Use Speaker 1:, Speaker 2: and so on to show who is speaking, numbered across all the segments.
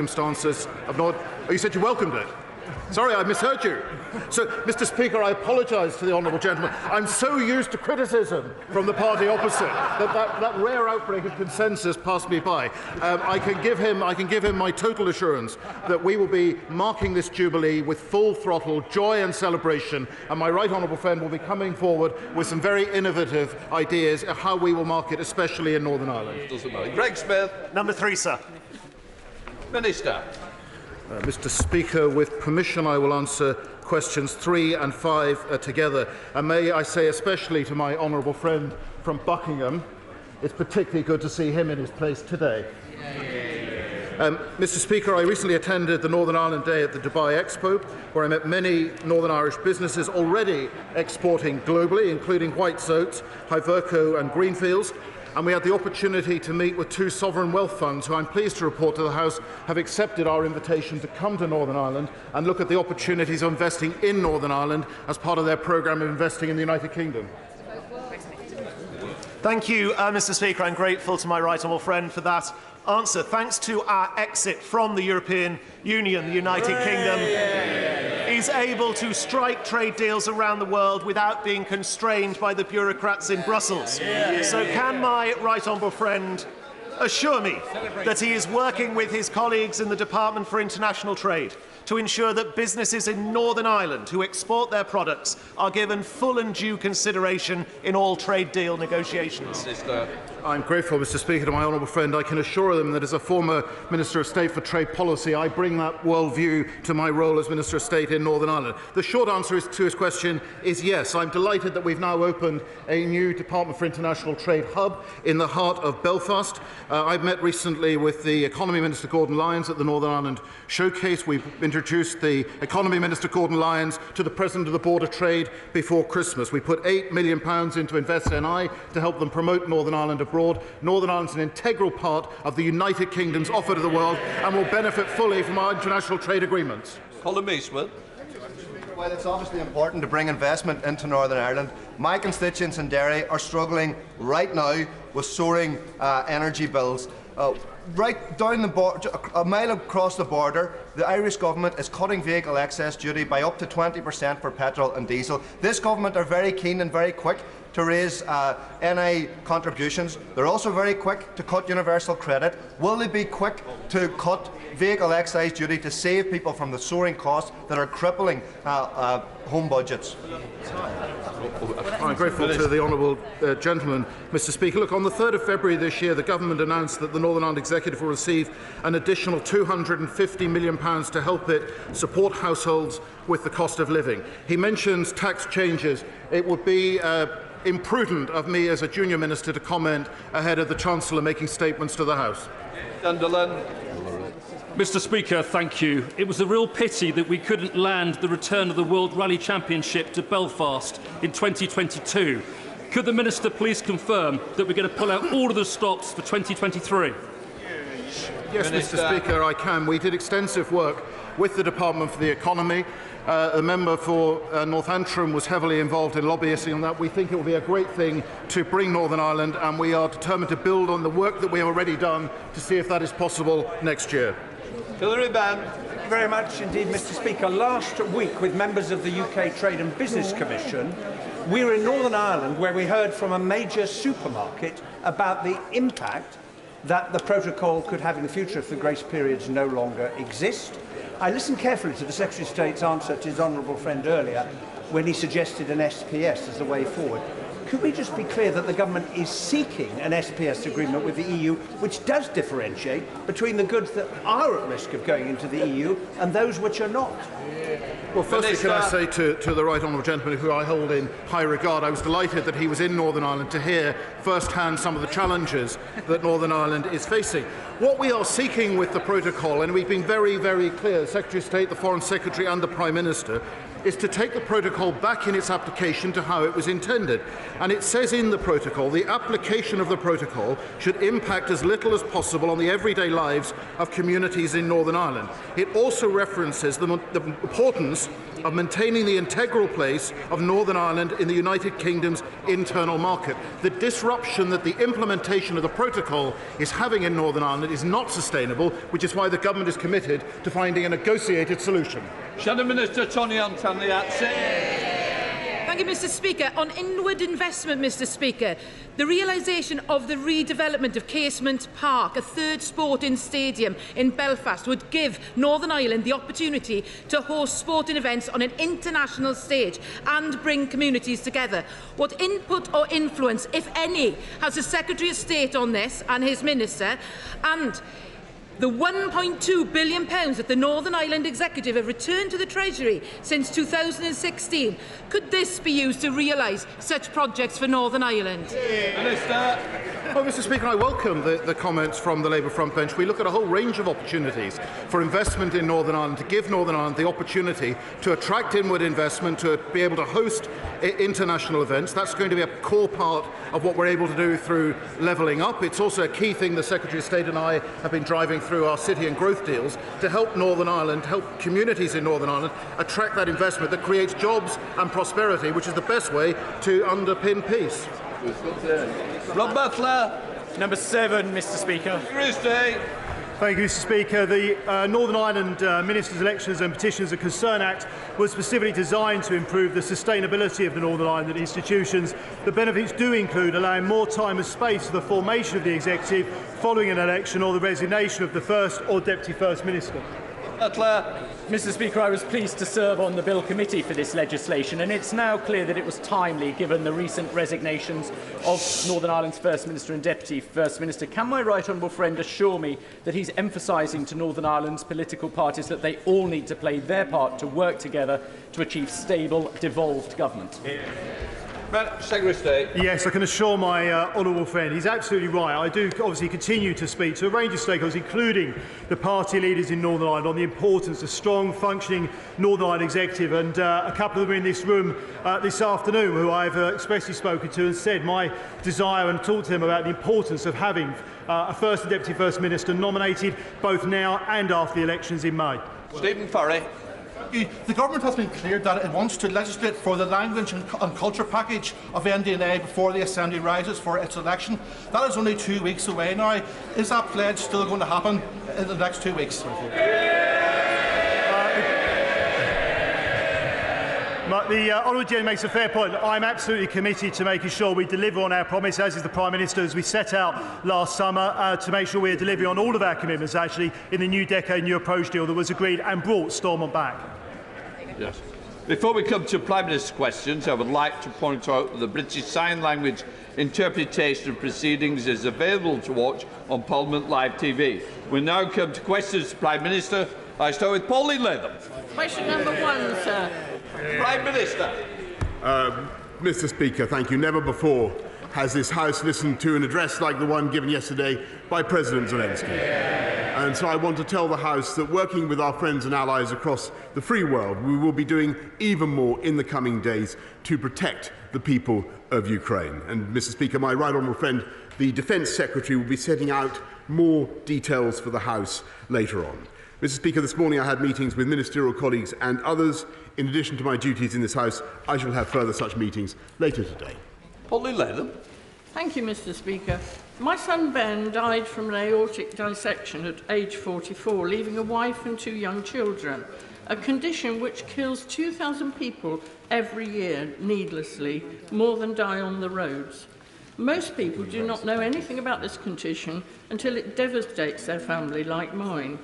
Speaker 1: circumstances of not. Oh, you said you welcomed it. Sorry, I misheard you. So, Mr. Speaker, I apologise to the honourable gentleman. I'm so used to criticism from the party opposite that rare outbreak of consensus passed me by. I can give him my total assurance that we will be marking this jubilee with full throttle joy and celebration, and my right honourable friend will be coming forward with some very innovative ideas of how we will mark it, especially in Northern Ireland.
Speaker 2: Greg Smith.
Speaker 3: Number 3, sir.
Speaker 2: Minister.
Speaker 1: Mr. Speaker, with permission, I will answer questions 3 and 5 together. And may I say especially to my honourable friend from Buckingham, it's particularly good to see him in his place today. Mr. Speaker, I recently attended the Northern Ireland Day at the Dubai Expo, where I met many Northern Irish businesses already exporting globally, including White's Oats, Hiverco and Greenfields. And we had the opportunity to meet with 2 sovereign wealth funds who I'm pleased to report to the House have accepted our invitation to come to Northern Ireland and look at the opportunities of investing in Northern Ireland as part of their programme of investing in the United Kingdom.
Speaker 3: Thank you, Mr. Speaker. I'm grateful to my right honourable friend for that answer. Thanks to our exit from the European Union, the United Kingdom is able to strike trade deals around the world without being constrained by the bureaucrats in Brussels. So can my right honourable friend assure me that he is working with his colleagues in the Department for International Trade to ensure that businesses in Northern Ireland who export their products are given full and due consideration in all trade deal negotiations?
Speaker 1: I'm grateful, Mr. Speaker, to my honourable friend. I can assure them that as a former Minister of State for Trade Policy, I bring that worldview to my role as Minister of State in Northern Ireland. The short answer to his question is yes. I'm delighted that we've now opened a new Department for International Trade hub in the heart of Belfast. I've met recently with the Economy Minister Gordon Lyons at the Northern Ireland Showcase. We've introduced the Economy Minister Gordon Lyons to the President of the Board of Trade before Christmas. We put £8 million into Invest NI to help them promote Northern Ireland abroad. Northern Ireland is an integral part of the United Kingdom's offer to the world and will benefit fully from our international trade agreements.
Speaker 2: Colin Eastman.
Speaker 4: While it's obviously important to bring investment into Northern Ireland, my constituents in Derry are struggling right now with soaring energy bills. Right down the border, a mile across the border, the Irish government is cutting vehicle excess duty by up to 20% for petrol and diesel. This government are very keen and very quick to raise NI contributions. They're also very quick to cut universal credit. Will they be quick to cut vehicle excise duty to save people from the soaring costs that are crippling home budgets?
Speaker 1: I'm grateful to the honourable gentleman, Mr. Speaker. Look, on the 3rd of February this year, the government announced that the Northern Ireland Executive will receive an additional £250 million to help it support households with the cost of living. He mentions tax changes. It would be imprudent of me as a junior minister to comment ahead of the Chancellor making statements to the House.
Speaker 2: Sunderland.
Speaker 5: Mr. Speaker, thank you. It was a real pity that we couldn't land the return of the World Rally Championship to Belfast in 2022. Could the Minister please confirm that we're going to pull out all of the stops for 2023?
Speaker 1: Yes, Mr. Speaker, I can. We did extensive work with the Department for the Economy. The member for North Antrim was heavily involved in lobbying on that. We think it will be a great thing to bring Northern Ireland, and we are determined to build on the work that we have already done to see if that is possible next year.
Speaker 2: Hilary Benn.
Speaker 6: Thank you very much indeed, Mr. Speaker. Last week, with members of the UK Trade and Business Commission, we were in Northern Ireland where we heard from a major supermarket about the impact that the protocol could have in the future if the grace periods no longer exist. I listened carefully to the Secretary of State's answer to his honourable friend earlier when he suggested an SPS as the way forward. Could we just be clear that the government is seeking an SPS agreement with the EU, which does differentiate between the goods that are at risk of going into the EU and those which are not?
Speaker 1: Well, firstly, can I say to the right honourable gentleman, who I hold in high regard, I was delighted that he was in Northern Ireland to hear first-hand some of the challenges that Northern Ireland is facing. What we are seeking with the protocol, and we've been very, very clear, the Secretary of State, the Foreign Secretary and the Prime Minister, is to take the protocol back in its application to how it was intended. And it says in the protocol, the application of the protocol should impact as little as possible on the everyday lives of communities in Northern Ireland. It also references the importance of maintaining the integral place of Northern Ireland in the United Kingdom's internal market. The disruption that the implementation of the protocol is having in Northern Ireland is not sustainable, which is why the government is committed to finding a negotiated solution.
Speaker 2: Shadow Minister Tony Antanliatse.
Speaker 7: Thank you, Mr. Speaker. On inward investment, Mr. Speaker, the realisation of the redevelopment of Casement Park, a third sporting stadium in Belfast, would give Northern Ireland the opportunity to host sporting events on an international stage and bring communities together. What input or influence, if any, has the Secretary of State on this and his Minister? And the £1.2 billion that the Northern Ireland Executive have returned to the Treasury since 2016, could this be used to realise such projects for Northern Ireland?
Speaker 2: Minister.
Speaker 1: Well, Mr. Speaker, I welcome the comments from the Labour front bench. We look at a whole range of opportunities for investment in Northern Ireland, to give Northern Ireland the opportunity to attract inward investment, to be able to host international events. That's going to be a core part of what we're able to do through levelling up. It's also a key thing the Secretary of State and I have been driving through our city and growth deals to help Northern Ireland, help communities in Northern Ireland attract that investment that creates jobs and prosperity, which is the best way to underpin peace.
Speaker 2: Rob Butler.
Speaker 8: Number 7, Mr. Speaker.
Speaker 2: Christie.
Speaker 3: Thank you, Mr. Speaker. The Northern Ireland Ministers' Elections and Petitions and Concern Act was specifically designed to improve the sustainability of the Northern Ireland institutions. The benefits do include allowing more time and space for the formation of the Executive following an election or the resignation of the First or Deputy First Minister.
Speaker 2: Butler.
Speaker 8: Mr. Speaker, I was pleased to serve on the Bill Committee for this legislation, and it's now clear that it was timely given the recent resignations of Northern Ireland's First Minister and Deputy First Minister. Can my right honourable friend assure me that he's emphasising to Northern Ireland's political parties that they all need to play their part to work together to achieve stable, devolved government?
Speaker 2: Secretary of State.
Speaker 3: Yes, I can assure my honourable friend he's absolutely right. I do obviously continue to speak to a range of stakeholders, including the party leaders in Northern Ireland, on the importance of strong, functioning Northern Ireland Executive. And a couple of them are in this room this afternoon who I've expressly spoken to and said my desire and talked to them about the importance of having a First and Deputy First Minister nominated both now and after the elections in May.
Speaker 2: Stephen Furry.
Speaker 9: The government has been clear that it wants to legislate for the language and culture package of NDNA before the Assembly rises for its election. That is only 2 weeks away now. Is that pledge still going to happen in the next 2 weeks?
Speaker 3: The honourable gentleman makes a fair point. I'm absolutely committed to making sure we deliver on our promise, as is the Prime Minister, as we set out last summer, to make sure we are delivering on all of our commitments, actually, in the new decade new approach deal that was agreed and brought Stormont back.
Speaker 2: Yes. Before we come to Prime Minister's questions, I would like to point out that the British Sign Language interpretation of proceedings is available to watch on Parliament Live TV. We now come to questions to the Prime Minister. I start with Pauline Latham.
Speaker 10: Question number 1, sir.
Speaker 2: Prime Minister.
Speaker 11: Mr. Speaker, thank you. Never before has this House listened to an address like the one given yesterday by President Zelensky. And so I want to tell the House that, working with our friends and allies across the free world, we will be doing even more in the coming days to protect the people of Ukraine. And, Mr. Speaker, my right honourable friend, the Defence Secretary, will be setting out more details for the House later on. Mr. Speaker, this morning I had meetings with ministerial colleagues and others. In addition to my duties in this House, I shall have further such meetings later today.
Speaker 2: Pauline Latham.
Speaker 10: Thank you, Mr. Speaker. My son Ben died from an aortic dissection at age 44, leaving a wife and 2 young children, a condition which kills 2,000 people every year needlessly, more than die on the roads. Most people do not know anything about this condition until it devastates their family, like mine.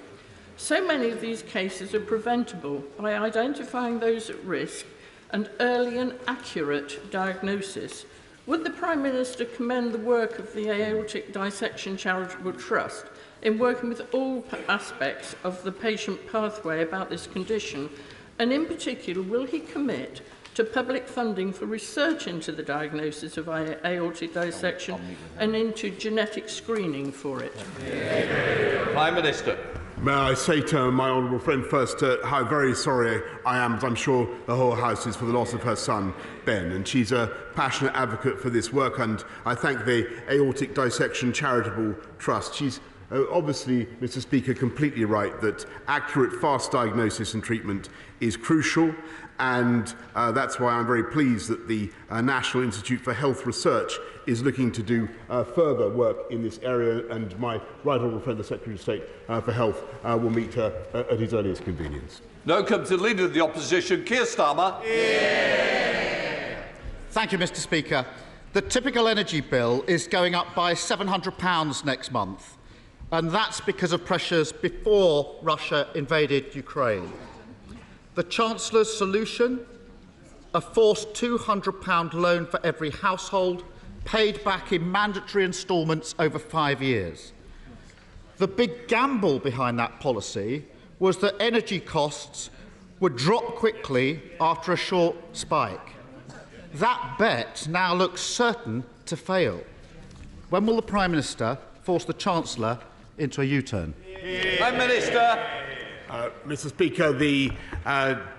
Speaker 10: So many of these cases are preventable by identifying those at risk and early and accurate diagnosis. Would the Prime Minister commend the work of the Aortic Dissection Charitable Trust in working with all aspects of the patient pathway about this condition, and in particular, will he commit to public funding for research into the diagnosis of aortic dissection and into genetic screening for it?
Speaker 2: Prime Minister.
Speaker 11: May I say to my honourable friend first how very sorry I am, as I'm sure the whole House is, for the loss of her son, Ben. And she's a passionate advocate for this work, and I thank the Aortic Dissection Charitable Trust. She's Obviously, Mr. Speaker, completely right that accurate, fast diagnosis and treatment is crucial, and that's why I'm very pleased that the National Institute for Health Research is looking to do further work in this area, and my right honourable friend, the Secretary of State for Health, will meet her at his earliest convenience.
Speaker 2: Now comes the Leader of the Opposition, Keir Starmer.
Speaker 12: Thank you, Mr. Speaker. The typical energy bill is going up by £700 next month, and that's because of pressures before Russia invaded Ukraine. The Chancellor's solution? A forced £200 loan for every household, paid back in mandatory instalments over 5 years. The big gamble behind that policy was that energy costs would drop quickly after a short spike. That bet now looks certain to fail. When will the Prime Minister force the Chancellor into a U-turn?
Speaker 2: Prime Minister.
Speaker 11: Mr. Speaker,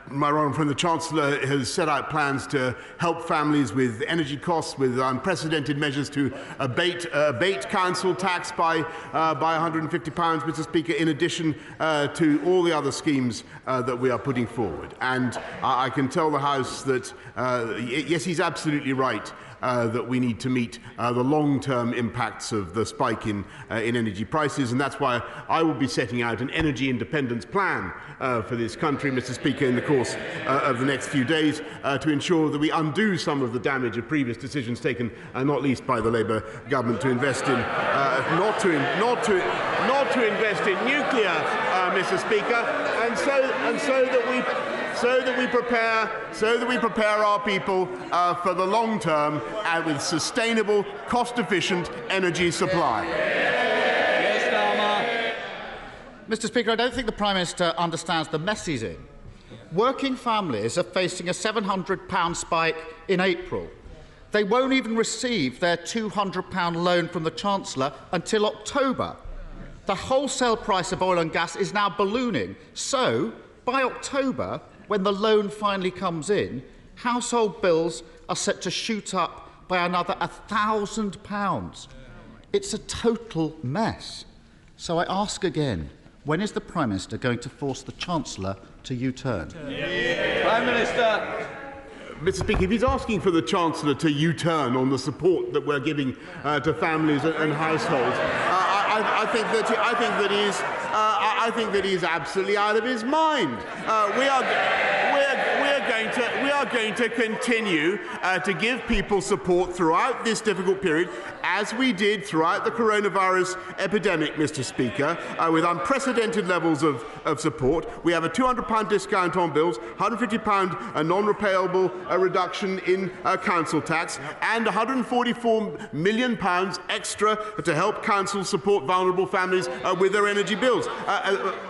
Speaker 11: my honourable friend, the Chancellor, has set out plans to help families with energy costs, with unprecedented measures to abate council tax by £150, Mr. Speaker, in addition to all the other schemes that we are putting forward. And I can tell the House that, yes, he's absolutely right. That we need to meet the long-term impacts of the spike in energy prices, and that's why I will be setting out an energy independence plan for this country, Mr. Speaker, in the course of the next few days to ensure that we undo some of the damage of previous decisions taken, not least by the Labour government, to invest in not to invest in nuclear, Mr. Speaker, and so that we prepare our people for the long term and with sustainable, cost-efficient energy supply.
Speaker 12: Mr. Speaker, I don't think the Prime Minister understands the mess he's in. Working families are facing a £700 spike in April. They won't even receive their £200 loan from the Chancellor until October. The wholesale price of oil and gas is now ballooning. So, by October, when the loan finally comes in, household bills are set to shoot up by another £1,000. It's a total mess. So I ask again, when is the Prime Minister going to force the Chancellor to U-turn?
Speaker 2: Prime Minister.
Speaker 11: Mr. Speaker, if he's asking for the Chancellor to U-turn on the support that we're giving to families and households, I think that he's absolutely out of his mind. We are going to continue to give people support throughout this difficult period, as we did throughout the coronavirus epidemic, Mr. Speaker, with unprecedented levels of support. We have a £200 discount on bills, £150 non-repayable reduction in council tax, and £144 million extra to help councils support vulnerable families with their energy bills.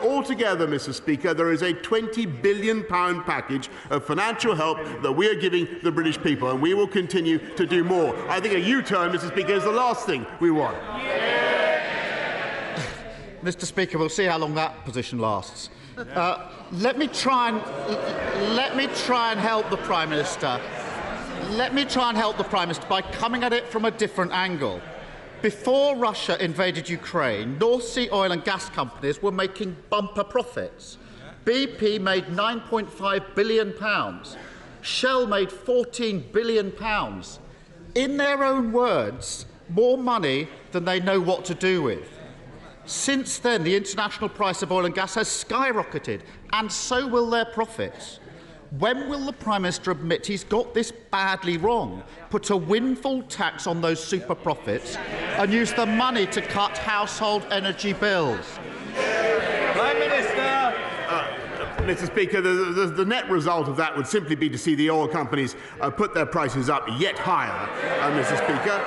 Speaker 11: Altogether, Mr. Speaker, there is a £20 billion package of financial help that we are giving the British people, and we will continue to do more. I think a U-turn, Mr. Speaker, is the last thing we want.
Speaker 12: Mr. Speaker, we'll see how long that position lasts. Let me try and help the Prime Minister. Let me try and help the Prime Minister by coming at it from a different angle. Before Russia invaded Ukraine, North Sea oil and gas companies were making bumper profits. BP made £9.5 billion. Shell made £14 billion. In their own words, more money than they know what to do with. Since then, the international price of oil and gas has skyrocketed, and so will their profits. When will the Prime Minister admit he's got this badly wrong, put a windfall tax on those super profits, and use the money to cut household energy bills?
Speaker 2: Prime Minister.
Speaker 11: Mr. Speaker, the net result of that would simply be to see the oil companies put their prices up yet higher, Mr. Speaker.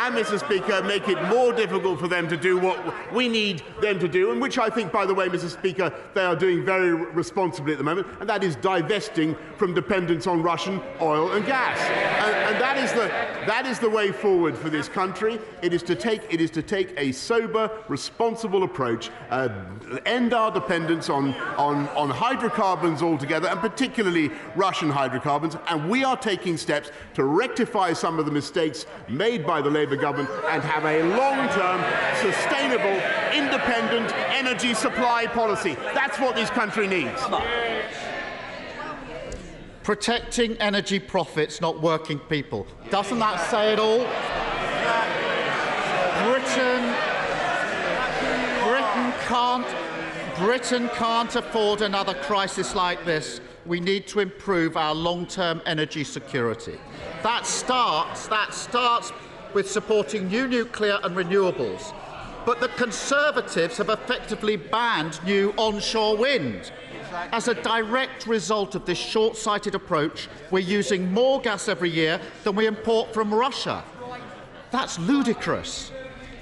Speaker 11: Mr. Speaker, make it more difficult for them to do what we need them to do, and which I think, by the way, Mr. Speaker, they are doing very responsibly at the moment, and that is divesting from dependence on Russian oil and gas. And that is the way forward for this country. It is to take a sober, responsible approach, end our dependence on hydrocarbons altogether, and particularly Russian hydrocarbons. And we are taking steps to rectify some of the mistakes made by the Labour government and have a long-term, sustainable, independent energy supply policy. That's what this country needs.
Speaker 12: Protecting energy profits, not working people. Doesn't that say it all? Britain can't afford another crisis like this. We need to improve our long-term energy security. That starts with supporting new nuclear and renewables. But the Conservatives have effectively banned new onshore wind. As a direct result of this short-sighted approach, we're using more gas every year than we import from Russia. That's ludicrous.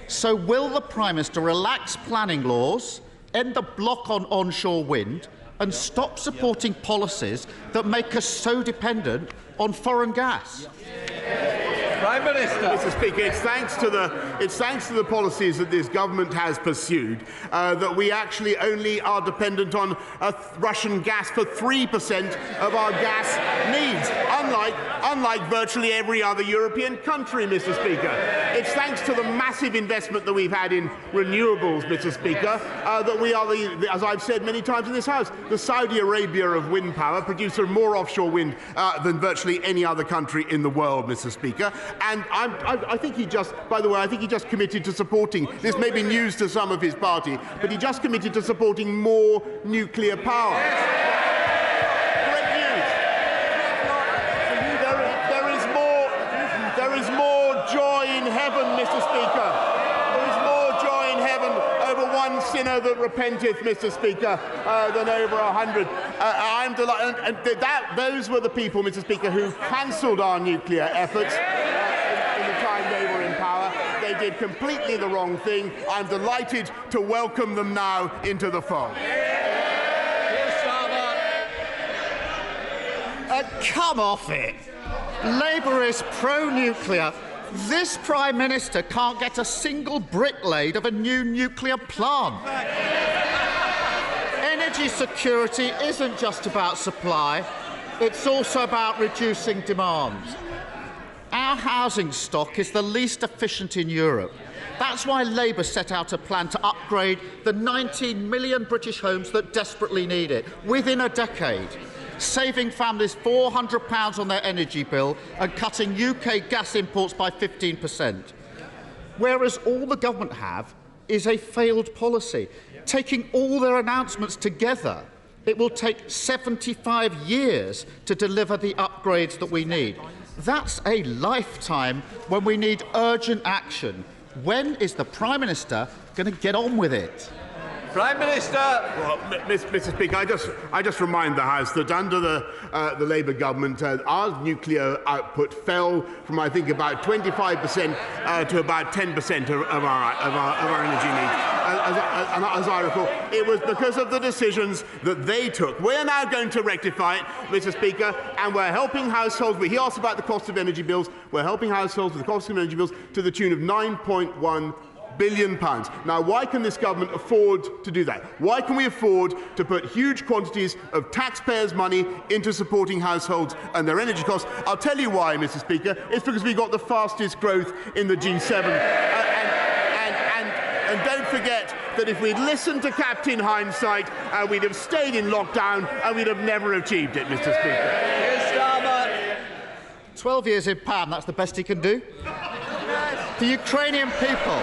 Speaker 12: So will the Prime Minister relax planning laws, end the bloc on onshore wind, and stop supporting policies that make us so dependent on foreign gas?
Speaker 2: Prime Minister.
Speaker 11: Mr. Speaker, it's thanks to the policies that this government has pursued that we actually only are dependent on Russian gas for 3% of our gas needs, unlike virtually every other European country, Mr. Speaker. It's thanks to the massive investment that we've had in renewables, Mr. Speaker, that we are, as I've said many times in this House, the Saudi Arabia of wind power, producer of more offshore wind than virtually any other country in the world, Mr. Speaker. And I think he just, by the way, I think he just committed to supporting, this may be news to some of his party, but he just committed to supporting more nuclear power. Great news. There is more joy in heaven, Mr. Speaker. There is more joy in heaven over one sinner that repenteth, Mr. Speaker, than over 100. I'm delighted. And those were the people, Mr. Speaker, who cancelled our nuclear efforts. They were in power. They did completely the wrong thing. I'm delighted to welcome them now into the fold.
Speaker 12: Come off it. Labour is pro-nuclear. This Prime Minister can't get a single brick laid of a new nuclear plant. Energy security isn't just about supply. It's also about reducing demand. Our housing stock is the least efficient in Europe. That's why Labour set out a plan to upgrade the 19 million British homes that desperately need it within a decade, saving families £400 on their energy bill and cutting UK gas imports by 15%. Whereas all the government have is a failed policy. Taking all their announcements together, it will take 75 years to deliver the upgrades that we need. That's a lifetime when we need urgent action. When is the Prime Minister going to get on with it?
Speaker 2: Prime Minister.
Speaker 11: Well, Mr. Speaker, I just remind the House that under the Labour government, our nuclear output fell from, I think, about 25% to about 10% of our energy needs. As I recall, it was because of the decisions that they took. We're now going to rectify it, Mr. Speaker, and we're helping households. He asked about the cost of energy bills. We're helping households with the cost of energy bills to the tune of £9.1 billion. Now, why can this government afford to do that? Why can we afford to put huge quantities of taxpayers' money into supporting households and their energy costs? I'll tell you why, Mr. Speaker. It's because we've got the fastest growth in the G7. And don't forget that if we'd listened to Captain Hindsight, we'd have stayed in lockdown and we'd have never achieved it, Mr. Speaker.
Speaker 12: 12 years in power, that's the best he can do. The Ukrainian people,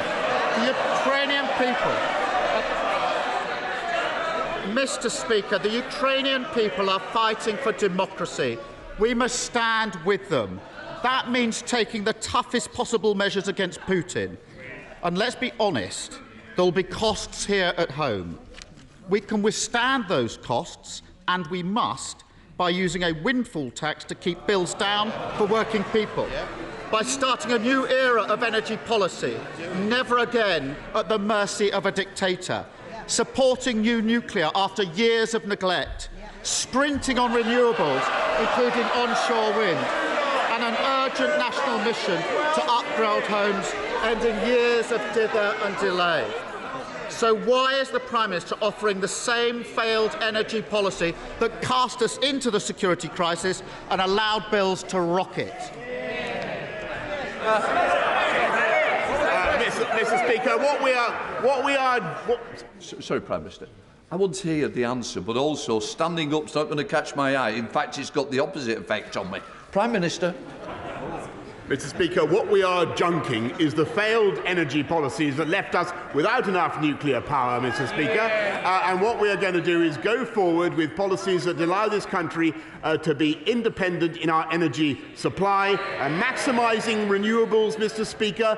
Speaker 12: Mr. Speaker, the Ukrainian people are fighting for democracy. We must stand with them. That means taking the toughest possible measures against Putin. And let's be honest, there will be costs here at home. We can withstand those costs, and we must, by using a windfall tax to keep bills down for working people. By starting a new era of energy policy, never again at the mercy of a dictator, supporting new nuclear after years of neglect, sprinting on renewables, including onshore wind, and an urgent national mission to upgrade homes, ending years of dither and delay. So why is the Prime Minister offering the same failed energy policy that cast us into the security crisis and allowed bills to rocket?
Speaker 11: Mr. Speaker,
Speaker 2: Sorry, Prime Minister. I want to hear the answer, but also standing up's not going to catch my eye. In fact, it's got the opposite effect on me. Prime Minister.
Speaker 11: Mr. Speaker, what we are junking is the failed energy policies that left us without enough nuclear power, Mr. Speaker. And what we are going to do is go forward with policies that allow this country to be independent in our energy supply, maximising renewables, Mr. Speaker,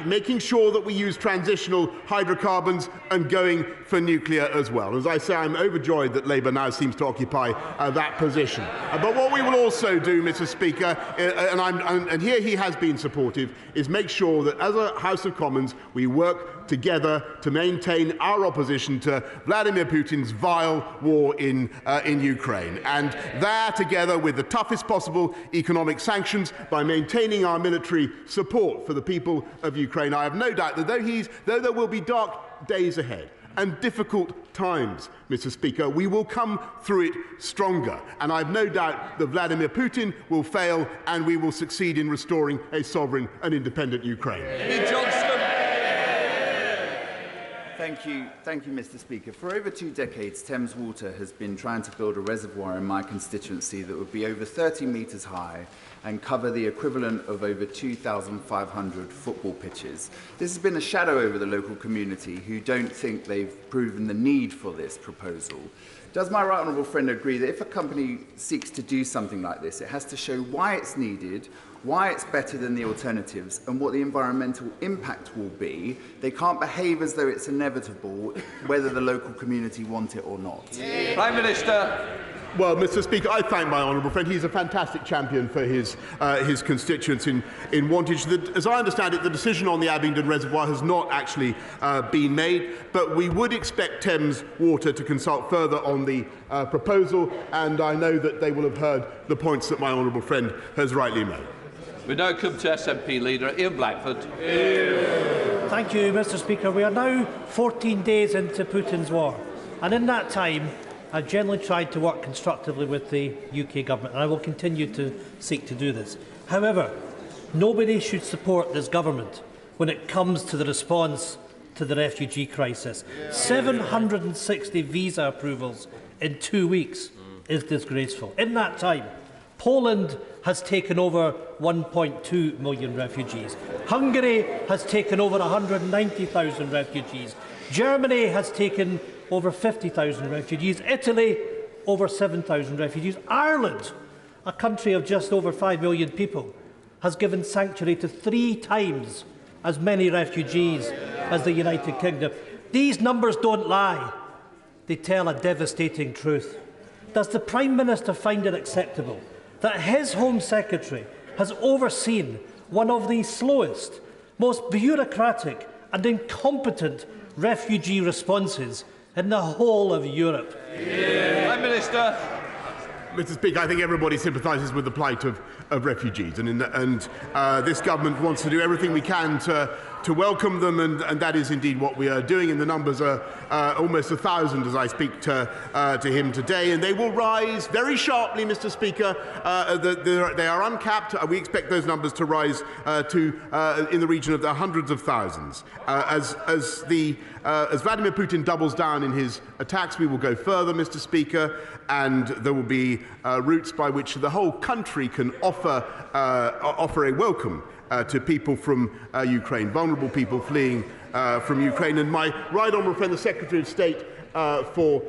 Speaker 11: making sure that we use transitional hydrocarbons and going for nuclear as well. As I say, I'm overjoyed that Labour now seems to occupy that position. But what we will also do, Mr. Speaker, and here he has been supportive, is make sure that as a House of Commons we work together to maintain our opposition to Vladimir Putin's vile war in Ukraine. And there, together with the toughest possible economic sanctions, by maintaining our military support for the people of Ukraine, I have no doubt that though there will be dark days ahead and difficult times, Mr. Speaker, we will come through it stronger. And I have no doubt that Vladimir Putin will fail and we will succeed in restoring a sovereign and independent Ukraine.
Speaker 13: Thank you, Mr. Speaker. For over 2 decades, Thames Water has been trying to build a reservoir in my constituency that would be over 30 metres high and cover the equivalent of over 2,500 football pitches. This has been a shadow over the local community, who don't think they've proven the need for this proposal. Does my right honourable friend agree that if a company seeks to do something like this, it has to show why it's needed, why it's better than the alternatives, and what the environmental impact will be? They can't behave as though it's inevitable, whether the local community want it or not.
Speaker 2: Prime Minister.
Speaker 11: Well, Mr. Speaker, I thank my honourable friend. He's a fantastic champion for his constituents in Wantage. As I understand it, the decision on the Abingdon Reservoir has not actually been made, but we would expect Thames Water to consult further on the proposal, and I know that they will have heard the points that my honourable friend has rightly made.
Speaker 2: We now come to SNP leader Ian Blackford.
Speaker 14: Thank you, Mr. Speaker. We are now 14 days into Putin's war, and in that time I've generally tried to work constructively with the UK government, and I will continue to seek to do this. However, nobody should support this government when it comes to the response to the refugee crisis. 760 visa approvals in 2 weeks is disgraceful. In that time, Poland has taken over 1.2 million refugees. Hungary has taken over 190,000 refugees. Germany has taken over 50,000 refugees. Italy, over 7,000 refugees. Ireland, a country of just over 5 million people, has given sanctuary to 3 times as many refugees as the United Kingdom. These numbers don't lie. They tell a devastating truth. Does the Prime Minister find it acceptable that his Home Secretary has overseen one of the slowest, most bureaucratic and incompetent refugee responses in the whole of Europe?
Speaker 2: Prime Minister.
Speaker 11: Mr. Speaker, I think everybody sympathises with the plight of refugees, and this government wants to do everything we can to welcome them, and that is indeed what we are doing. And the numbers are almost 1,000 as I speak to him today, and they will rise very sharply, Mr. Speaker. They are uncapped. We expect those numbers to rise to in the region of the hundreds of thousands. As Vladimir Putin doubles down in his attacks, we will go further, Mr. Speaker, and there will be routes by which the whole country can offer a welcome to people from Ukraine, vulnerable people fleeing from Ukraine. And my right honourable friend, the Secretary of State for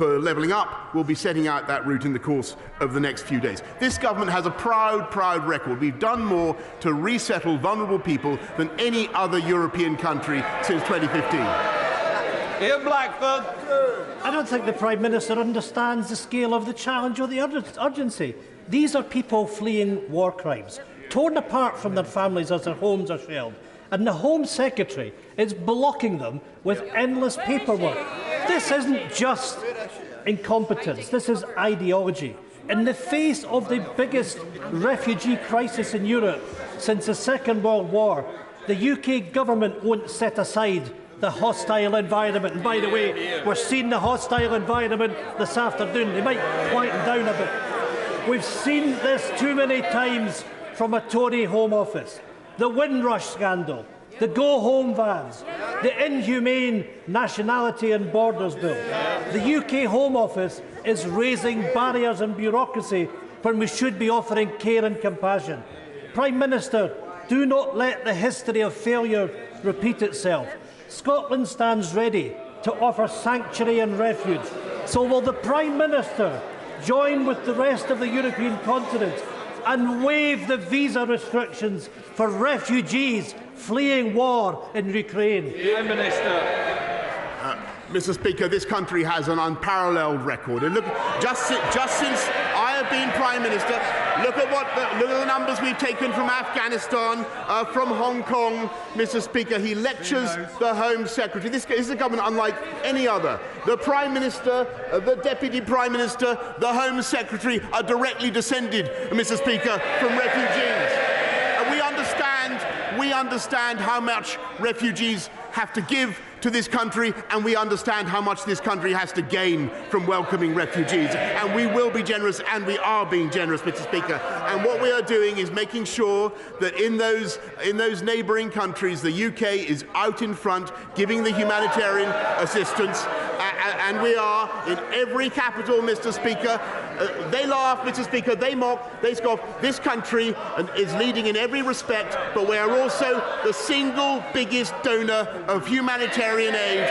Speaker 11: Levelling Up, will be setting out that route in the course of the next few days. This government has a proud record. We've done more to resettle vulnerable people than any other European country since 2015.
Speaker 2: Ian Blackford.
Speaker 14: I don't think the Prime Minister understands the scale of the challenge or the urgency. These are people fleeing war crimes, torn apart from their families as their homes are shelled, and the Home Secretary is blocking them with endless paperwork. This isn't just incompetence, this is ideology. In the face of the biggest refugee crisis in Europe since the Second World War, the UK government won't set aside the hostile environment. And by the way, we're seeing the hostile environment this afternoon. They might quieten down a bit. We've seen this too many times from a Tory Home Office. The Windrush scandal, the go-home vans, the inhumane Nationality and Borders Bill. The UK Home Office is raising barriers and bureaucracy when we should be offering care and compassion. Prime Minister, do not let the history of failure repeat itself. Scotland stands ready to offer sanctuary and refuge. So will the Prime Minister join with the rest of the European continent and waive the visa restrictions for refugees fleeing war in Ukraine?
Speaker 2: Prime Minister.
Speaker 11: Mr. Speaker, this country has an unparalleled record. And look, just since I have been Prime Minister, look at the numbers we've taken from Afghanistan, from Hong Kong. Mr. Speaker, he lectures the Home Secretary. This is a government unlike any other. The Prime Minister, the Deputy Prime Minister, the Home Secretary are directly descended, Mr. Speaker, from refugees. We understand how much refugees have to give to this country, and we understand how much this country has to gain from welcoming refugees. And we will be generous, and we are being generous, Mr. Speaker. And what we are doing is making sure that in those neighbouring countries, the UK is out in front, giving the humanitarian assistance. And we are in every capital, Mr. Speaker. They laugh, Mr. Speaker, they mock, they scoff. This country is leading in every respect, but we are also the single biggest donor of humanitarian aid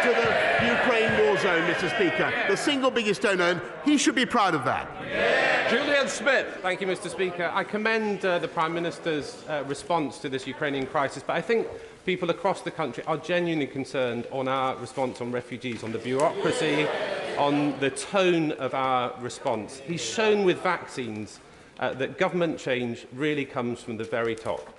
Speaker 11: to the Ukraine war zone, Mr. Speaker. The single biggest donor, and he should be proud of that.
Speaker 2: Julian Smith.
Speaker 15: Thank you, Mr. Speaker. I commend the Prime Minister's response to this Ukrainian crisis, but I think people across the country are genuinely concerned on our response on refugees, on the bureaucracy, on the tone of our response. He's shown with vaccines that government change really comes from the very top.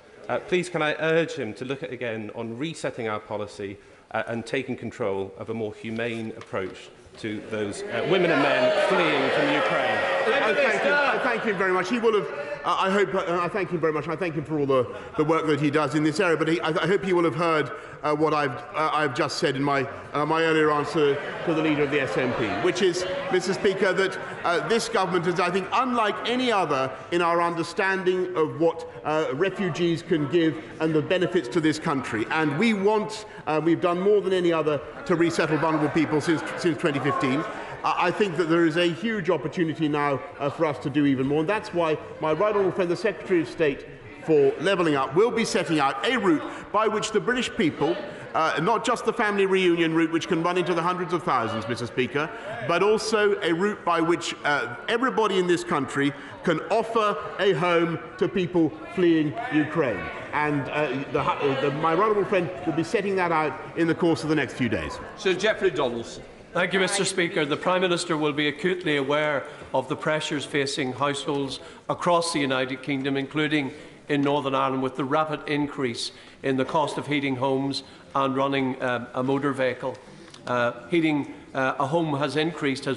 Speaker 15: Please can I urge him to look at again on resetting our policy and taking control of a more humane approach to those women and men fleeing from Ukraine.
Speaker 11: I thank him very much. He will have. I thank him very much. I thank him for all the work that he does in this area. But I hope he will have heard what I've just said in my earlier answer to the leader of the SNP, which is, Mr. Speaker, that this government is, I think, unlike any other in our understanding of what refugees can give and the benefits to this country. And we've done more than any other to resettle vulnerable people since 2015. I think that there is a huge opportunity now for us to do even more, and that's why my right honourable friend, the Secretary of State for Levelling Up, will be setting out a route by which the British people, not just the family reunion route, which can run into the hundreds of thousands, Mr. Speaker, but also a route by which everybody in this country can offer a home to people fleeing Ukraine. And my right honourable friend will be setting that out in the course of the next few days.
Speaker 2: Sir Geoffrey Donaldson.
Speaker 16: Thank you, Mr. Speaker. The Prime Minister will be acutely aware of the pressures facing households across the United Kingdom, including in Northern Ireland, with the rapid increase in the cost of heating homes and running a motor vehicle. Heating a home has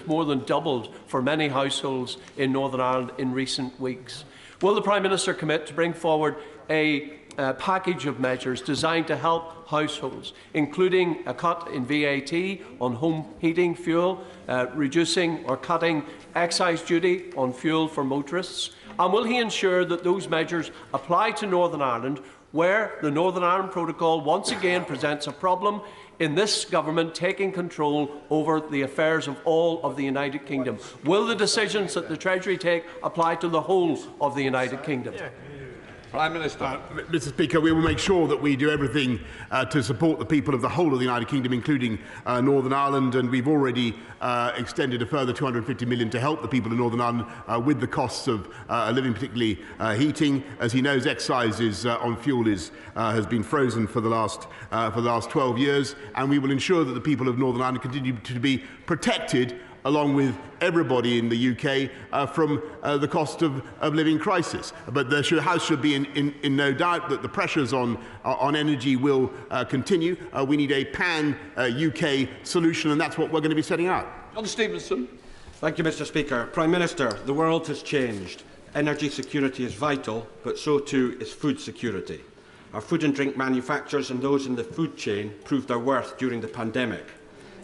Speaker 16: more than doubled for many households in Northern Ireland in recent weeks. Will the Prime Minister commit to bring forward a package of measures designed to help households, including a cut in VAT on home heating fuel, reducing or cutting excise duty on fuel for motorists? And will he ensure that those measures apply to Northern Ireland, where the Northern Ireland Protocol once again presents a problem in this government taking control over the affairs of all of the United Kingdom? Will the decisions that the Treasury take apply to the whole of the United Kingdom?
Speaker 2: Prime Minister.
Speaker 11: Mr. Speaker, we will make sure that we do everything to support the people of the whole of the United Kingdom, including Northern Ireland, and we've already extended a further £250 million to help the people of Northern Ireland with the costs of living, particularly heating. As he knows, excise on fuel has been frozen for the last 12 years, and we will ensure that the people of Northern Ireland continue to be protected, along with everybody in the UK, from the cost of living crisis. But the House should be in no doubt that the pressures on energy will continue. We need a pan-UK solution, and that's what we're going to be setting out.
Speaker 2: John Stevenson.
Speaker 17: Thank you, Mr. Speaker. Prime Minister, the world has changed. Energy security is vital, but so too is food security. Our food and drink manufacturers and those in the food chain proved their worth during the pandemic.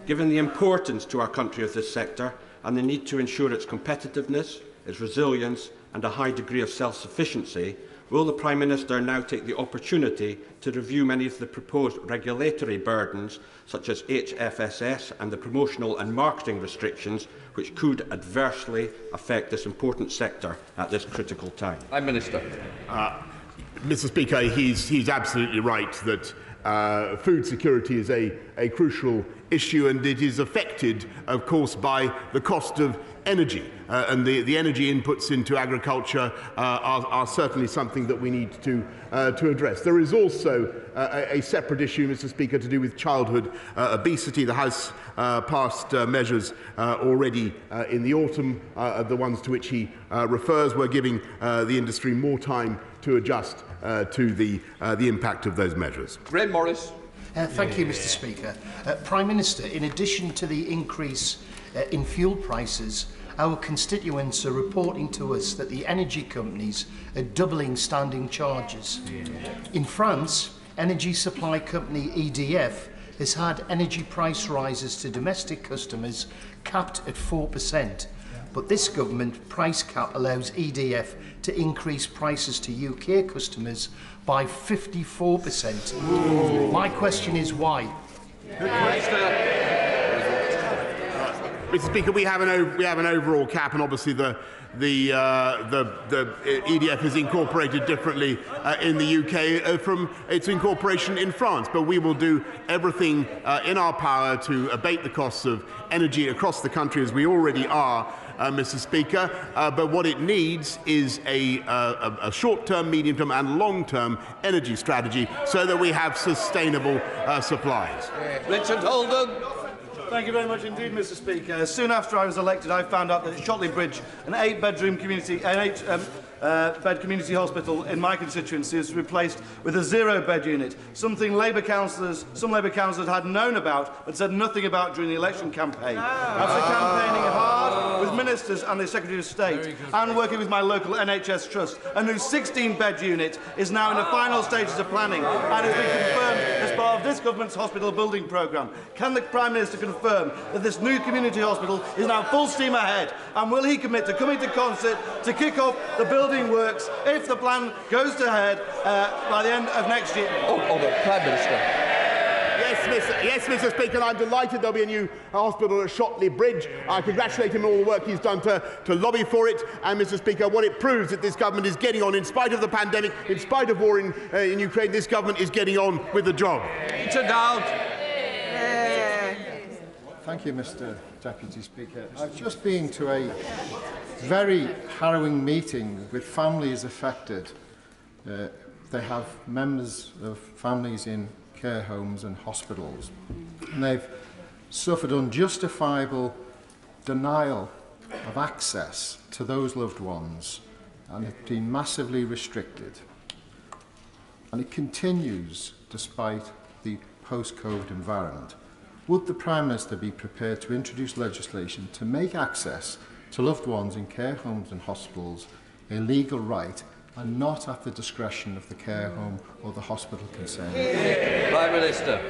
Speaker 17: Given the importance to our country of this sector and the need to ensure its competitiveness, its resilience and a high degree of self-sufficiency, will the Prime Minister now take the opportunity to review many of the proposed regulatory burdens, such as HFSS and the promotional and marketing restrictions, which could adversely affect this important sector at this critical time?
Speaker 2: Prime Minister.
Speaker 11: Mr. Speaker, he's absolutely right that food security is a crucial issue, and it is affected, of course, by the cost of energy. And the energy inputs into agriculture are certainly something that we need to address. There is also a separate issue, Mr. Speaker, to do with childhood obesity. The House passed measures already in the autumn, the ones to which he refers. We're giving the industry more time to adjust to the impact of those measures.
Speaker 2: Graham Morris.
Speaker 18: Thank you, Mr. Speaker. Prime Minister, in addition to the increase in fuel prices, our constituents are reporting to us that the energy companies are doubling standing charges. In France, energy supply company EDF has had energy price rises to domestic customers capped at 4%. But this government price cap allows EDF to increase prices to UK customers by 54%. Ooh. My question is why?
Speaker 11: Mr. Speaker, we have an overall cap, and obviously the EDF is incorporated differently in the UK from its incorporation in France. But we will do everything in our power to abate the costs of energy across the country, as we already are, Mr. Speaker. But what it needs is a short-term, medium-term and long-term energy strategy so that we have sustainable supplies.
Speaker 2: Richard Holden.
Speaker 19: Thank you very much indeed, Mr. Speaker. Soon after I was elected, I found out that at Shotley Bridge, an 8-bedroom community, bed community hospital in my constituency is replaced with a 0-bed unit, something some Labour councillors had known about but said nothing about during the election campaign. After campaigning hard with ministers and the Secretary of State and working with my local NHS trust, a new 16-bed unit is now in the final stages of planning and has been confirmed as part of this government's hospital building programme. Can the Prime Minister confirm that this new community hospital is now full steam ahead, and will he commit to coming to concert to kick off the building works if the plan goes ahead by the end of next year?
Speaker 2: The Prime Minister.
Speaker 11: Yes, Mr. Speaker, I'm delighted there'll be a new hospital at Shotley Bridge. I congratulate him on all the work he's done to lobby for it. And, Mr. Speaker, what it proves that this government is getting on, in spite of the pandemic, in spite of war in Ukraine, this government is getting on with the job.
Speaker 20: Thank you, Mr. Deputy Speaker. I've just been to a very harrowing meeting with families affected. They have members of families in care homes and hospitals, and they've suffered unjustifiable denial of access to those loved ones, and it's been massively restricted. And it continues despite the post-COVID environment. Would the Prime Minister be prepared to introduce legislation to make access to loved ones in care homes and hospitals a legal right and not at the discretion of the care home or the hospital concerned?
Speaker 2: Prime Minister.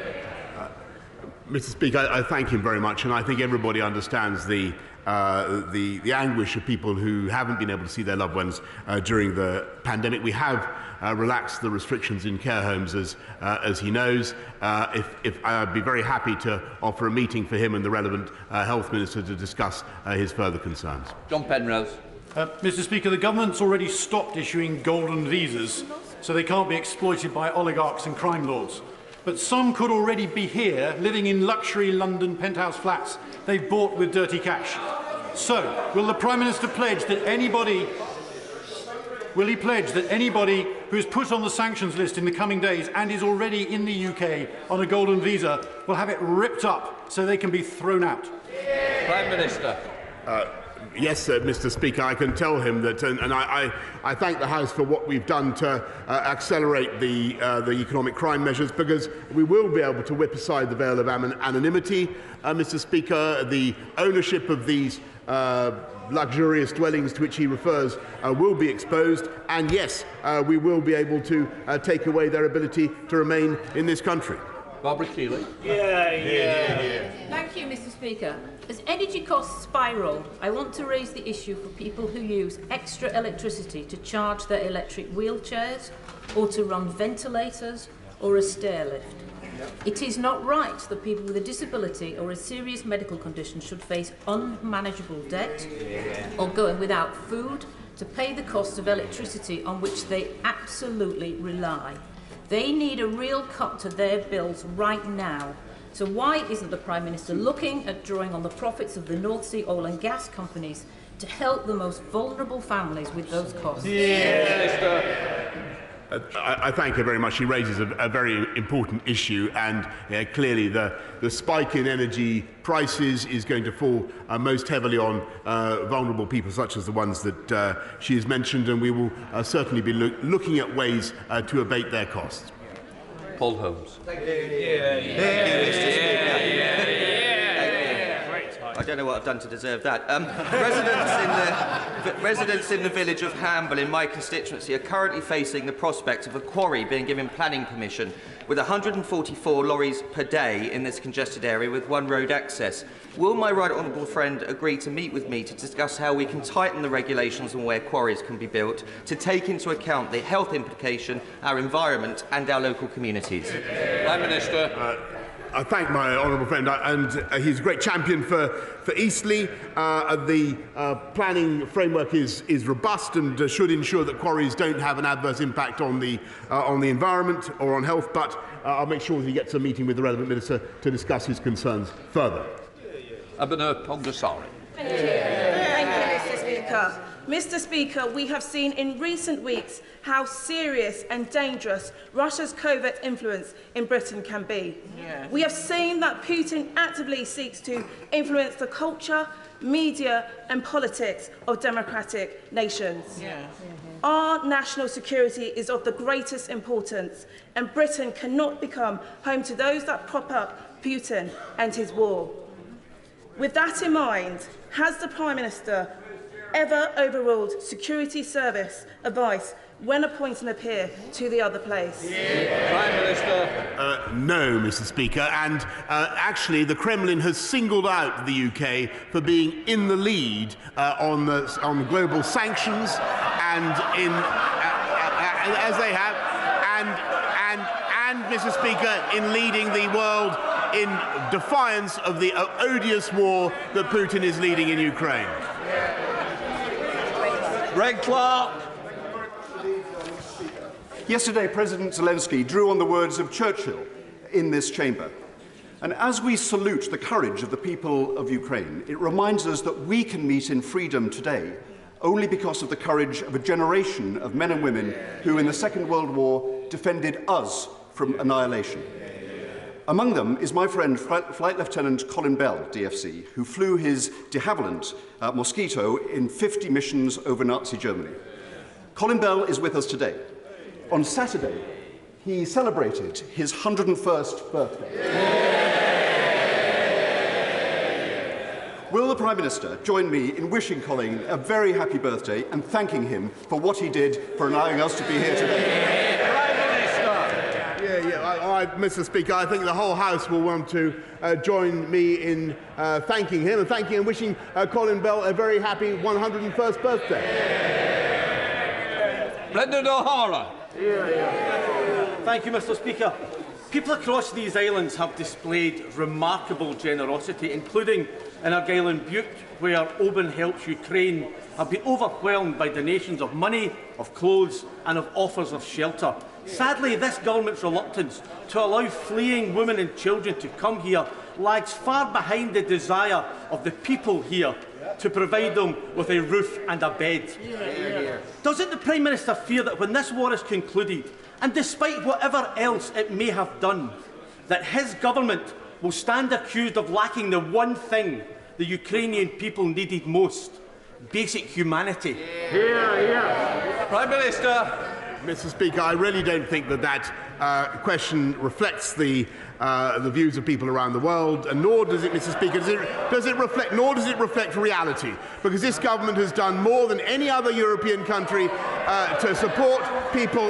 Speaker 11: Mr. Speaker, I thank him very much, and I think everybody understands the anguish of people who haven't been able to see their loved ones during the pandemic. We have relaxed the restrictions in care homes, as he knows. I'd be very happy to offer a meeting for him and the relevant health minister to discuss his further concerns.
Speaker 2: John Penrose.
Speaker 21: Mr. Speaker, the government's already stopped issuing golden visas, so they can't be exploited by oligarchs and crime lords. But some could already be here, living in luxury London penthouse flats they've bought with dirty cash. So, will the Prime Minister pledge that anybody who is put on the sanctions list in the coming days and is already in the UK on a golden visa will have it ripped up so they can be thrown out?
Speaker 2: Prime Minister.
Speaker 11: Yes, Mr. Speaker, I can tell him that, and I thank the House for what we've done to accelerate the economic crime measures, because we will be able to whip aside the veil of anonymity, Mr. Speaker. The ownership of these luxurious dwellings to which he refers will be exposed, and yes, we will be able to take away their ability to remain in this country.
Speaker 2: Barbara Keeley.
Speaker 4: Thank you, Mr. Speaker. As energy costs spiral, I want to raise the issue for people who use extra electricity to charge their electric wheelchairs, or to run ventilators, or a stair lift. It is not right that people with a disability or a serious medical condition should face unmanageable debt, or going without food to pay the cost of electricity on which they absolutely rely. They need a real cut to their bills right now. So why isn't the Prime Minister looking at drawing on the profits of the North Sea oil and gas companies to help the most vulnerable families with those costs?
Speaker 11: I thank her very much. She raises a very important issue, and clearly the spike in energy prices is going to fall most heavily on vulnerable people such as the ones that she has mentioned, and we will certainly be looking at ways to abate their costs.
Speaker 2: Paul Holmes.
Speaker 22: Thank you, Mr. Speaker. I don't know what I've done to deserve that. Residents in the village of Hamble in my constituency are currently facing the prospect of a quarry being given planning permission with 144 lorries per day in this congested area with one road access. Will my right honourable friend agree to meet with me to discuss how we can tighten the regulations on where quarries can be built to take into account the health implication, our environment and our local communities?
Speaker 2: Prime Minister.
Speaker 11: I thank my honourable friend, and he's a great champion for Eastleigh. The planning framework is robust and should ensure that quarries don't have an adverse impact on the environment or on health, but I'll make sure that he gets a meeting with the relevant minister to discuss his concerns further.
Speaker 2: Abhinav Pongasari.
Speaker 23: Thank you. Thank you, Mr. Speaker. Mr. Speaker, we have seen in recent weeks how serious and dangerous Russia's covert influence in Britain can be. Yeah. We have seen that Putin actively seeks to influence the culture, media and politics of democratic nations. Yeah. Our national security is of the greatest importance, and Britain cannot become home to those that prop up Putin and his war. With that in mind, has the Prime Minister ever overruled security service advice when appointing a peer to the other place?
Speaker 2: Prime Minister.
Speaker 11: No, Mr. Speaker, and actually the Kremlin has singled out the UK for being in the lead on global sanctions, and as they have, and Mr. Speaker, in leading the world in defiance of the odious war that Putin is leading in Ukraine.
Speaker 2: Greg Clark.
Speaker 24: Yesterday, President Zelensky drew on the words of Churchill in this chamber. And as we salute the courage of the people of Ukraine, it reminds us that we can meet in freedom today only because of the courage of a generation of men and women who, in the Second World War, defended us from annihilation. Among them is my friend, Flight Lieutenant Colin Bell, DFC, who flew his de Havilland Mosquito in 50 missions over Nazi Germany. Colin Bell is with us today. On Saturday, he celebrated his 101st birthday. Will the Prime Minister join me in wishing Colin a very happy birthday and thanking him for what he did for allowing us to be here today?
Speaker 11: Mr. Speaker, I think the whole House will want to join me in thanking him and wishing Colin Bell a very happy 101st birthday.
Speaker 2: Brendan O'Hara.
Speaker 25: Thank you, Mr. Speaker. People across these islands have displayed remarkable generosity, including in Argyll and Bute, where Oban Helps Ukraine have been overwhelmed by donations of money, of clothes and of offers of shelter. Sadly, this government's reluctance to allow fleeing women and children to come here lags far behind the desire of the people here to provide them with a roof and a bed. Doesn't the Prime Minister fear that when this war is concluded, and despite whatever else it may have done, that his government will stand accused of lacking the one thing the Ukrainian people needed most, basic humanity.
Speaker 2: Prime Minister.
Speaker 11: Mr. Speaker, I really don't think that question reflects the views of people around the world, and nor does it, Mr. Speaker, does it reflect reality, because this government has done more than any other European country to support people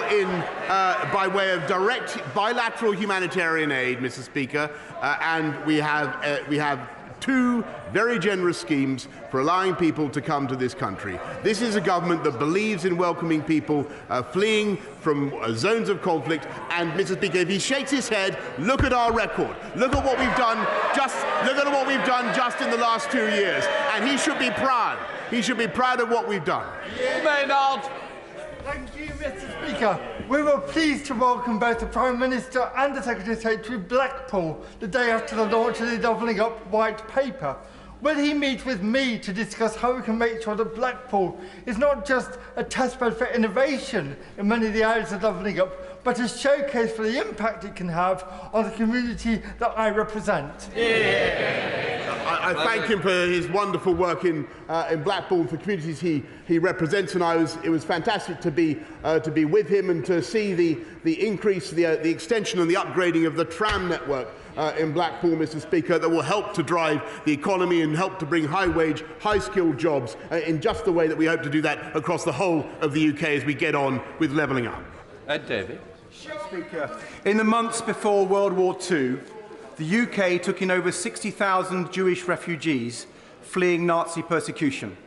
Speaker 11: by way of direct bilateral humanitarian aid, Mr. Speaker, and we have two very generous schemes for allowing people to come to this country. This is a government that believes in welcoming people fleeing from zones of conflict. And, Mr. Speaker, if he shakes his head, look at our record. Look at what we've done. Just in the last 2 years, and he should be proud. He should be proud of what we've done.
Speaker 2: Maynard.
Speaker 1: Thank you, Mr. Speaker. We were pleased to welcome both the Prime Minister and the Secretary of State to Blackpool the day after the launch of the Doubling Up White Paper. Will he meet with me to discuss how we can make sure that Blackpool is not just a testbed for innovation in many of the areas of Doubling Up, but a showcase for the impact it can have on the community that I represent?
Speaker 11: I thank him for his wonderful work in Blackpool for communities he represents, and it was fantastic to be with him and to see the increase, the extension and the upgrading of the tram network in Blackpool, Mr. Speaker, that will help to drive the economy and help to bring high-wage, high-skilled jobs in just the way that we hope to do that across the whole of the UK as we get on with levelling up.
Speaker 2: Ed Davey.
Speaker 5: Speaker, in the months before World War II, the UK took in over 60,000 Jewish refugees fleeing Nazi persecution.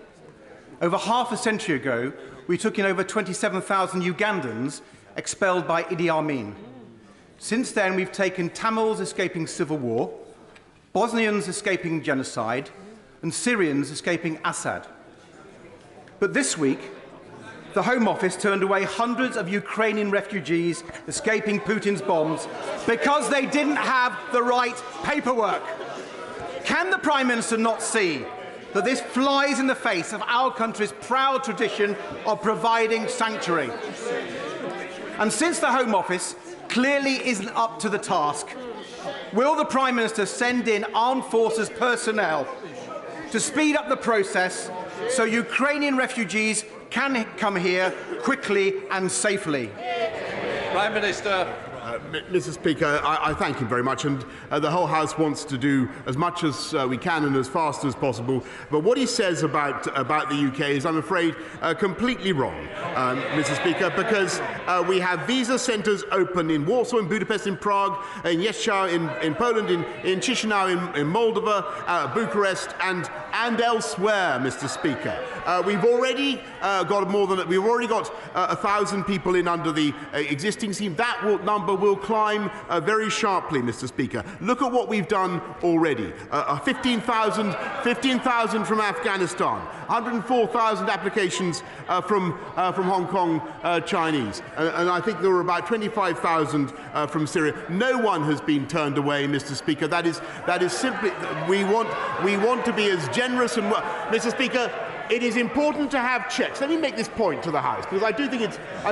Speaker 5: Over half a century ago, we took in over 27,000 Ugandans expelled by Idi Amin. Since then, we've taken Tamils escaping civil war, Bosnians escaping genocide, and Syrians escaping Assad. But this week, the Home Office turned away hundreds of Ukrainian refugees escaping Putin's bombs because they didn't have the right paperwork. Can the Prime Minister not see that this flies in the face of our country's proud tradition of providing sanctuary? And since the Home Office clearly isn't up to the task, will the Prime Minister send in armed forces personnel to speed up the process so Ukrainian refugees can come here quickly and safely?
Speaker 2: Prime Minister.
Speaker 11: Mr. Speaker, I thank him very much, and the whole House wants to do as much as we can and as fast as possible. But what he says about the UK is, I'm afraid, completely wrong, Mr. Speaker, because we have visa centres open in Warsaw, in Budapest, in Prague, in Jeszczał, in Poland, in Chisinau, in Moldova, Bucharest, and elsewhere, Mr. Speaker. We've already got 1,000 people in under the existing scheme. That number will climb very sharply, Mr. Speaker. Look at what we've done already. 15,000 from Afghanistan, 104,000 applications from Hong Kong Chinese, and I think there were about 25,000 from Syria. No one has been turned away, Mr. Speaker. That is simply, we want to be as generous and Mr. Speaker. It is important to have checks. Let me make this point to the House, because I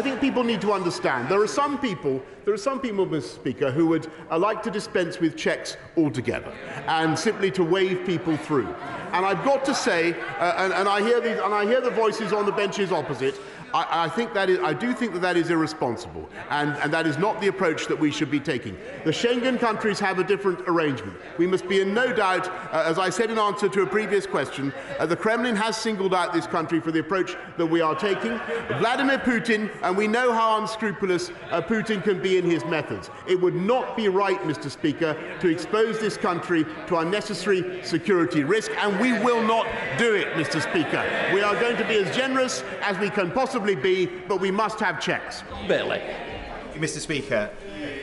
Speaker 11: think people need to understand. There are some people, Mr. Speaker, who would like to dispense with checks altogether and simply to wave people through. And I've got to say, and I hear the voices on the benches opposite. I do think that is irresponsible, and that is not the approach that we should be taking. The Schengen countries have a different arrangement. We must be in no doubt, as I said in answer to a previous question, the Kremlin has singled out this country for the approach that we are taking. Vladimir Putin, and we know how unscrupulous Putin can be in his methods. It would not be right, Mr. Speaker, to expose this country to unnecessary security risk, and we will not do it, Mr. Speaker. We are going to be as generous as we can possibly be, but we must have checks.
Speaker 2: Billy.
Speaker 6: Mr. Speaker,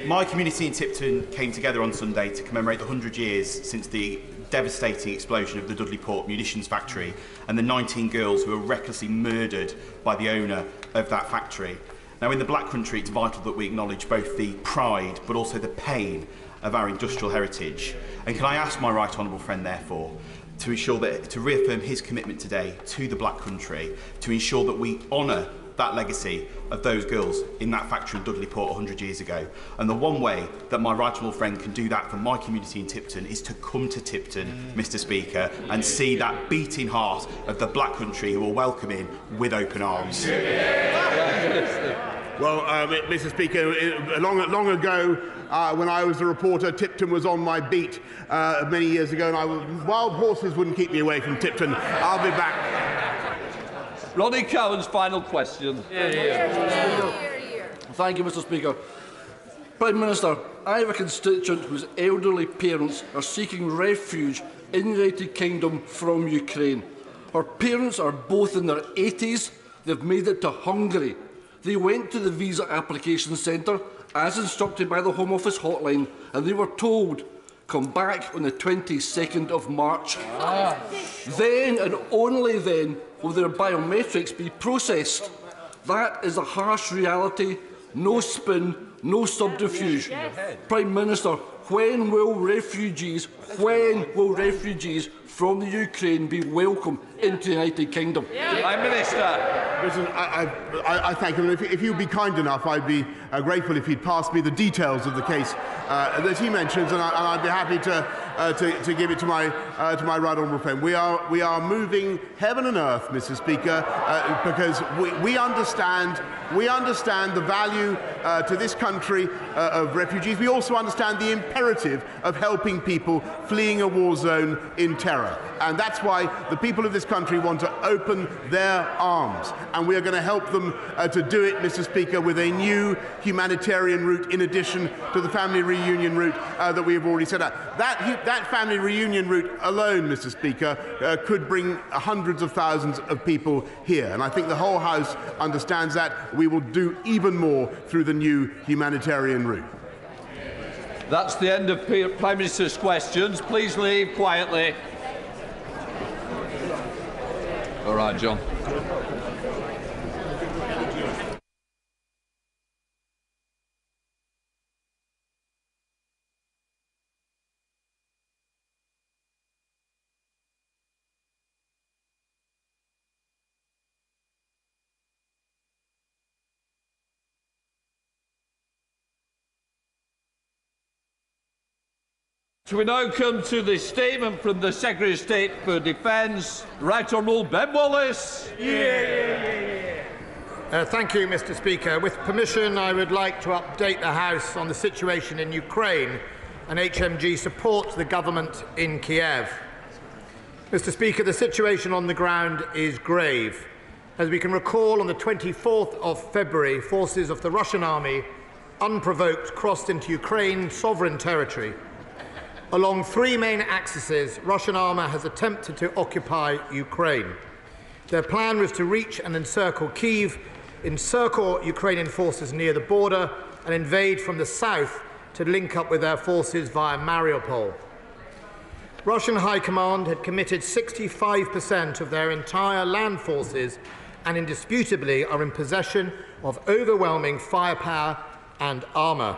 Speaker 6: my community in Tipton came together on Sunday to commemorate the 100 years since the devastating explosion of the Dudley Port munitions factory and the 19 girls who were recklessly murdered by the owner of that factory. Now, in the Black Country, it's vital that we acknowledge both the pride but also the pain of our industrial heritage. And can I ask my right honourable friend, therefore, to reaffirm his commitment today to the Black Country, to ensure that we honour that legacy of those girls in that factory in Dudley Port 100 years ago. And the one way that my right honourable friend can do that for my community in Tipton is to come to Tipton, Mr Speaker, and see that beating heart of the Black country who will welcome him with open arms.
Speaker 11: Well, Mr Speaker, long ago, when I was a reporter, Tipton was on my beat many years ago, and wild horses wouldn't keep me away from Tipton. I'll be back.
Speaker 2: Ronnie Cowan's final question.
Speaker 3: Thank you, Mr Speaker. Prime Minister, I have a constituent whose elderly parents are seeking refuge in the United Kingdom from Ukraine. Her parents are both in their 80s. They've made it to Hungary. They went to the visa application centre, as instructed by the Home Office hotline, and they were told, come back on the 22nd of March. Then, and only then, will their biometrics be processed. That is a harsh reality, no spin, no subterfuge. Prime Minister, when will refugees from the Ukraine be welcome into the United Kingdom?
Speaker 2: Prime Minister.
Speaker 11: Listen, I thank him. If you'd be kind enough, I'd be grateful if he'd pass me the details of the case that he mentions, and I'd be happy to give it to my right honourable friend. We are moving heaven and earth, Mr. Speaker, because we understand the value to this country of refugees. We also understand the imperative of helping people fleeing a war zone in terror, and that's why the people of this country want to open their arms, and we are going to help them to do it, Mr. Speaker, with a new humanitarian route in addition to the family reunion route that we have already set out. That family reunion route alone, Mr. Speaker, could bring hundreds of thousands of people here, and I think the whole House understands that. We will do even more through the new humanitarian route.
Speaker 2: That's the end of Prime Minister's questions. Please leave quietly. All right, John. So we now come to the statement from the Secretary of State for Defence, Right Honourable Ben Wallace.
Speaker 7: Thank you, Mr. Speaker. With permission, I would like to update the House on the situation in Ukraine and HMG support to the government in Kiev. Mr. Speaker, the situation on the ground is grave. As we can recall, on the 24th of February, forces of the Russian army, unprovoked, crossed into Ukraine's sovereign territory. Along three main axes, Russian armour has attempted to occupy Ukraine. Their plan was to reach and encircle Kyiv, encircle Ukrainian forces near the border, and invade from the south to link up with their forces via Mariupol. Russian High Command had committed 65% of their entire land forces and indisputably are in possession of overwhelming firepower and armour.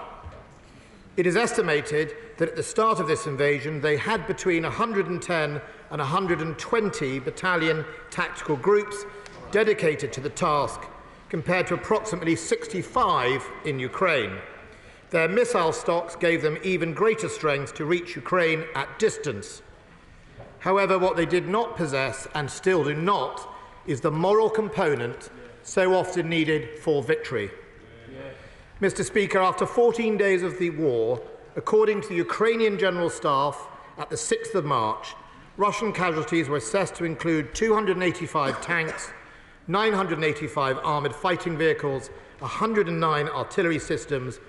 Speaker 7: It is estimated that at the start of this invasion, they had between 110 and 120 battalion tactical groups dedicated to the task, compared to approximately 65 in Ukraine. Their missile stocks gave them even greater strength to reach Ukraine at distance. However, what they did not possess, and still do not, is the moral component so often needed for victory. Mr. Speaker, after 14 days of the war, according to the Ukrainian General Staff, at the 6th of March, Russian casualties were assessed to include 285 tanks, 985 armoured fighting vehicles, 109 artillery systems,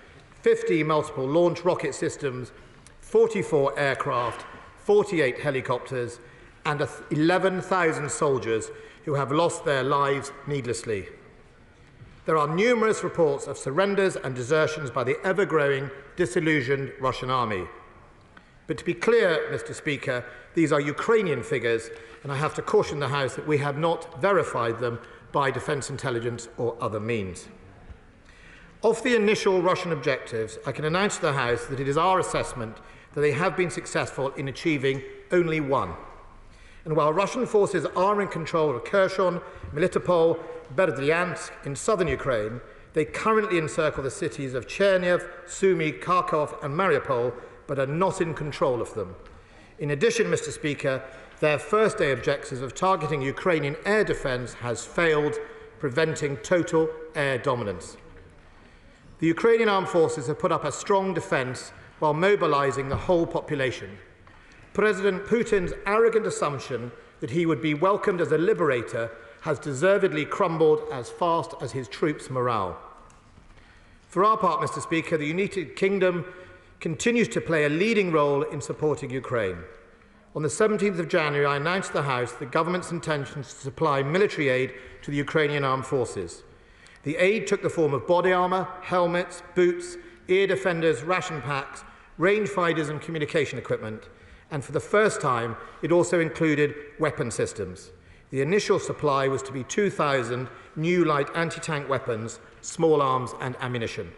Speaker 7: 50 multiple launch rocket systems, 44 aircraft, 48 helicopters, and 11,000 soldiers who have lost their lives needlessly. There are numerous reports of surrenders and desertions by the ever-growing, disillusioned Russian army. But to be clear, Mr. Speaker, these are Ukrainian figures, and I have to caution the House that we have not verified them by defence intelligence or other means. Of the initial Russian objectives, I can announce to the House that it is our assessment that they have been successful in achieving only one. And while Russian forces are in control of Kherson, Melitopol, Berdyansk in southern Ukraine, they currently encircle the cities of Chernihiv, Sumy, Kharkov and Mariupol, but are not in control of them. In addition, Mr. Speaker, their first-day objectives of targeting Ukrainian air defence has failed, preventing total air dominance. The Ukrainian armed forces have put up a strong defence while mobilising the whole population. President Putin's arrogant assumption that he would be welcomed as a liberator has deservedly crumbled as fast as his troops' morale. For our part, Mr. Speaker, the United Kingdom continues to play a leading role in supporting Ukraine. On the 17th of January, I announced to the House the government's intentions to supply military aid to the Ukrainian armed forces. The aid took the form of body armour, helmets, boots, ear defenders, ration packs, rangefinders and communication equipment, and for the first time it also included weapon systems. The initial supply was to be 2,000 new light anti-tank weapons, small arms and ammunition.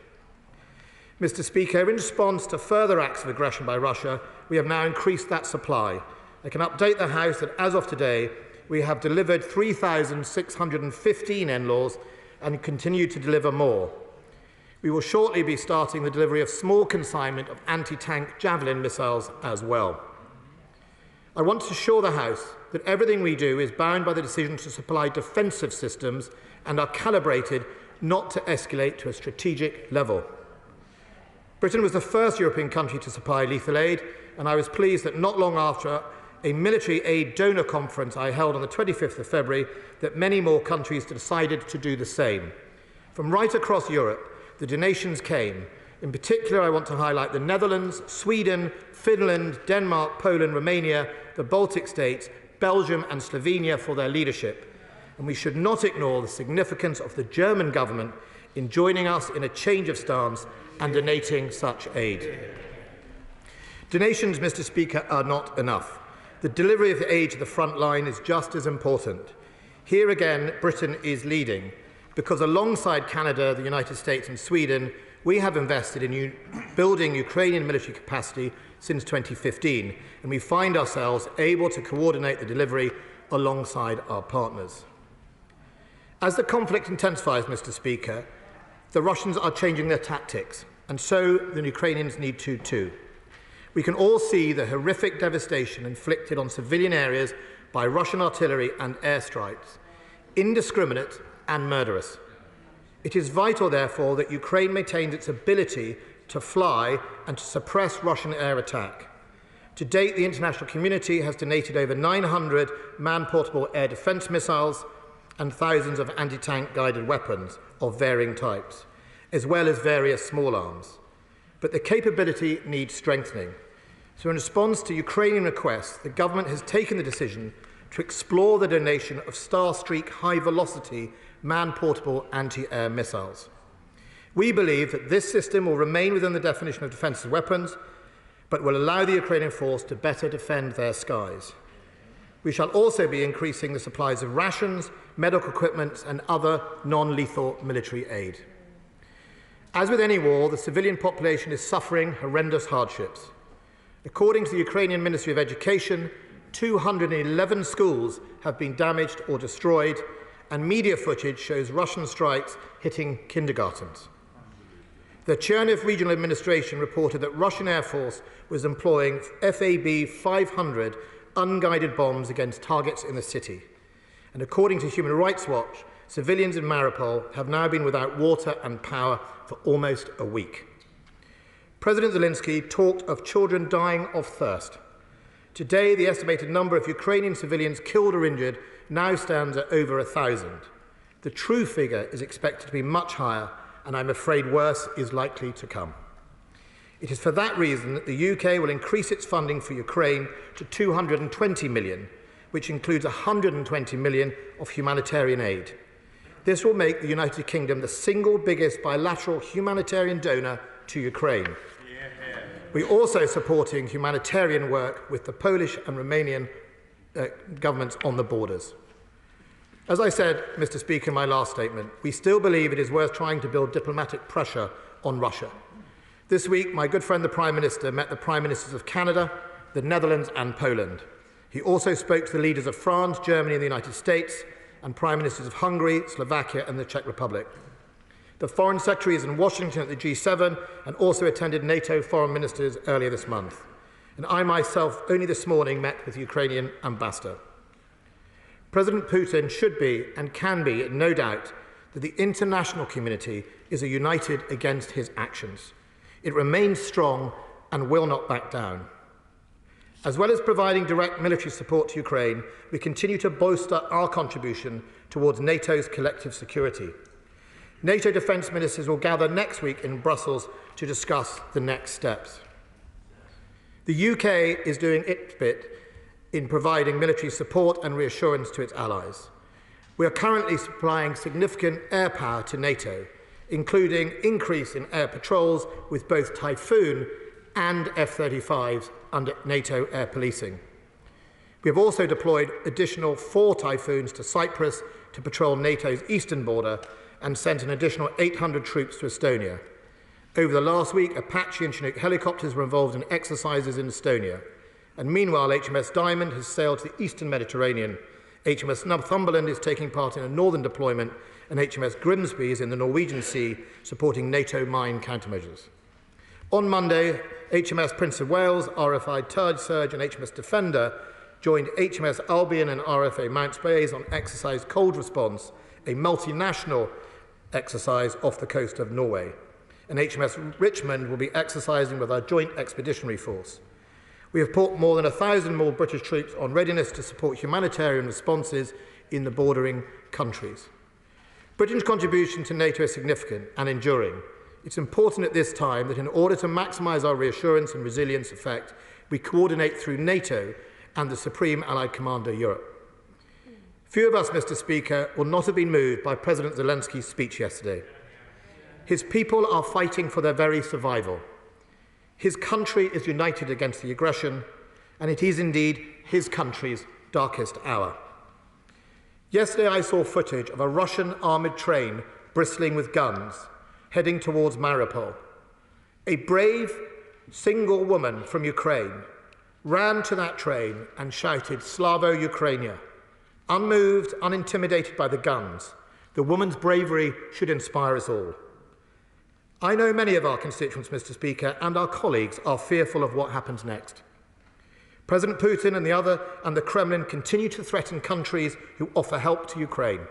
Speaker 7: Mr. Speaker, in response to further acts of aggression by Russia, we have now increased that supply. I can update the House that as of today, we have delivered 3,615 NLAWs and continue to deliver more. We will shortly be starting the delivery of small consignment of anti-tank Javelin missiles as well. I want to assure the House that everything we do is bound by the decision to supply defensive systems and are calibrated not to escalate to a strategic level. Britain was the first European country to supply lethal aid, and I was pleased that not long after a military aid donor conference I held on the 25th of February, that many more countries decided to do the same. From right across Europe, the donations came. In particular, I want to highlight the Netherlands, Sweden, Finland, Denmark, Poland, Romania, the Baltic states, Belgium and Slovenia for their leadership. And we should not ignore the significance of the German government in joining us in a change of stance and donating such aid. Donations, Mr. Speaker, are not enough. The delivery of aid to the front line is just as important. Here again, Britain is leading, because alongside Canada, the United States and Sweden, we have invested in building Ukrainian military capacity since 2015, and we find ourselves able to coordinate the delivery alongside our partners. As the conflict intensifies, Mr. Speaker, the Russians are changing their tactics, and so the Ukrainians need to too. We can all see the horrific devastation inflicted on civilian areas by Russian artillery and airstrikes, indiscriminate and murderous. It is vital, therefore, that Ukraine maintains its ability to fly and to suppress Russian air attack. To date, the international community has donated over 900 man-portable air defence missiles and thousands of anti-tank guided weapons of varying types, as well as various small arms. But the capability needs strengthening. So in response to Ukrainian requests, the government has taken the decision to explore the donation of Starstreak high-velocity man-portable anti-air missiles. We believe that this system will remain within the definition of defensive weapons, but will allow the Ukrainian force to better defend their skies. We shall also be increasing the supplies of rations, medical equipment and other non-lethal military aid. As with any war, the civilian population is suffering horrendous hardships. According to the Ukrainian Ministry of Education, 211 schools have been damaged or destroyed, and media footage shows Russian strikes hitting kindergartens. The Chernihiv Regional Administration reported that Russian Air Force was employing FAB 500 unguided bombs against targets in the city. And according to Human Rights Watch, civilians in Mariupol have now been without water and power for almost a week. President Zelensky talked of children dying of thirst. Today, the estimated number of Ukrainian civilians killed or injured now stands at over 1,000. The true figure is expected to be much higher, and I'm afraid worse is likely to come. It is for that reason that the UK will increase its funding for Ukraine to 220 million, which includes 120 million of humanitarian aid. This will make the United Kingdom the single biggest bilateral humanitarian donor to Ukraine. We're also supporting humanitarian work with the Polish and Romanian governments on the borders. As I said, Mr. Speaker, in my last statement, we still believe it is worth trying to build diplomatic pressure on Russia. This week, my good friend the Prime Minister met the Prime Ministers of Canada, the Netherlands and Poland. He also spoke to the leaders of France, Germany and the United States, and Prime Ministers of Hungary, Slovakia and the Czech Republic. The Foreign Secretary is in Washington at the G7 and also attended NATO foreign ministers earlier this month. And I myself only this morning met with the Ukrainian ambassador. President Putin should be and can be in no doubt that the international community is united against his actions. It remains strong and will not back down. As well as providing direct military support to Ukraine, we continue to bolster our contribution towards NATO's collective security. NATO defence ministers will gather next week in Brussels to discuss the next steps. The UK is doing its bit in providing military support and reassurance to its allies. We are currently supplying significant air power to NATO, including increase in air patrols with both Typhoon and F-35s under NATO air policing. We have also deployed additional 4 Typhoons to Cyprus to patrol NATO's eastern border and sent an additional 800 troops to Estonia. Over the last week, Apache and Chinook helicopters were involved in exercises in Estonia. And meanwhile, HMS Diamond has sailed to the eastern Mediterranean. HMS Northumberland is taking part in a northern deployment, and HMS Grimsby is in the Norwegian Sea, supporting NATO mine countermeasures. On Monday, HMS Prince of Wales, RFI Tide Surge and HMS Defender joined HMS Albion and RFA Mounts Bays on exercise Cold Response, a multinational exercise off the coast of Norway. And HMS Richmond will be exercising with our Joint Expeditionary Force. We have put more than 1,000 more British troops on readiness to support humanitarian responses in the bordering countries. Britain's contribution to NATO is significant and enduring. It's important at this time that in order to maximise our reassurance and resilience effect, we coordinate through NATO and the Supreme Allied Commander Europe. Few of us, Mr. Speaker, will not have been moved by President Zelensky's speech yesterday. His people are fighting for their very survival. His country is united against the aggression, and it is indeed his country's darkest hour. Yesterday I saw footage of a Russian armoured train bristling with guns, heading towards Mariupol. A brave, single woman from Ukraine ran to that train and shouted, "Slavo Ukrainia." Unmoved, unintimidated by the guns, the woman's bravery should inspire us all. I know many of our constituents, Mr. Speaker, and our colleagues are fearful of what happens next. President Putin and the Kremlin continue to threaten countries who offer help to Ukraine.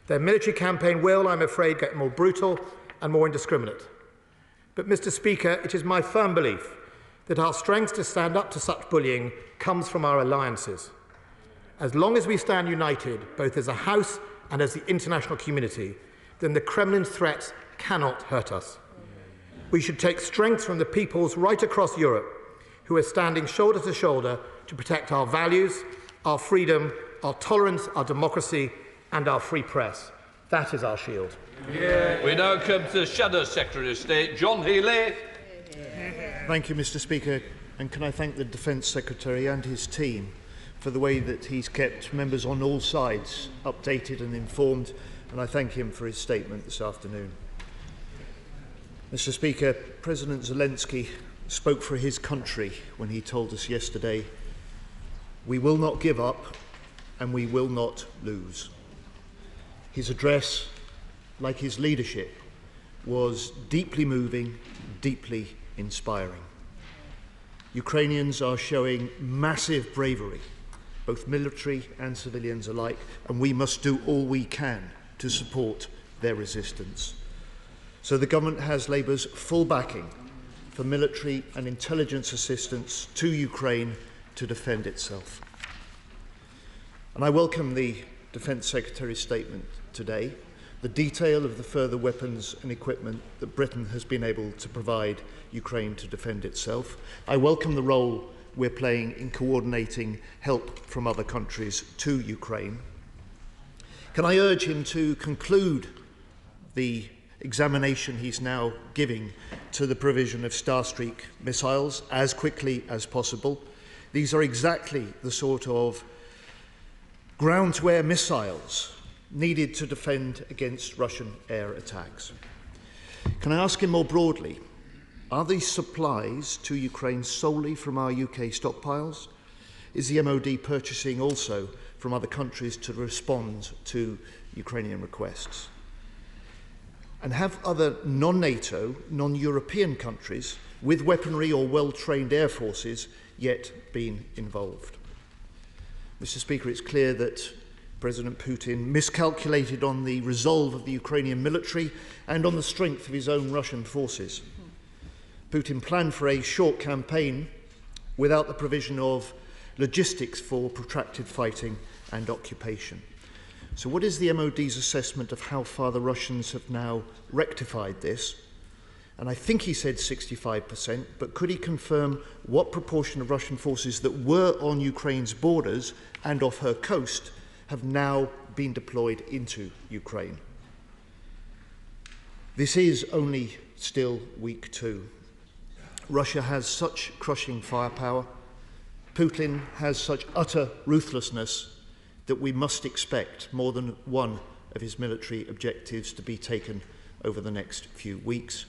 Speaker 7: Their military campaign will, I'm afraid, get more brutal and more indiscriminate. But, Mr. Speaker, it is my firm belief that our strength to stand up to such bullying comes from our alliances. As long as we stand united, both as a House and as the international community, then the Kremlin's threats cannot hurt us. We should take strength from the peoples right across Europe who are standing shoulder to shoulder to protect our values, our freedom, our tolerance, our democracy and our free press. That is our shield.
Speaker 2: Yeah. We now come to the Shadow Secretary of State, John Healey.
Speaker 8: Thank you, Mr. Speaker, and can I thank the Defence Secretary and his team for the way that he's kept members on all sides updated and informed, and I thank him for his statement this afternoon. Mr. Speaker, President Zelensky spoke for his country when he told us yesterday, "We will not give up and we will not lose." His address, like his leadership, was deeply moving, deeply inspiring. Ukrainians are showing massive bravery, both military and civilians alike, and we must do all we can to support their resistance. So the government has Labour's full backing for military and intelligence assistance to Ukraine to defend itself. And I welcome the Defence Secretary's statement today, the detail of the further weapons and equipment that Britain has been able to provide Ukraine to defend itself. I welcome the role we're playing in coordinating help from other countries to Ukraine. Can I urge him to conclude the examination he's now giving to the provision of Starstreak missiles as quickly as possible? These are exactly the sort of ground-to-air missiles needed to defend against Russian air attacks. Can I ask him more broadly, are these supplies to Ukraine solely from our UK stockpiles? Is the MOD purchasing also from other countries to respond to Ukrainian requests? And have other non-NATO, non-European countries with weaponry or well-trained air forces yet been involved? Mr. Speaker, it's clear that President Putin miscalculated on the resolve of the Ukrainian military and on the strength of his own Russian forces. Putin planned for a short campaign without the provision of logistics for protracted fighting and occupation. So what is the MOD's assessment of how far the Russians have now rectified this? And I think he said 65%, but could he confirm what proportion of Russian forces that were on Ukraine's borders and off her coast have now been deployed into Ukraine? This is only still week 2. Russia has such crushing firepower, Putin has such utter ruthlessness, that we must expect more than one of his military objectives to be taken over the next few weeks.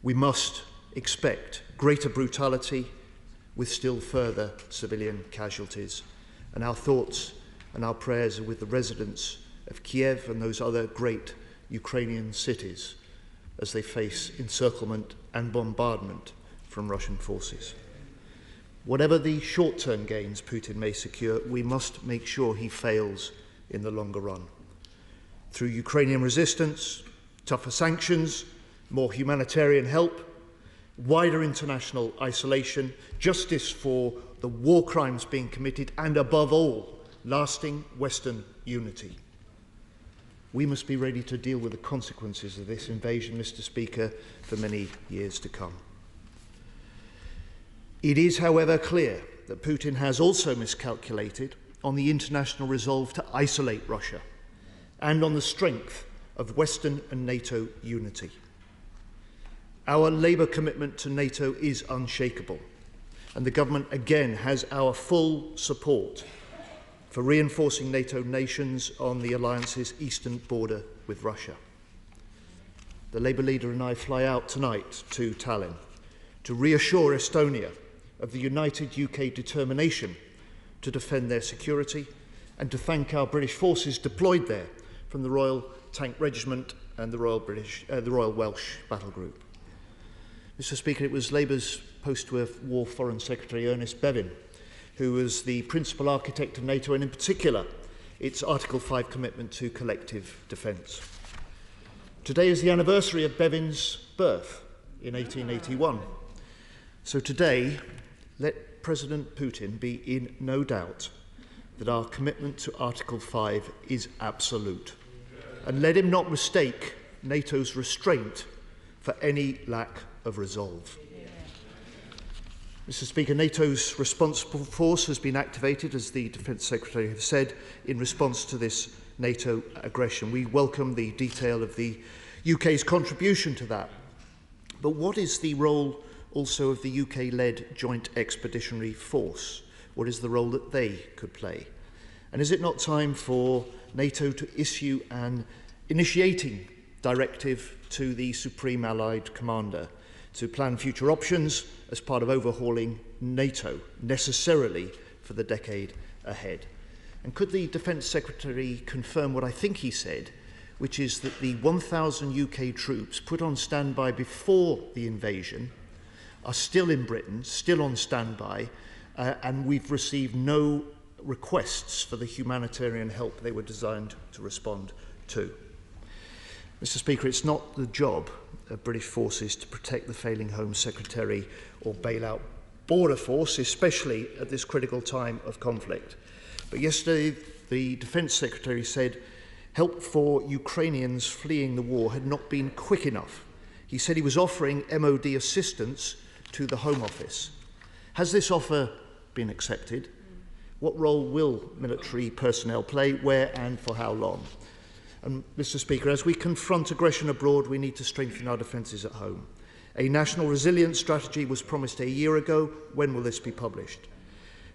Speaker 8: We must expect greater brutality with still further civilian casualties. And our thoughts and our prayers are with the residents of Kiev and those other great Ukrainian cities as they face encirclement and bombardment from Russian forces. Whatever the short-term gains Putin may secure, we must make sure he fails in the longer run. Through Ukrainian resistance, tougher sanctions, more humanitarian help, wider international isolation, justice for the war crimes being committed, and above all, lasting Western unity. We must be ready to deal with the consequences of this invasion, Mr. Speaker, for many years to come. It is, however, clear that Putin has also miscalculated on the international resolve to isolate Russia and on the strength of Western and NATO unity. Our Labour commitment to NATO is unshakable, and the government again has our full support for reinforcing NATO nations on the alliance's eastern border with Russia. The Labour leader and I fly out tonight to Tallinn to reassure Estonia of the united UK determination to defend their security and to thank our British forces deployed there from the Royal Tank Regiment and the Royal Welsh Battle Group. Mr. Speaker, it was Labour's post-war Foreign Secretary Ernest Bevin who was the principal architect of NATO and in particular its Article 5 commitment to collective defence. Today is the anniversary of Bevin's birth in 1881. So today, let President Putin be in no doubt that our commitment to Article 5 is absolute. And let him not mistake NATO's restraint for any lack of resolve. Mr. Speaker, NATO's responsible force has been activated, as the Defence Secretary has said, in response to this NATO aggression. We welcome the detail of the UK's contribution to that. But what is the role also of the UK-led Joint Expeditionary Force? What is the role that they could play? And is it not time for NATO to issue an initiating directive to the Supreme Allied Commander to plan future options as part of overhauling NATO, necessarily for the decade ahead? And could the Defence Secretary confirm what I think he said, which is that the 1,000 UK troops put on standby before the invasion are still in Britain, still on standby, and we've received no requests for the humanitarian help they were designed to respond to? Mr. Speaker, it's not the job of British forces to protect the failing Home Secretary or bail out border force, especially at this critical time of conflict. But yesterday, the Defence Secretary said help for Ukrainians fleeing the war had not been quick enough. He said he was offering MOD assistance to the Home Office. Has this offer been accepted? What role will military personnel play, where and for how long? And, Mr. Speaker, as we confront aggression abroad, we need to strengthen our defences at home. A national resilience strategy was promised a year ago. When will this be published?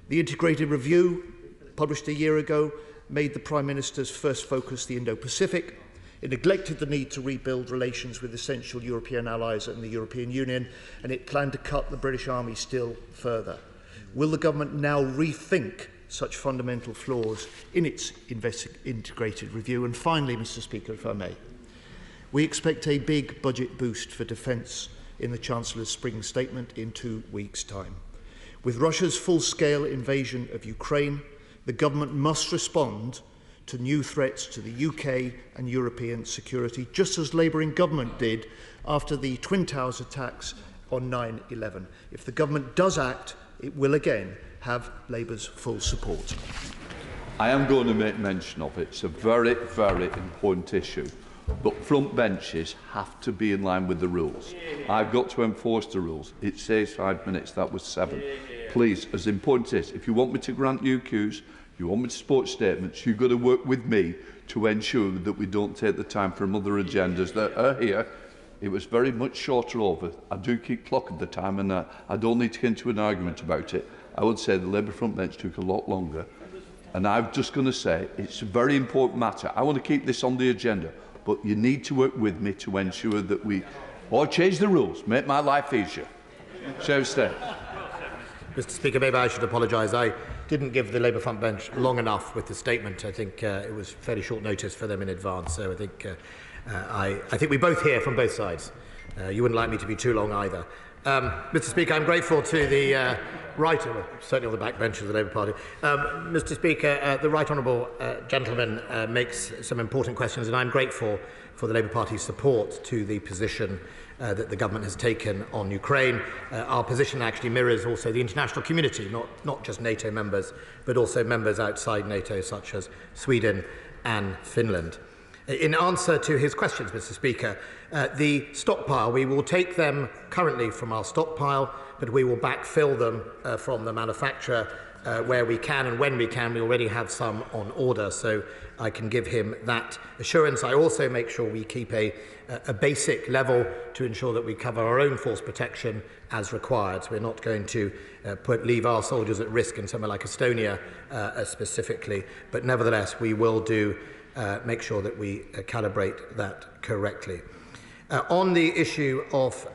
Speaker 8: The integrated review, published a year ago, made the Prime Minister's first focus the Indo-Pacific. It neglected the need to rebuild relations with essential European allies and the European Union, and it planned to cut the British Army still further. Will the government now rethink such fundamental flaws in its integrated review? And finally, Mr. Speaker, if I may, we expect a big budget boost for defence in the Chancellor's spring statement in 2 weeks' time. With Russia's full-scale invasion of Ukraine, the government must respond to new threats to the UK and European security, just as Labour in government did after the Twin Towers attacks on 9/11. If the government does act, it will again have Labour's full support.
Speaker 2: I am going to make mention of it. It's a very, very important issue. But front benches have to be in line with the rules. I've got to enforce the rules. It says 5 minutes, that was 7. Please, as important as if you want me to grant you cues, you want me to support statements, you've got to work with me to ensure that we don't take the time from other agendas that are here. It was very much shorter over. I do keep clocking the time, and I don't need to get into an argument about it. I would say the Labour front bench took a lot longer. And I'm just going to say it's a very important matter. I want to keep this on the agenda, but you need to work with me to ensure that we or change the rules, make my life easier. So stay.
Speaker 7: Mr. Speaker, maybe I should apologise. I didn't give the Labour front bench long enough with the statement. I think it was fairly short notice for them in advance. So I think we both hear from both sides. You wouldn't like me to be too long either. Mr. Speaker, I'm grateful to the right, certainly on the backbench of the Labour Party. Mr. Speaker, the right honourable gentleman makes some important questions, and I'm grateful for the Labour Party's support to the position that the government has taken on Ukraine. Our position actually mirrors also the international community, not just NATO members, but also members outside NATO, such as Sweden and Finland. In answer to his questions, Mr. Speaker, the stockpile, we will take them currently from our stockpile, but we will backfill them from the manufacturer where we can and when we can. We already have some on order, so I can give him that assurance. I also make sure we keep a basic level to ensure that we cover our own force protection as required. So we're not going to leave our soldiers at risk in somewhere like Estonia specifically, but nevertheless we will do make sure that we calibrate that correctly. On the issue of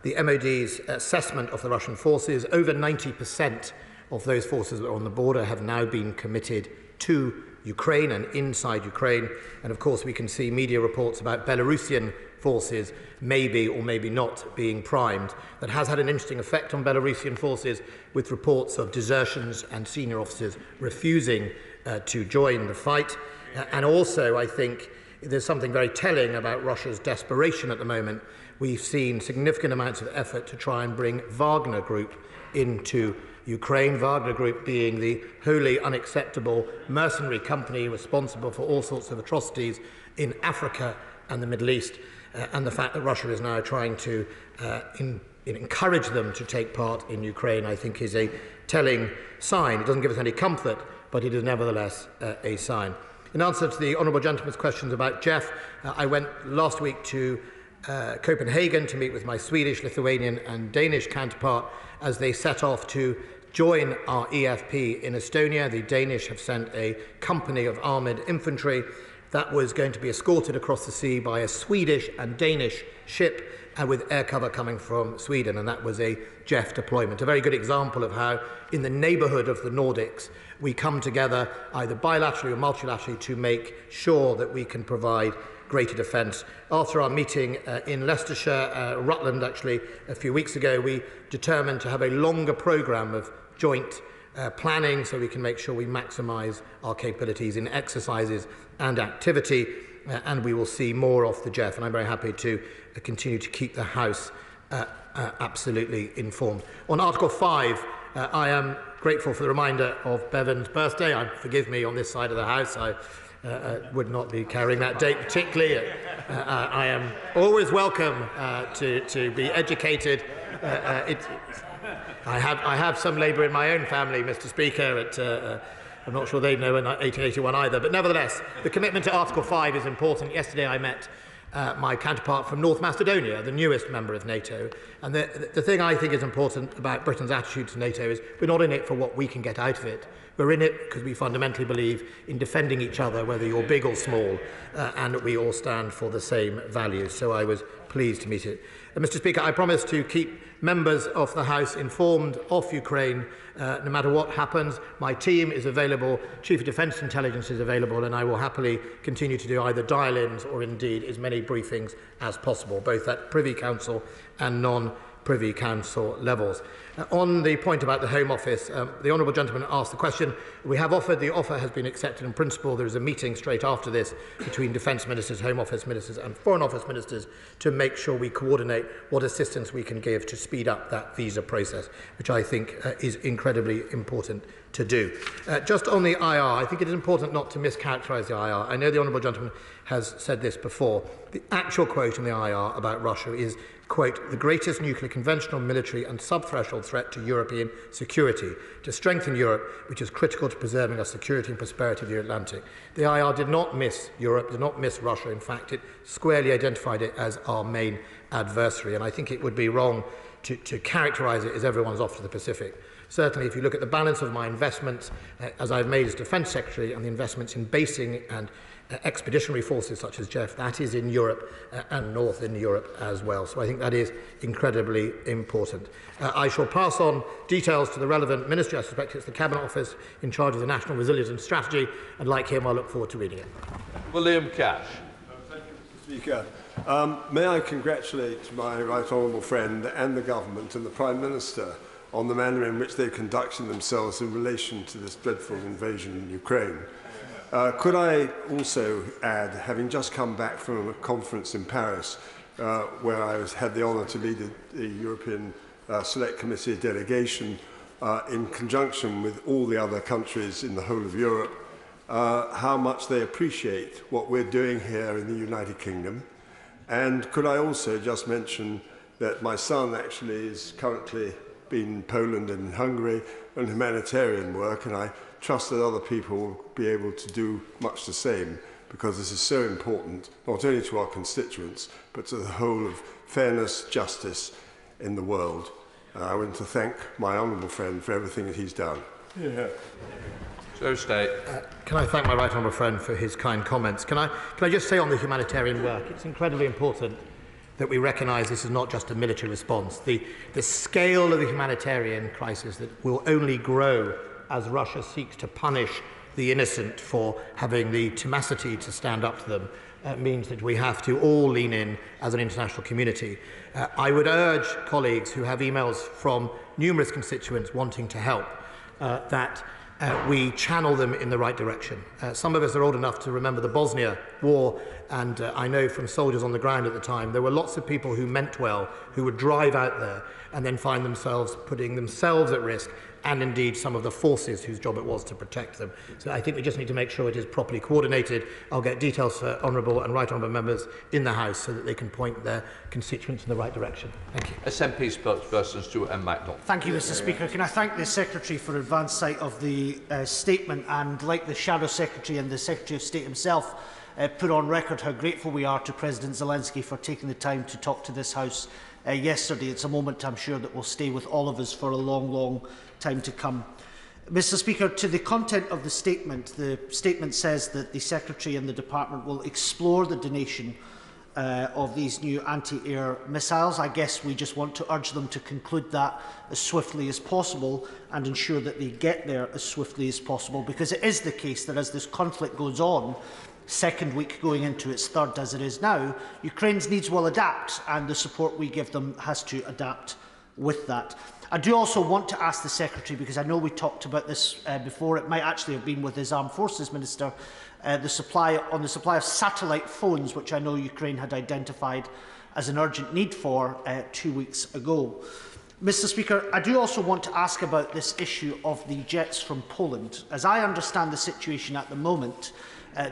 Speaker 7: the MOD's assessment of the Russian forces, over 90% of those forces that are on the border have now been committed to Ukraine and inside Ukraine. And of course, we can see media reports about Belarusian forces maybe or maybe not being primed. That has had an interesting effect on Belarusian forces, with reports of desertions and senior officers refusing to join the fight. And also, I think there's something very telling about Russia's desperation at the moment. We've seen significant amounts of effort to try and bring Wagner Group into Ukraine, Wagner Group being the wholly unacceptable mercenary company responsible for all sorts of atrocities in Africa and the Middle East, and the fact that Russia is now trying to encourage them to take part in Ukraine, I think is a telling sign. It doesn't give us any comfort, but it is nevertheless a sign. In answer to the honourable gentleman's questions about Jeff, I went last week to Copenhagen to meet with my Swedish, Lithuanian and Danish counterpart as they set off to join our EFP in Estonia. The Danish have sent a company of armoured infantry that was going to be escorted across the sea by a Swedish and Danish ship, and with air cover coming from Sweden, and that was a JEF deployment. A very good example of how, in the neighbourhood of the Nordics, we come together either bilaterally or multilaterally to make sure that we can provide greater defence. After our meeting in Leicestershire, Rutland actually, a few weeks ago, we determined to have a longer programme of joint planning so we can make sure we maximise our capabilities in exercises and activity, and we will see more of the JEF, and I'm very happy to continue to keep the House absolutely informed. On Article 5, I am grateful for the reminder of Bevan's birthday. Forgive me, on this side of the House, I would not be carrying that date particularly. I am always welcome to be educated. I have some Labour in my own family, Mr. Speaker. I'm not sure they know in 1881 either. But nevertheless, the commitment to Article 5 is important. Yesterday I met my counterpart from North Macedonia, the newest member of NATO. And the thing I think is important about Britain's attitude to NATO is we're not in it for what we can get out of it. We're in it because we fundamentally believe in defending each other, whether you're big or small, and we all stand for the same values. So I was pleased to meet it. Mr. Speaker, I promise to keep members of the House informed of Ukraine no matter what happens. My team is available, Chief of Defence Intelligence is available, and I will happily continue to do either dial-ins or indeed as many briefings as possible, both at Privy Council and non-Privy Council levels. On the point about the Home Office, the honourable gentleman asked the question. We have offered, the offer has been accepted in principle. There is a meeting straight after this between Defence Ministers, Home Office Ministers and Foreign Office Ministers to make sure we coordinate what assistance we can give to speed up that visa process, which I think is incredibly important to do. Just on the IR, I think it is important not to mischaracterise the IR. I know the honourable gentleman has said this before. The actual quote in the IR about Russia is, quote, "the greatest nuclear, conventional, military and sub-threshold threat to European security, to strengthen Europe, which is critical to preserving our security and prosperity of the Atlantic." The IR did not miss Europe, did not miss Russia. In fact, it squarely identified it as our main adversary, and I think it would be wrong to characterise it as everyone's off to the Pacific. Certainly, if you look at the balance of my investments, as I've made as Defence Secretary, and the investments in basing and expeditionary forces such as JEF, that is in Europe and Northern Europe as well. So I think that is incredibly important. I shall pass on details to the relevant ministry. I suspect it's the Cabinet Office in charge of the National Resilience and Strategy, and like him, I look forward to reading it.
Speaker 2: William Cash.
Speaker 9: Thank you, Mr. Speaker. May I congratulate my right honourable friend and the Government and the Prime Minister on the manner in which they're conducting themselves in relation to this dreadful invasion in Ukraine. Could I also add, having just come back from a conference in Paris, where I had the honour to lead the European Select Committee delegation in conjunction with all the other countries in the whole of Europe, how much they appreciate what we're doing here in the United Kingdom. And could I also just mention that my son actually is currently in Poland and Hungary on humanitarian work, and I trust that other people will be able to do much the same, because this is so important, not only to our constituents, but to the whole of fairness, justice in the world. I want to thank my honourable friend for everything that he's done. Yeah.
Speaker 2: So State.
Speaker 7: Can I thank my right honourable friend for his kind comments? Can I just say on the humanitarian work, it's incredibly important that we recognise this is not just a military response. The scale of the humanitarian crisis that will only grow as Russia seeks to punish the innocent for having the tenacity to stand up to them means that we have to all lean in as an international community. I would urge colleagues who have emails from numerous constituents wanting to help that we channel them in the right direction. Some of us are old enough to remember the Bosnia War, and I know from soldiers on the ground at the time, there were lots of people who meant well, who would drive out there and then find themselves putting themselves at risk, and indeed some of the forces whose job it was to protect them. So I think we just need to make sure it is properly coordinated. I'll get details for honourable and right honourable members in the House so that they can point their constituents in the right direction. Thank you.
Speaker 2: SNP spokesperson Stuart M. MacDonald.
Speaker 10: Thank you, Mr. Speaker. Can I thank the Secretary for advance sight of the statement, and like the Shadow Secretary and the Secretary of State himself, put on record how grateful we are to President Zelensky for taking the time to talk to this House yesterday. It's a moment, I'm sure, that will stay with all of us for a long, long time to come. Mr. Speaker, to the content of the statement says that the Secretary and the Department will explore the donation of these new anti-air missiles. I guess we just want to urge them to conclude that as swiftly as possible and ensure that they get there as swiftly as possible, because it is the case that as this conflict goes on, second week going into its third as it is now, Ukraine's needs will adapt, and the support we give them has to adapt with that. I do also want to ask the Secretary, because I know we talked about this before, it might actually have been with his Armed Forces Minister, the supply of satellite phones, which I know Ukraine had identified as an urgent need for 2 weeks ago. Mr. Speaker, I do also want to ask about this issue of the jets from Poland. As I understand the situation at the moment,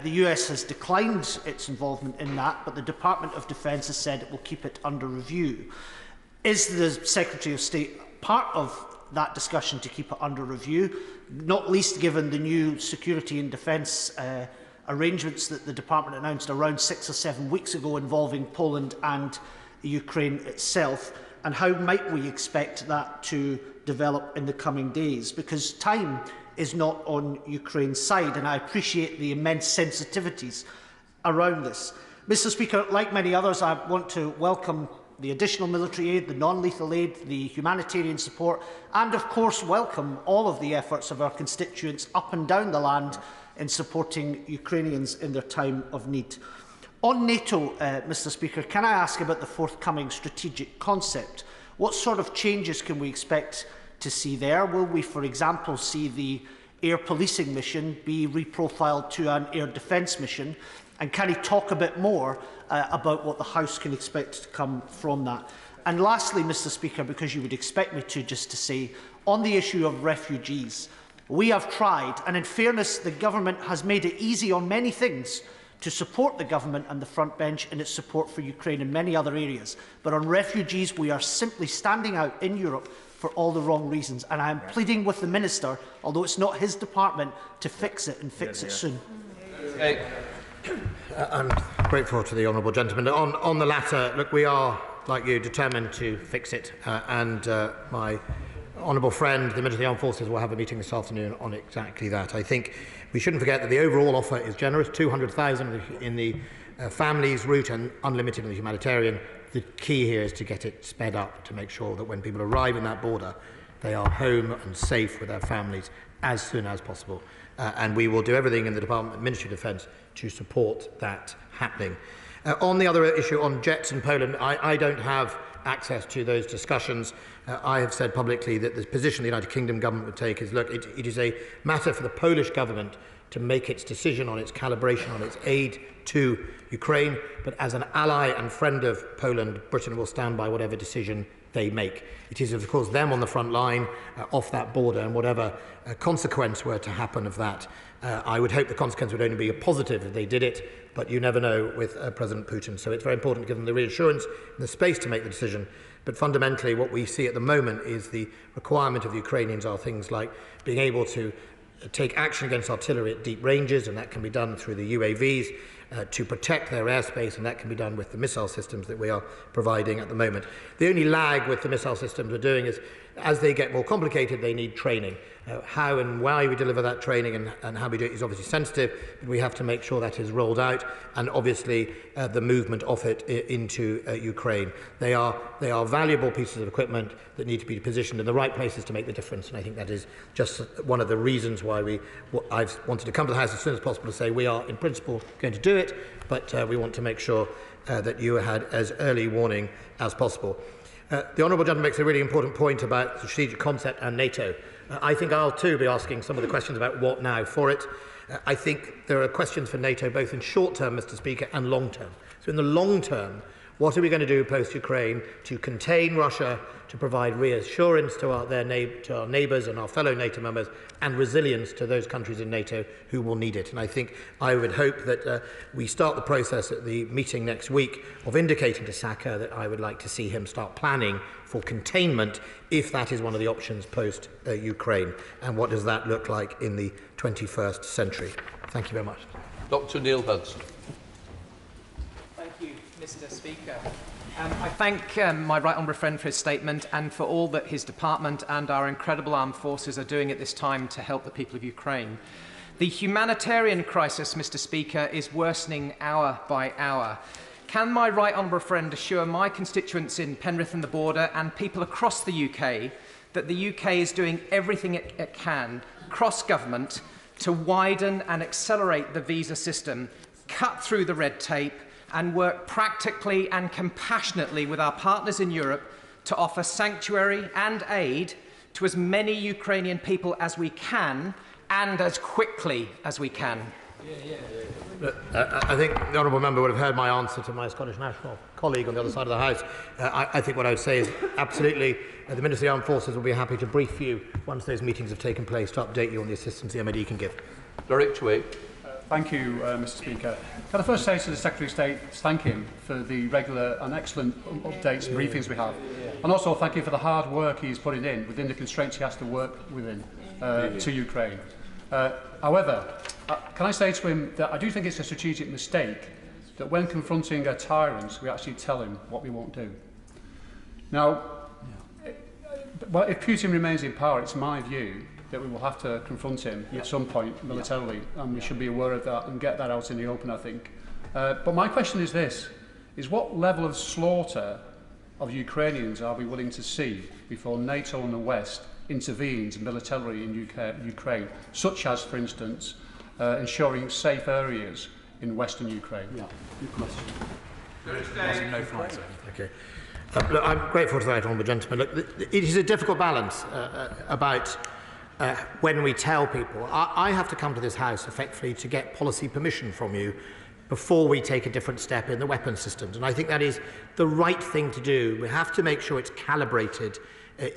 Speaker 10: the US has declined its involvement in that, but the Department of Defence has said it will keep it under review. Is the Secretary of State part of that discussion to keep it under review, not least given the new security and defence arrangements that the Department announced around 6 or 7 weeks ago involving Poland and Ukraine itself? And how might we expect that to develop in the coming days? Because time is not on Ukraine's side, and I appreciate the immense sensitivities around this. Mr. Speaker, like many others, I want to welcome the additional military aid, the non-lethal aid, the humanitarian support, and of course welcome all of the efforts of our constituents up and down the land in supporting Ukrainians in their time of need. On NATO, Mr. Speaker, can I ask about the forthcoming strategic concept? What sort of changes can we expect to see there? Will we, for example, see the air policing mission be reprofiled to an air defence mission? And can he talk a bit more about what the House can expect to come from that? And lastly, Mr. Speaker, because you would expect me to, just to say, on the issue of refugees, we have tried, and in fairness, the government has made it easy on many things to support the government and the front bench in its support for Ukraine in many other areas. But on refugees, we are simply standing out in Europe for all the wrong reasons. And I am pleading with the Minister, although it's not his department, to fix it and fix it soon.
Speaker 7: I'm grateful to the honourable gentleman. On the latter, look, we are, like you, determined to fix it. My honourable friend, the Minister of the Armed Forces, will have a meeting this afternoon on exactly that. I think we shouldn't forget that the overall offer is generous, 200,000 in the families route and unlimited in the humanitarian. The key here is to get it sped up to make sure that when people arrive in that border, they are home and safe with their families as soon as possible. And we will do everything in the Department Ministry of Defence to support that happening. On the other issue, on jets in Poland, I don't have access to those discussions. I have said publicly that the position the United Kingdom government would take is, look, it is a matter for the Polish government to make its decision on its calibration, on its aid to Ukraine, but as an ally and friend of Poland, Britain will stand by whatever decision they make. It is, of course, them on the front line, off that border, and whatever consequence were to happen of that, I would hope the consequence would only be a positive if they did it, but you never know with President Putin. So it's very important to give them the reassurance and the space to make the decision. But fundamentally, what we see at the moment is the requirement of the Ukrainians are things like being able to take action against artillery at deep ranges, and that can be done through the UAVs, to protect their airspace, and that can be done with the missile systems that we are providing at the moment. The only lag with the missile systems we're doing is, as they get more complicated, they need training. How and why we deliver that training and how we do it is obviously sensitive, but we have to make sure that is rolled out, and obviously the movement of it into Ukraine. They are valuable pieces of equipment that need to be positioned in the right places to make the difference, and I think that is just one of the reasons why I've wanted to come to the House as soon as possible to say we are in principle going to do it, but we want to make sure that you had as early warning as possible. The honourable gentleman makes a really important point about the strategic concept and NATO. I think I'll too be asking some of the questions about what now for it. I think there are questions for NATO both in short term, Mr. Speaker, and long term. So in the long term, what are we going to do post-Ukraine to contain Russia, to provide reassurance to our neighbours and our fellow NATO members, and resilience to those countries in NATO who will need it? And I think I would hope that we start the process at the meeting next week of indicating to Saka that I would like to see him start planning for containment if that is one of the options post-Ukraine. And what does that look like in the 21st century? Thank you very much.
Speaker 2: Dr. Neil Hudson.
Speaker 12: Thank you, Mr. Speaker. I thank my right honourable friend for his statement and for all that his department and our incredible armed forces are doing at this time to help the people of Ukraine. The humanitarian crisis, Mr. Speaker, is worsening hour by hour. Can my right honourable friend assure my constituents in Penrith and the Border and people across the UK that the UK is doing everything it can, cross-government, to widen and accelerate the visa system, cut through the red tape, and work practically and compassionately with our partners in Europe to offer sanctuary and aid to as many Ukrainian people as we can and as quickly as we can?
Speaker 7: I think the honourable member would have heard my answer to my Scottish National colleague on the other side of the House. I think what I would say is absolutely the Minister of the Armed Forces will be happy to brief you once those meetings have taken place to update you on the assistance the MOD can give.
Speaker 2: Direct Way.
Speaker 21: Thank you, Mr. Speaker. Can I first say to the Secretary of State, thank him for the regular and excellent updates and briefings we have, and also thank him for the hard work he's putting in within the constraints he has to work within to Ukraine. However, can I say to him that I do think it's a strategic mistake that when confronting a tyrant, we actually tell him what we won't do. Now, well, if Putin remains in power, it's my view that we will have to confront him at some point militarily, and we should be aware of that and get that out in the open, I think. But my question is this, is what level of slaughter of Ukrainians are we willing to see before NATO and the West intervenes militarily in Ukraine, such as, for instance, ensuring safe areas in western Ukraine?
Speaker 13: Yeah, good question.
Speaker 7: Okay. Look, I'm grateful to that honourable gentleman. Look, it is a difficult balance about when we tell people. I have to come to this House effectively to get policy permission from you before we take a different step in the weapons systems. And I think that is the right thing to do. We have to make sure it's calibrated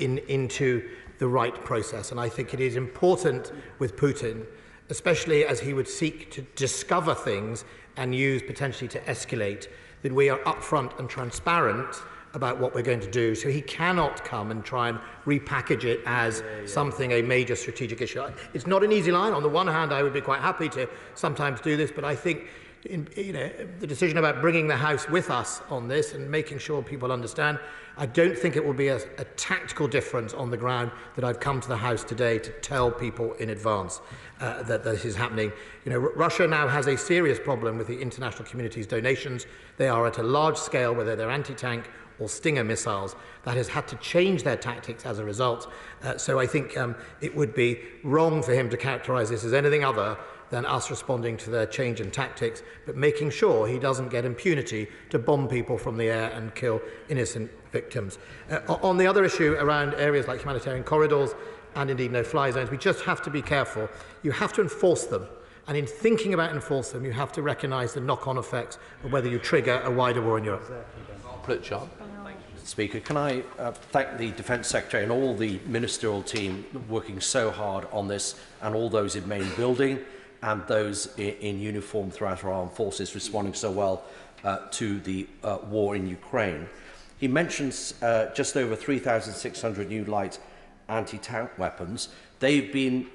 Speaker 7: into the right process. And I think it is important with Putin, especially as he would seek to discover things and use potentially to escalate, that we are upfront and transparent about what we're going to do. So he cannot come and try and repackage it as something, a major strategic issue. It's not an easy line. On the one hand, I would be quite happy to sometimes do this, but I think the decision about bringing the House with us on this and making sure people understand, I don't think it will be a tactical difference on the ground that I've come to the House today to tell people in advance that this is happening. Russia now has a serious problem with the international community's donations. They are at a large scale, whether they're anti-tank or Stinger missiles, that has had to change their tactics as a result. So I think it would be wrong for him to characterise this as anything other than us responding to their change in tactics, but making sure he doesn't get impunity to bomb people from the air and kill innocent victims. On the other issue around areas like humanitarian corridors and indeed no-fly zones, we just have to be careful. You have to enforce them. And in thinking about enforcing them, you have to recognise the knock-on effects of whether you trigger a wider war in Europe.
Speaker 14: Mr. Speaker, can I thank the Defence Secretary and all the ministerial team working so hard on this, and all those in main building and those in uniform throughout our armed forces responding so well to the war in Ukraine. He mentions just over 3,600 new light anti-tank weapons. They've been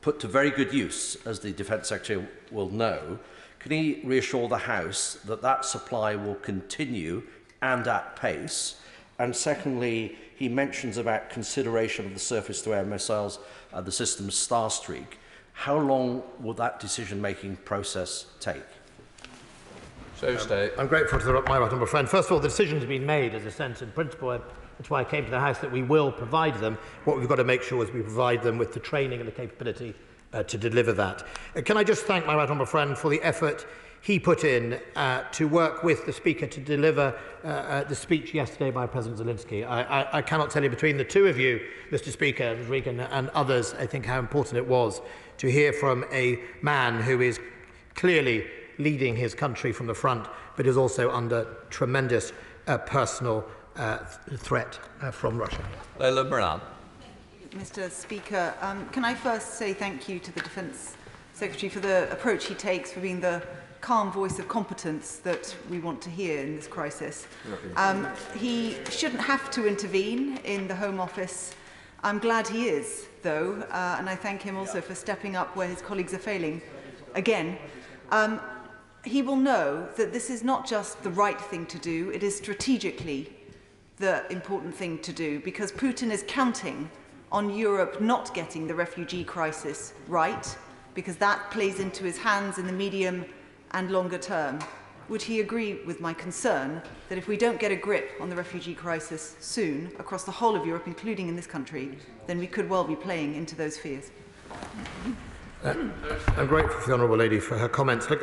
Speaker 14: put to very good use, as the Defence Secretary will know. Can he reassure the House that that supply will continue and at pace? And secondly, he mentions about consideration of the surface-to-air missiles, the system Starstreak. How long will that decision-making process take?
Speaker 7: I'm grateful to my right honourable friend. First of all, the decision has been made as a sense in principle. That's why I came to the House, that we will provide them. What we've got to make sure is we provide them with the training and the capability to deliver that. Can I just thank my right honourable friend for the effort he put in to work with the Speaker to deliver the speech yesterday by President Zelensky. I cannot tell you, between the two of you, Mr. Speaker, Regan, and others, I think how important it was to hear from a man who is clearly leading his country from the front, but is also under tremendous personal threat from Russia.
Speaker 2: Leila Moran.
Speaker 15: Mr. Speaker, can I first say thank you to the Defence Secretary for the approach he takes, for being the calm voice of competence that we want to hear in this crisis. He shouldn't have to intervene in the Home Office. I'm glad he is, though, and I thank him also for stepping up where his colleagues are failing again. He will know that this is not just the right thing to do, it is strategically the important thing to do, because Putin is counting on Europe not getting the refugee crisis right, because that plays into his hands in the medium and longer term. Would he agree with my concern that if we don't get a grip on the refugee crisis soon, across the whole of Europe, including in this country, then we could well be playing into those fears?
Speaker 7: I'm grateful for the Honourable Lady for her comments. Look,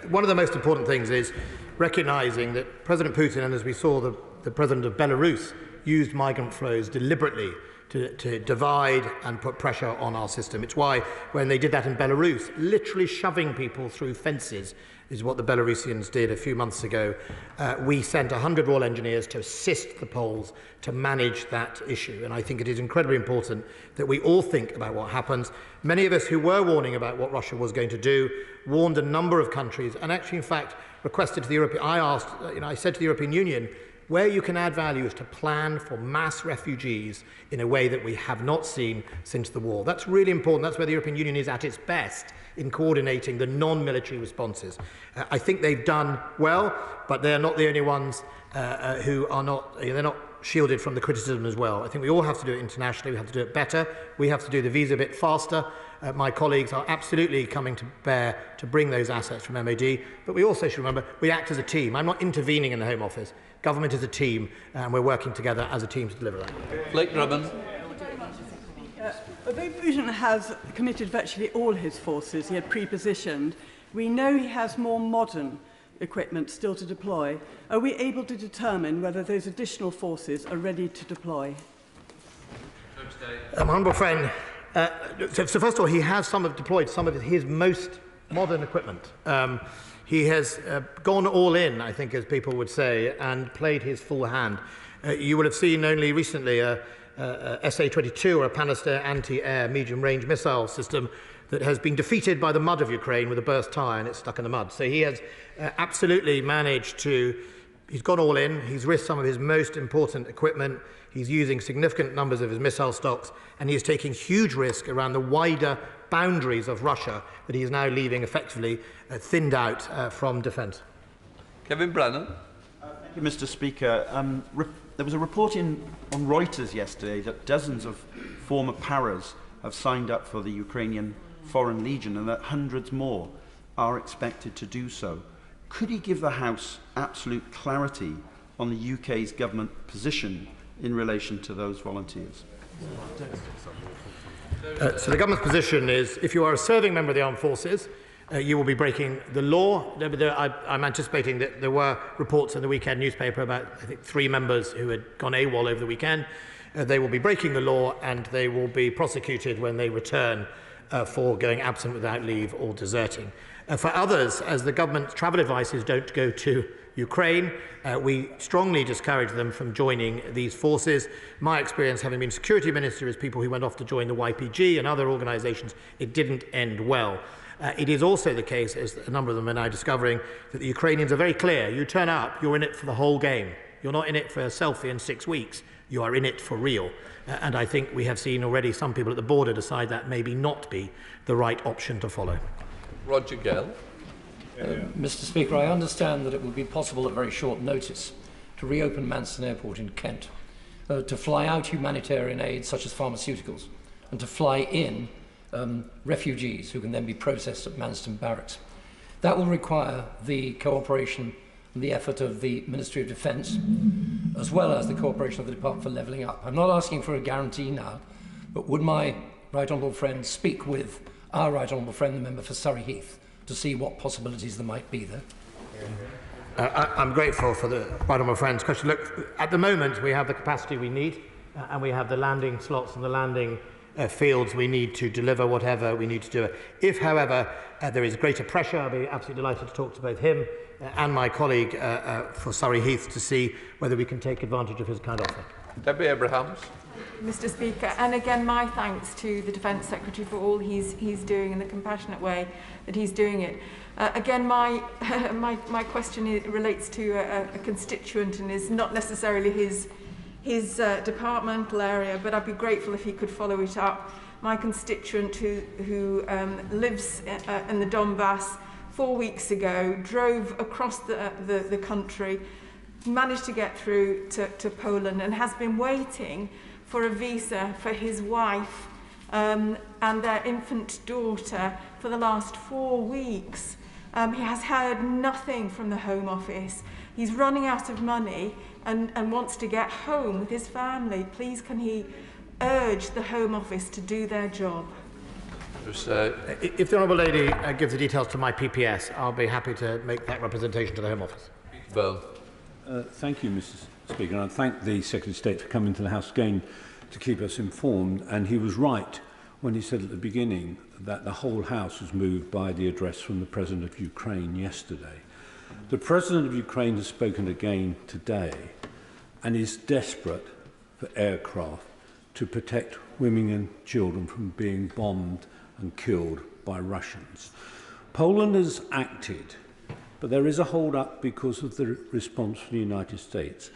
Speaker 7: one of the most important things is recognising that President Putin, and as we saw the President of Belarus, used migrant flows deliberately to divide and put pressure on our system. It's why when they did that in Belarus, literally shoving people through fences is what the Belarusians did a few months ago. We sent 100 Royal Engineers to assist the Poles to manage that issue. And I think it is incredibly important that we all think about what happens. Many of us who were warning about what Russia was going to do warned a number of countries, and actually, in fact, requested to the European... I said to the European Union, where you can add value is to plan for mass refugees in a way that we have not seen since the war. That's really important. That's where the European Union is at its best in coordinating the non-military responses. I think they've done well, but they're not the only ones who are not, they're not shielded from the criticism as well. I think we all have to do it internationally. We have to do it better. We have to do the visa bit faster. My colleagues are absolutely coming to bear to bring those assets from MOD. But we also should remember we act as a team. I'm not intervening in the Home Office. Government is a team, and we're working together as a team to deliver that.
Speaker 2: Blake Drummond.
Speaker 13: Although Putin has committed virtually all his forces he had pre-positioned, we know he has more modern equipment still to deploy. Are we able to determine whether those additional forces are ready to deploy?
Speaker 7: My honourable friend, so first of all, he has deployed some of his most modern equipment. He has gone all in, I think, as people would say, and played his full hand. You will have seen only recently a SA-22, or a Panaster anti-air medium-range missile system that has been defeated by the mud of Ukraine with a burst tyre, and it's stuck in the mud. So he has absolutely managed to, he's gone all in, he's risked some of his most important equipment, he's using significant numbers of his missile stocks, and he is taking huge risk around the wider boundaries of Russia that he is now leaving effectively thinned out from defence.
Speaker 2: Kevin Brennan.
Speaker 16: Thank you, Mr. Speaker. There was a report on Reuters yesterday that dozens of former paras have signed up for the Ukrainian Foreign Legion and that hundreds more are expected to do so. Could he give the House absolute clarity on the UK's government position in relation to those volunteers?
Speaker 7: So the government's position is, if you are a serving member of the armed forces, you will be breaking the law. I'm anticipating that there were reports in the weekend newspaper about, I think, 3 members who had gone AWOL over the weekend. They will be breaking the law and they will be prosecuted when they return for going absent without leave or deserting. For others, as the government's travel advices don't go to Ukraine, we strongly discourage them from joining these forces. My experience, having been security minister, is people who went off to join the YPG and other organisations, it didn't end well. It is also the case, as a number of them are now discovering, that the Ukrainians are very clear. You turn up, you're in it for the whole game. You're not in it for a selfie in 6 weeks. You are in it for real. And I think we have seen already some people at the border decide that maybe not be the right option to follow.
Speaker 2: Roger Gale.
Speaker 17: Mr. Speaker, I understand that it will be possible at very short notice to reopen Manston Airport in Kent, to fly out humanitarian aid such as pharmaceuticals, and to fly in refugees who can then be processed at Manston Barracks. That will require the cooperation and the effort of the Ministry of Defence, as well as the cooperation of the Department for Levelling Up. I'm not asking for a guarantee now, but would my right honourable friend speak with our right honourable friend, the member for Surrey Heath, to see what possibilities there might be there?
Speaker 7: I'm grateful for the right honourable friend's question. Look, at the moment we have the capacity we need, and we have the landing slots and the landing fields we need to deliver whatever we need to do. If, however, there is greater pressure, I'll be absolutely delighted to talk to both him and my colleague for Surrey Heath to see whether we can take advantage of his kind offer.
Speaker 2: Debbie Abrahams.
Speaker 18: Mr. Speaker, and again my thanks to the Defence Secretary for all he's doing in the compassionate way that he's doing it. Again, my question relates to a constituent and is not necessarily his departmental area, but I'd be grateful if he could follow it up. My constituent who lives in the Donbass 4 weeks ago, drove across the country, managed to get through to Poland and has been waiting for a visa for his wife and their infant daughter for the last 4 weeks. He has heard nothing from the Home Office. He's running out of money and wants to get home with his family. Please can he urge the Home Office to do their job?
Speaker 7: If the Honourable Lady gives the details to my PPS, I'll be happy to make that representation to the Home Office.
Speaker 2: Well.
Speaker 19: Thank you, Mr. Speaker, and I thank the Secretary of State for coming to the House again to keep us informed. And he was right when he said at the beginning that the whole House was moved by the address from the President of Ukraine yesterday. The President of Ukraine has spoken again today and is desperate for aircraft to protect women and children from being bombed and killed by Russians. Poland has acted, but there is a hold-up because of the response from the United States.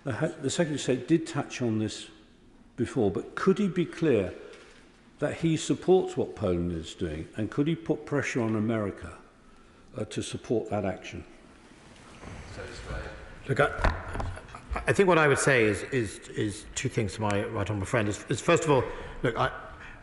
Speaker 19: The Secretary of State did touch on this before, but could he be clear that he supports what Poland is doing, and could he put pressure on America to support that action?
Speaker 7: Look, I think what I would say is two things to my right honourable friend. Is first of all, look, I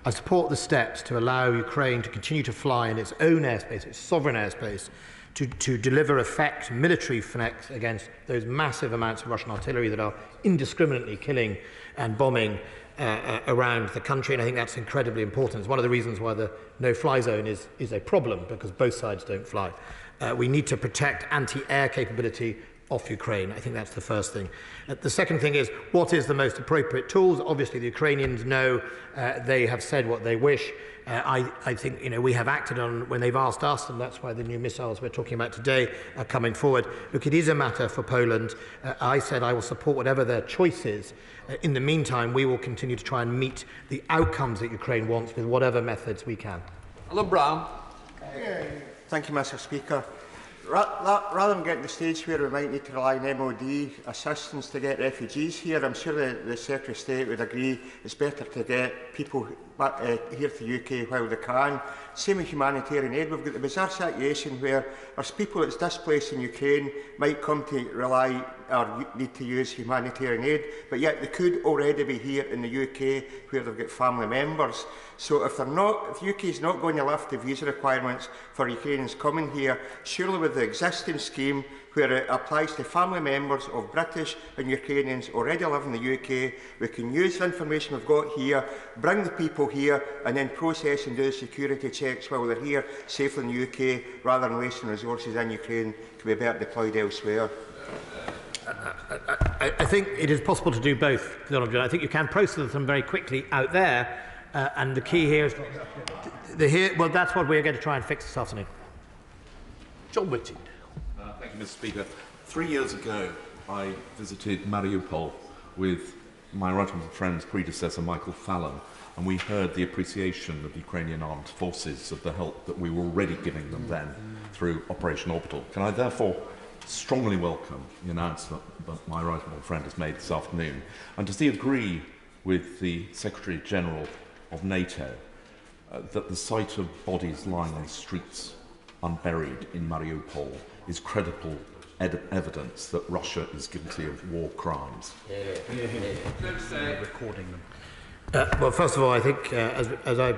Speaker 7: support the steps to allow Ukraine to continue to fly in its own airspace, its sovereign airspace, to deliver military effect against those massive amounts of Russian artillery that are indiscriminately killing and bombing around the country, and I think that's incredibly important. It's one of the reasons why the no-fly zone is a problem, because both sides don't fly. We need to protect anti-air capability off Ukraine. I think that's the first thing. The second thing is, what is the most appropriate tools? Obviously, the Ukrainians know, they have said what they wish. I think we have acted on when they've asked us, and that's why the new missiles we're talking about today are coming forward. Look, it is a matter for Poland. I said I will support whatever their choice is. In the meantime, we will continue to try and meet the outcomes that Ukraine wants with whatever methods we can.
Speaker 2: Alan Brown.
Speaker 4: Thank you, Mr. Speaker. Rather than getting to the stage where we might need to rely on MOD assistance to get refugees here, I'm sure the Secretary of State would agree it's better to get people back here to the UK while they can. Same with humanitarian aid. We've got the bizarre situation where there's people that's displaced in Ukraine might come to rely or need to use humanitarian aid, but yet they could already be here in the UK where they've got family members. So if the UK is not going to lift the visa requirements for Ukrainians coming here, surely with the existing scheme where it applies to family members of British and Ukrainians already live in the UK, we can use the information we've got here, bring the people here, and then process and do the security checks while they're here safely in the UK, rather than wasting resources in Ukraine to be better deployed elsewhere.
Speaker 7: I think it is possible to do both, I think you can process them very quickly out there, and the key here is well, that's what we're going to try and fix this afternoon.
Speaker 20: John Whitting. Thank you, Mr. Speaker. 3 years ago, I visited Mariupol with my right honourable friend's predecessor, Michael Fallon, and we heard the appreciation of Ukrainian armed forces of the help that we were already giving them then through Operation Orbital. Can I therefore strongly welcome the announcement that my right honourable friend has made this afternoon? And does he agree with the Secretary General of NATO that the sight of bodies lying on streets unburied in Mariupol is credible evidence that Russia is guilty of war crimes?
Speaker 7: Recording them. Well, first of all, I think, as I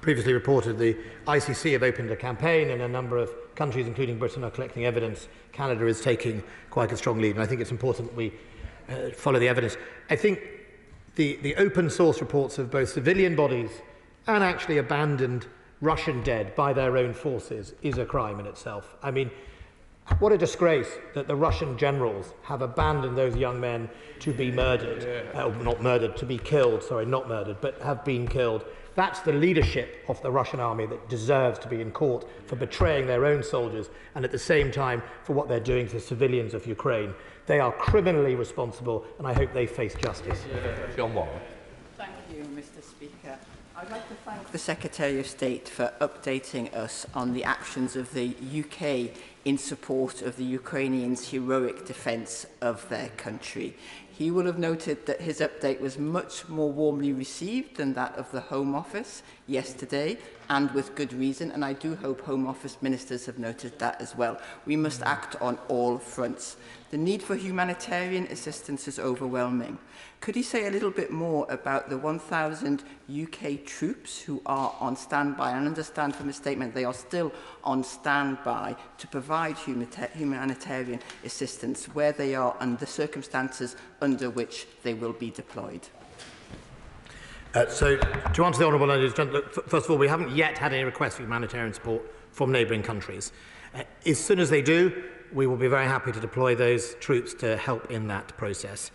Speaker 7: previously reported, the ICC have opened a campaign, and a number of countries, including Britain, are collecting evidence. Canada is taking quite a strong lead, and I think it's important that we follow the evidence. I think the open source reports of both civilian bodies and actually abandoned Russian dead by their own forces is a crime in itself. I mean, what a disgrace that the Russian generals have abandoned those young men to be murdered. Not murdered, to be killed, sorry, not murdered, but have been killed. That's the leadership of the Russian army that deserves to be in court for betraying their own soldiers, and at the same time for what they're doing to the civilians of Ukraine. They are criminally responsible, and I hope they face justice.
Speaker 2: John Warren.
Speaker 22: Thank you, Mr. Speaker. I'd like to thank the Secretary of State for updating us on the actions of the UK in support of the Ukrainians' heroic defence of their country. He will have noted that his update was much more warmly received than that of the Home Office yesterday, and with good reason, and I do hope Home Office ministers have noted that as well. We must act on all fronts. The need for humanitarian assistance is overwhelming. Could he say a little bit more about the 1,000 UK troops who are on standby? I understand from his statement they are still on standby to provide humanitarian assistance where they are and the circumstances under which they will be deployed.
Speaker 7: So, to answer the honourable lady, first of all, we haven't yet had any requests for humanitarian support from neighbouring countries. As soon as they do, we will be very happy to deploy those troops to help in that process.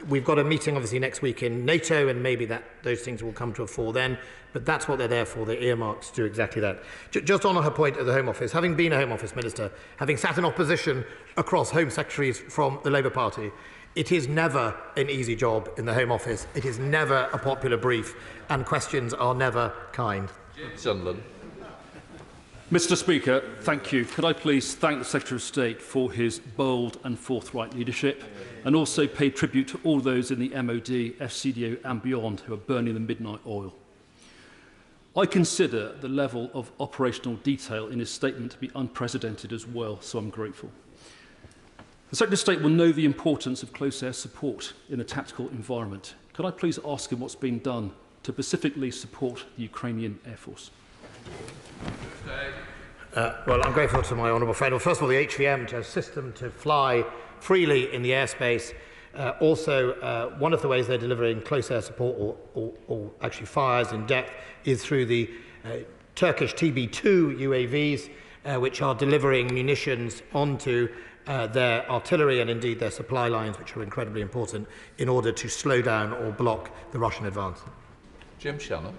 Speaker 7: We've got a meeting, obviously, next week in NATO, and maybe those things will come to a fore then, but that's what they're there for. They're earmarked to do exactly that. Just on her point at the Home Office, having been a Home Office Minister, having sat in opposition across Home Secretaries from the Labour Party, it is never an easy job in the Home Office. It is never a popular brief, and questions are never kind.
Speaker 2: Sunderland.
Speaker 23: Mr. Speaker, thank you. Could I please thank the Secretary of State for his bold and forthright leadership, and also pay tribute to all those in the MOD, FCDO and beyond who are burning the midnight oil. I consider the level of operational detail in his statement to be unprecedented as well, so I'm grateful. The Secretary of State will know the importance of close air support in a tactical environment. Could I please ask him what's been done to specifically support the Ukrainian Air Force?
Speaker 7: Well, I'm grateful to my honourable friend. Well, first of all, the HVM to assist them to fly freely in the airspace. Also, one of the ways they're delivering close air support or actually fires in depth is through the Turkish TB2 UAVs, which are delivering munitions onto their artillery and indeed their supply lines, which are incredibly important in order to slow down or block the Russian advance.
Speaker 2: Jim Shannon.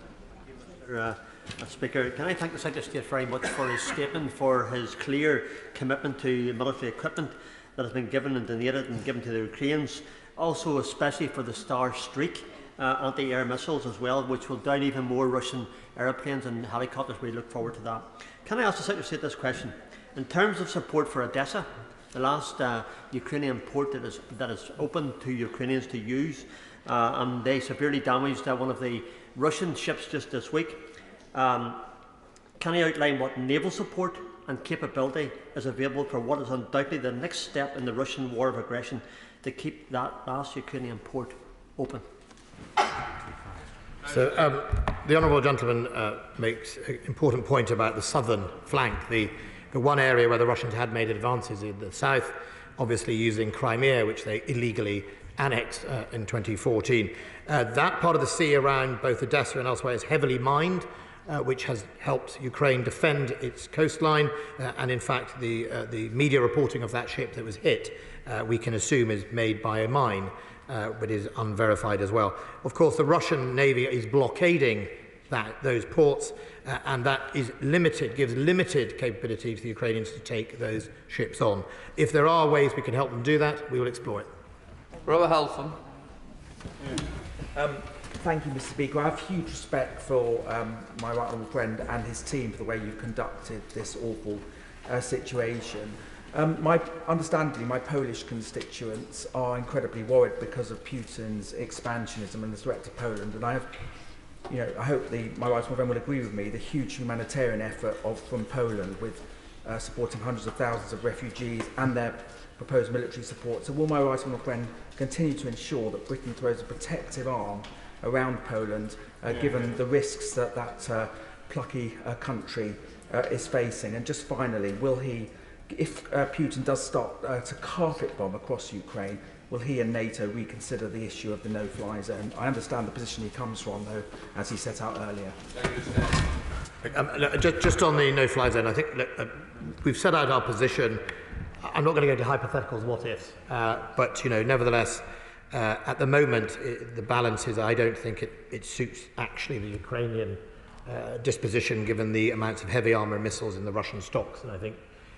Speaker 1: Speaker, can I thank the Secretary of State very much for his statement, for his clear commitment to military equipment that has been given and donated and given to the Ukrainians, also especially for the Star Streak anti-air missiles as well, which will down even more Russian aeroplanes and helicopters. We look forward to that. Can I ask the Secretary of State this question? In terms of support for Odessa, the last Ukrainian port that is open to Ukrainians to use, and they severely damaged one of the Russian ships just this week. Can I outline what naval support and capability is available for what is undoubtedly the next step in the Russian war of aggression to keep that last Ukrainian port open?
Speaker 7: So the honourable gentleman makes an important point about the southern flank, the one area where the Russians had made advances in the south, obviously using Crimea, which they illegally annexed in 2014. That part of the sea around both Odessa and elsewhere is heavily mined, which has helped Ukraine defend its coastline, and in fact the media reporting of that ship that was hit we can assume is made by a mine, but is unverified as well. Of course, the Russian Navy is blockading those ports, and that is limited, gives limited capability to the Ukrainians to take those ships on. If there are ways we can help them do that, we will explore it.
Speaker 2: Brother Halfon.
Speaker 5: Thank you, Mr. Speaker. I have huge respect for my right honourable friend and his team for the way you've conducted this awful situation. Understandably, my Polish constituents are incredibly worried because of Putin's expansionism and the threat to Poland. And I have, I hope my right honourable friend will agree with me, the huge humanitarian effort from Poland with supporting hundreds of thousands of refugees and their proposed military support. So will my right honourable friend continue to ensure that Britain throws a protective arm around Poland, given the risks that plucky country is facing? And just finally, will he, if Putin does start to carpet bomb across Ukraine, will he and NATO reconsider the issue of the no-fly zone? I understand the position he comes from, though, as he set out earlier.
Speaker 7: Just on the no-fly zone, I think we've set out our position. I'm not going to go into hypotheticals, what ifs, but nevertheless, at the moment, the balance is I don't think it suits actually the Ukrainian disposition, given the amounts of heavy armour and missiles in the Russian stocks. And I think,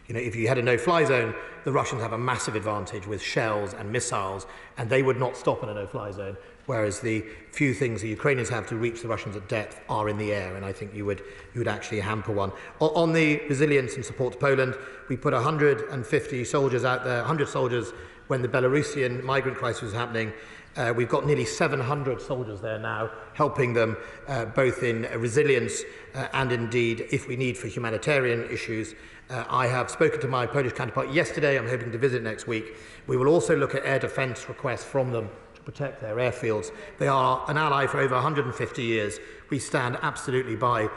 Speaker 7: if you had a no-fly zone, the Russians have a massive advantage with shells and missiles, and they would not stop in a no-fly zone, whereas the few things the Ukrainians have to reach the Russians at depth are in the air, and I think you would actually hamper one. On the resilience and support to Poland, we put 150 soldiers out there, 100 soldiers when the Belarusian migrant crisis was happening. We've got nearly 700 soldiers there now, helping them both in resilience and indeed, if we need, for humanitarian issues. I have spoken to my Polish counterpart yesterday. I'm hoping to visit next week. We will also look at air defence requests from them to protect their airfields. They are an ally for over 150 years. We stand absolutely by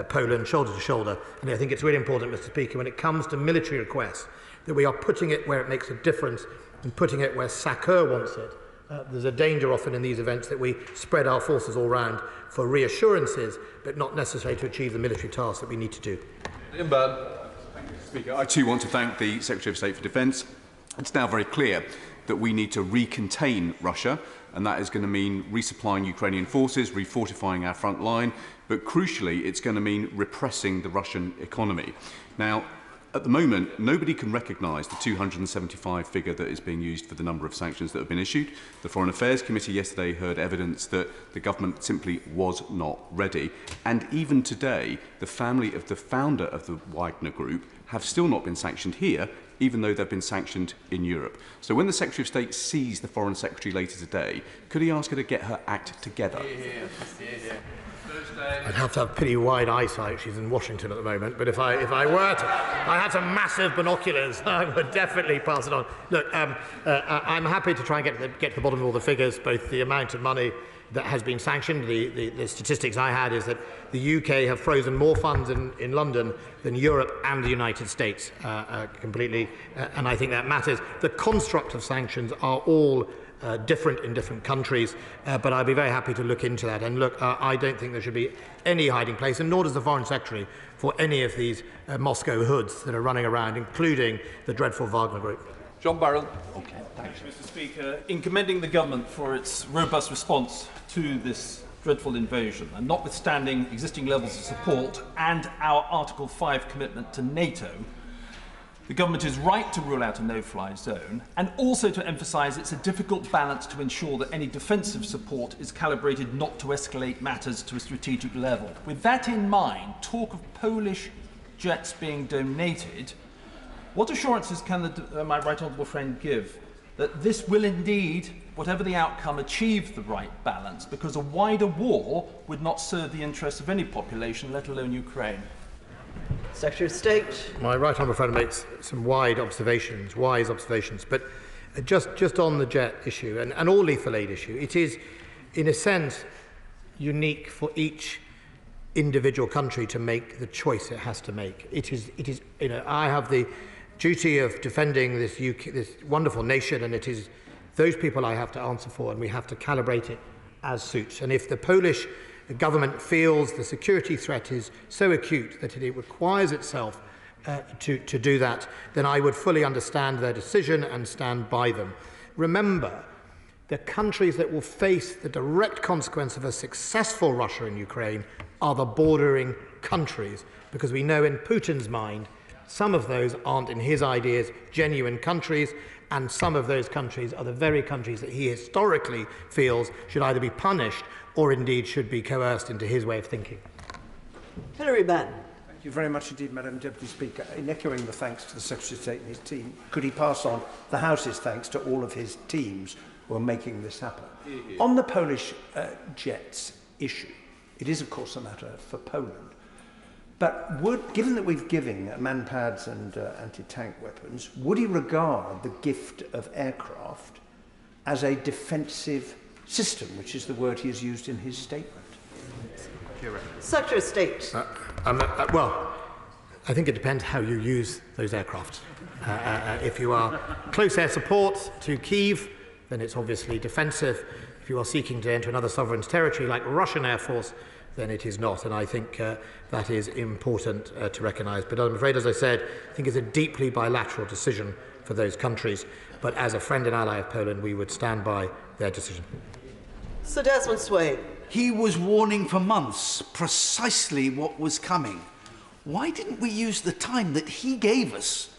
Speaker 7: Poland, shoulder to shoulder. And I think it's really important, Mr. Speaker, when it comes to military requests, that we are putting it where it makes a difference and putting it where SACEUR wants it. There's a danger often in these events that we spread our forces all round for reassurances, but not necessarily to achieve the military tasks that we need to do.
Speaker 2: Ian Byrne.
Speaker 6: Thank you, Mr. Speaker. I too want to thank the Secretary of State for Defence. It's now very clear that we need to recontain Russia, and that is going to mean resupplying Ukrainian forces, refortifying our front line, but crucially it's going to mean repressing the Russian economy. Now, at the moment, nobody can recognise the 275 figure that is being used for the number of sanctions that have been issued. The Foreign Affairs Committee yesterday heard evidence that the government simply was not ready. And even today, the family of the founder of the Wagner Group have still not been sanctioned here, even though they've been sanctioned in Europe. So when the Secretary of State sees the Foreign Secretary later today, could he ask her to get her act together?
Speaker 7: I'd have to have pretty wide eyesight. She's in Washington at the moment. But if I were to, I had some massive binoculars, I would definitely pass it on. Look, I'm happy to try and get to the bottom of all the figures, both the amount of money that has been sanctioned. The statistics I had is that the UK have frozen more funds in London than Europe and the United States completely, and I think that matters. The construct of sanctions are all different in different countries, but I'd be very happy to look into that. And look, I don't think there should be any hiding place, and nor does the Foreign Secretary, for any of these Moscow hoods that are running around, including the dreadful Wagner Group.
Speaker 2: John Barrell.
Speaker 3: Okay, thanks, Mr. Speaker. In commending the government for its robust response to this dreadful invasion, and notwithstanding existing levels of support and our Article 5 commitment to NATO, the government is right to rule out a no-fly zone, and also to emphasise it's a difficult balance to ensure that any defensive support is calibrated not to escalate matters to a strategic level. With that in mind, talk of Polish jets being donated, what assurances can my right honourable friend give that this will indeed, whatever the outcome, achieve the right balance, because a wider war would not serve the interests of any population, let alone Ukraine?
Speaker 8: Secretary of State.
Speaker 7: My right honourable friend makes some wise observations, but just on the jet issue and all lethal aid issue, it is, in a sense, unique for each individual country to make the choice it has to make. It is. You know, I have the duty of defending this wonderful nation, and it is those people I have to answer for, and we have to calibrate it as suits. And if the Polish government feels the security threat is so acute that it requires itself to do that, then I would fully understand their decision and stand by them. Remember, the countries that will face the direct consequence of a successful Russia in Ukraine are the bordering countries, because we know in Putin's mind some of those aren't, in his ideas, genuine countries, and some of those countries are the very countries that he historically feels should either be punished or indeed should be coerced into his way of thinking.
Speaker 8: Hilary Benn.
Speaker 11: Thank you very much indeed, Madam Deputy Speaker. In echoing the thanks to the Secretary of State and his team, could he pass on the House's thanks to all of his teams who are making this happen? On the Polish jets issue, it is of course a matter for Poland, but given that we've given man-pads and anti-tank weapons, would he regard the gift of aircraft as a defensive system, which is the word he has used in his statement?
Speaker 8: Secretary of State.
Speaker 7: Well, I think it depends how you use those aircraft. If you are close air support to Kyiv, then it's obviously defensive. If you are seeking to enter another sovereign's territory like Russian Air Force, then it is not. And I think that is important to recognise. But I'm afraid, as I said, I think it's a deeply bilateral decision for those countries. But as a friend and ally of Poland, we would stand by their decision.
Speaker 8: Sir Desmond Swayne.
Speaker 24: He was warning for months precisely what was coming. Why didn't we use the time that he gave us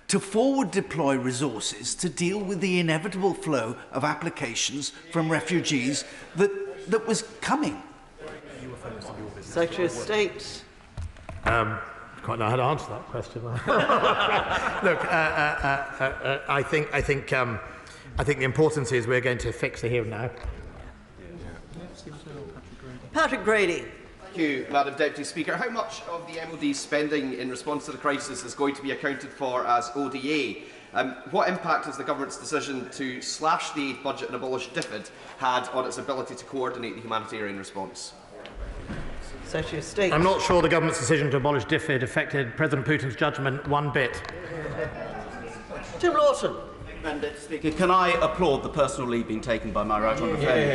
Speaker 24: to forward deploy resources to deal with the inevitable flow of applications from refugees that was coming?
Speaker 8: Secretary of State.
Speaker 7: Quite know how to answer that question. Look, I think the importance is we're going to fix the here and now.
Speaker 8: Patrick Grady.
Speaker 25: Thank you, Madam Deputy Speaker. How much of the MOD spending in response to the crisis is going to be accounted for as ODA? What impact has the government's decision to slash the aid budget and abolish DFID had on its ability to coordinate the humanitarian response?
Speaker 8: Secretary of State.
Speaker 7: I'm not sure the government's decision to abolish DFID affected President Putin's judgment one bit.
Speaker 8: Tim Lawson.
Speaker 26: Madam Deputy Speaker, can I applaud the personal lead being taken by my right honourable friend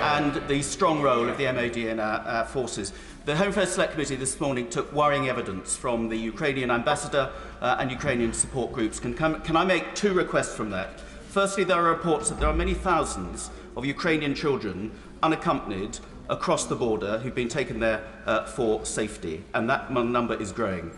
Speaker 26: and the strong role of the MOD and our forces. The Home Affairs Select Committee this morning took worrying evidence from the Ukrainian ambassador and Ukrainian support groups. Can I make two requests from that? Firstly, there are reports that there are many thousands of Ukrainian children unaccompanied across the border who've been taken there for safety, and that number is growing.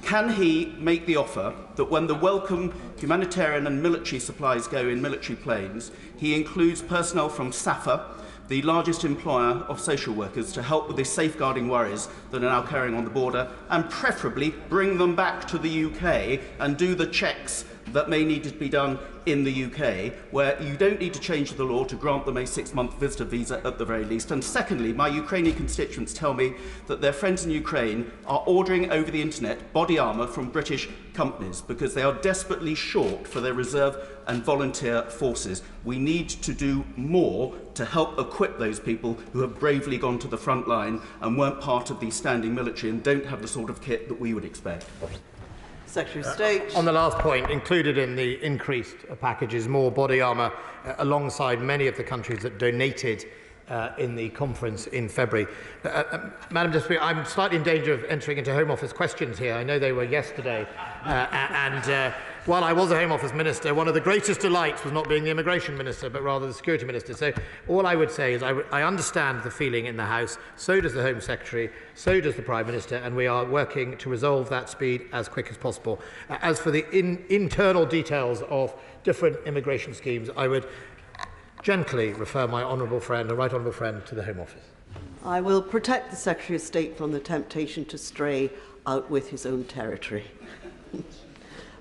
Speaker 26: Can he make the offer that when the welcome humanitarian and military supplies go in military planes, he includes personnel from SAFA, the largest employer of social workers, to help with the safeguarding worries that are now carrying on the border, and preferably bring them back to the UK and do the checks that may need to be done in the UK, where you don't need to change the law to grant them a 6-month visitor visa at the very least. And secondly, my Ukrainian constituents tell me that their friends in Ukraine are ordering over the internet body armour from British companies because they are desperately short for their reserve and volunteer forces. We need to do more to help equip those people who have bravely gone to the front line and weren't part of the standing military and don't have the sort of kit that we would expect.
Speaker 8: Secretary of State.
Speaker 7: On the last point, included in the increased package is more body armour alongside many of the countries that donated in the conference in February. Madam Speaker, I'm slightly in danger of entering into Home Office questions here. I know they were yesterday. While I was a Home Office Minister, one of the greatest delights was not being the Immigration Minister, but rather the Security Minister. So all I would say is I understand the feeling in the House, so does the Home Secretary, so does the Prime Minister, and we are working to resolve that speed as quick as possible. As for the internal details of different immigration schemes, I would gently refer my honourable friend, the right honourable friend, to the Home Office.
Speaker 8: I will protect the Secretary of State from the temptation to stray out with his own territory.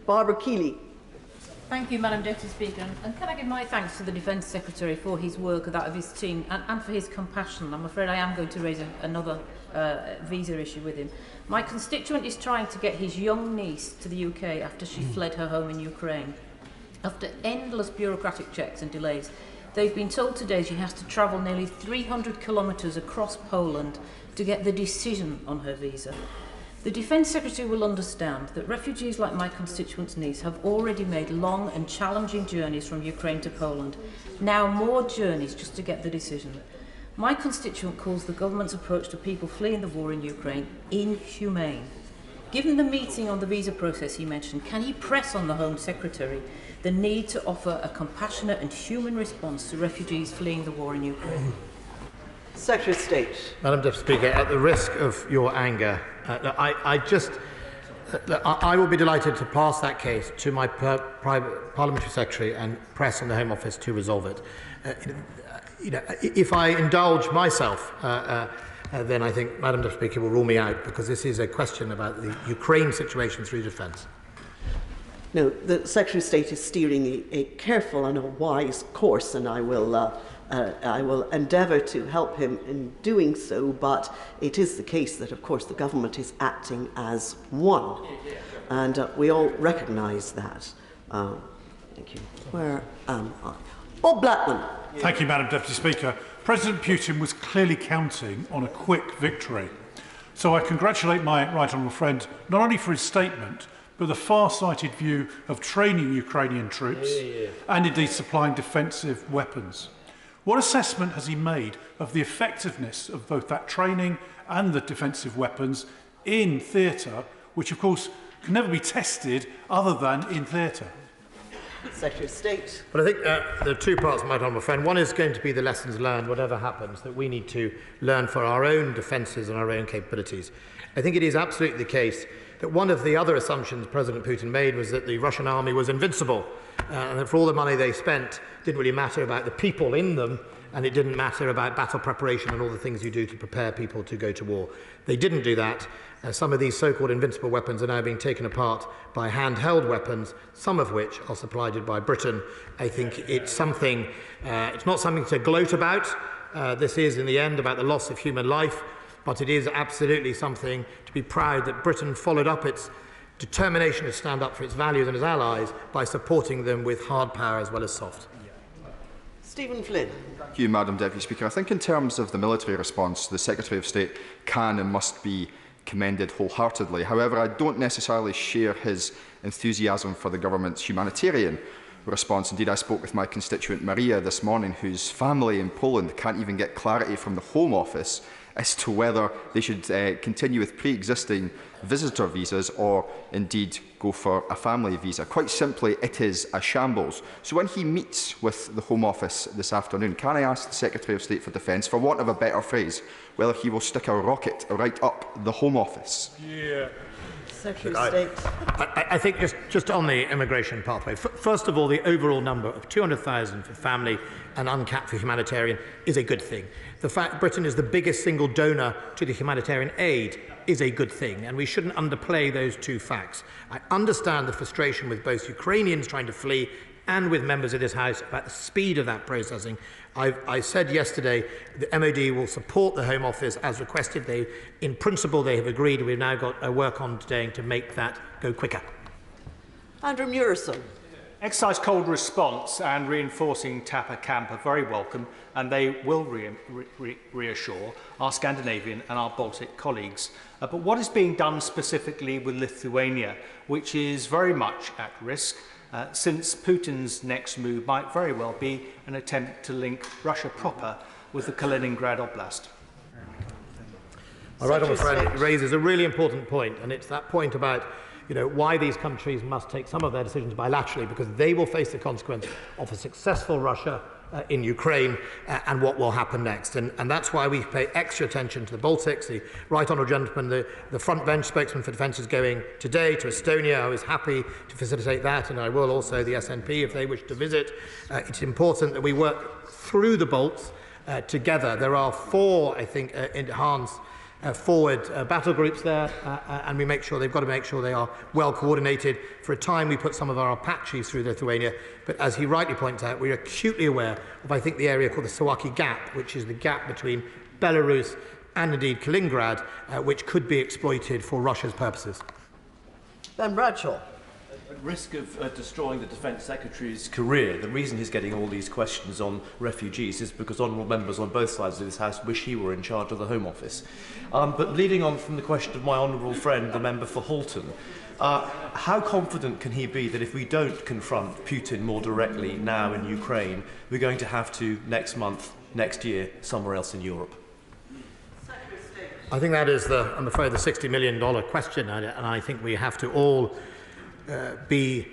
Speaker 8: Barbara Keeley.
Speaker 9: Thank you, Madam Deputy Speaker. And can I give my thanks to the Defence Secretary for his work and that of his team and for his compassion. I'm afraid I am going to raise another visa issue with him. My constituent is trying to get his young niece to the UK after she fled her home in Ukraine. After endless bureaucratic checks and delays, they've been told today she has to travel nearly 300 kilometres across Poland to get the decision on her visa. The Defence Secretary will understand that refugees like my constituent's niece have already made long and challenging journeys from Ukraine to Poland. Now more journeys just to get the decision. My constituent calls the government's approach to people fleeing the war in Ukraine inhumane. Given the meeting on the visa process he mentioned, can he press on the Home Secretary the need to offer a compassionate and human response to refugees fleeing the war in Ukraine?
Speaker 8: Secretary of State.
Speaker 7: Madam Deputy Speaker, at the risk of your anger, I will be delighted to pass that case to my private parliamentary secretary and press on the Home Office to resolve it. If I indulge myself, then I think Madam Deputy Speaker will rule me out, because this is a question about the Ukraine situation through defence.
Speaker 8: No, the Secretary of State is steering a careful and a wise course, and I will endeavour to help him in doing so, but it is the case that, of course, the government is acting as one, and we all recognise that. Thank you. Where am I? Bob Blackman.
Speaker 10: Thank you, Madam Deputy Speaker. President Putin was clearly counting on a quick victory. So I congratulate my right honourable friend not only for his statement, but the far-sighted view of training Ukrainian troops and indeed supplying defensive weapons. What assessment has he made of the effectiveness of both that training and the defensive weapons in theatre, which of course can never be tested other than in theatre?
Speaker 8: Secretary of State.
Speaker 7: But I think there are two parts, my honourable friend. One is going to be the lessons learned, whatever happens, that we need to learn for our own defences and our own capabilities. I think it is absolutely the case that one of the other assumptions President Putin made was that the Russian army was invincible, and that for all the money they spent, it didn't really matter about the people in them, and it didn't matter about battle preparation and all the things you do to prepare people to go to war. They didn't do that. Some of these so-called invincible weapons are now being taken apart by handheld weapons, some of which are supplied by Britain. I think it's something, it's not something to gloat about. This is, in the end, about the loss of human life, but it is absolutely something to be proud that Britain followed up its determination to stand up for its values and its allies by supporting them with hard power as well as soft.
Speaker 8: Stephen Flynn.
Speaker 12: Thank you, Madam Deputy Speaker. I think in terms of the military response, the Secretary of State can and must be commended wholeheartedly. However, I don't necessarily share his enthusiasm for the government's humanitarian response. Indeed, I spoke with my constituent Maria this morning, whose family in Poland can't even get clarity from the Home Office as to whether they should continue with pre-existing visitor visas or indeed go for a family visa. Quite simply, it is a shambles. So when he meets with the Home Office this afternoon, can I ask the Secretary of State for Defence, for want of a better phrase, whether he will stick a rocket right up the Home Office?
Speaker 11: Yeah.
Speaker 8: Secretary of State.
Speaker 7: I think just on the immigration pathway, first of all, the overall number of 200,000 for family and uncapped for humanitarian is a good thing. The fact Britain is the biggest single donor to the humanitarian aid is a good thing, and we shouldn't underplay those two facts. I understand the frustration with both Ukrainians trying to flee and with members of this House about the speed of that processing. I said yesterday the MOD will support the Home Office as requested. In principle, they have agreed. We've now got a work on today to make that go quicker.
Speaker 8: Andrew Murison.
Speaker 13: Exercise cold response and reinforcing Tapper Camp are very welcome, and they will reassure our Scandinavian and our Baltic colleagues. But what is being done specifically with Lithuania, which is very much at risk, since Putin's next move might very well be an attempt to link Russia proper with the Kaliningrad Oblast?
Speaker 7: My right honourable friend raises a really important point, and it's that point about why these countries must take some of their decisions bilaterally, because they will face the consequence of a successful Russia in Ukraine and what will happen next. And that's why we pay extra attention to the Baltics. The right honourable gentleman, the front bench spokesman for defence, is going today to Estonia. I was happy to facilitate that, and I will also the SNP if they wish to visit. It's important that we work through the Balts together. There are 4, I think, enhanced forward battle groups there, and they've got to make sure they are well coordinated. For a time, we put some of our Apaches through Lithuania, but as he rightly points out, we are acutely aware of, I think, the area called the Suwalki Gap, which is the gap between Belarus and indeed Kaliningrad, which could be exploited for Russia's purposes.
Speaker 8: Ben Bradshaw.
Speaker 14: At risk of destroying the Defence Secretary's career, the reason he's getting all these questions on refugees is because honourable members on both sides of this House wish he were in charge of the Home Office. But leading on from the question of my honourable friend, the member for Halton, how confident can he be that if we don't confront Putin more directly now in Ukraine, we're going to have to next month, next year, somewhere else in Europe?
Speaker 7: I think that is, I'm afraid, the $60 million question, and I think we have to all be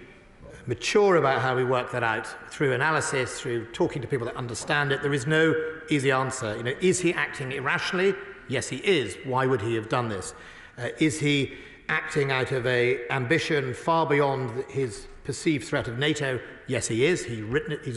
Speaker 7: mature about how we work that out through analysis, through talking to people that understand it. There is no easy answer. Is he acting irrationally? Yes, he is. Why would he have done this? Is he acting out of an ambition far beyond his perceived threat of NATO? Yes, he is. He's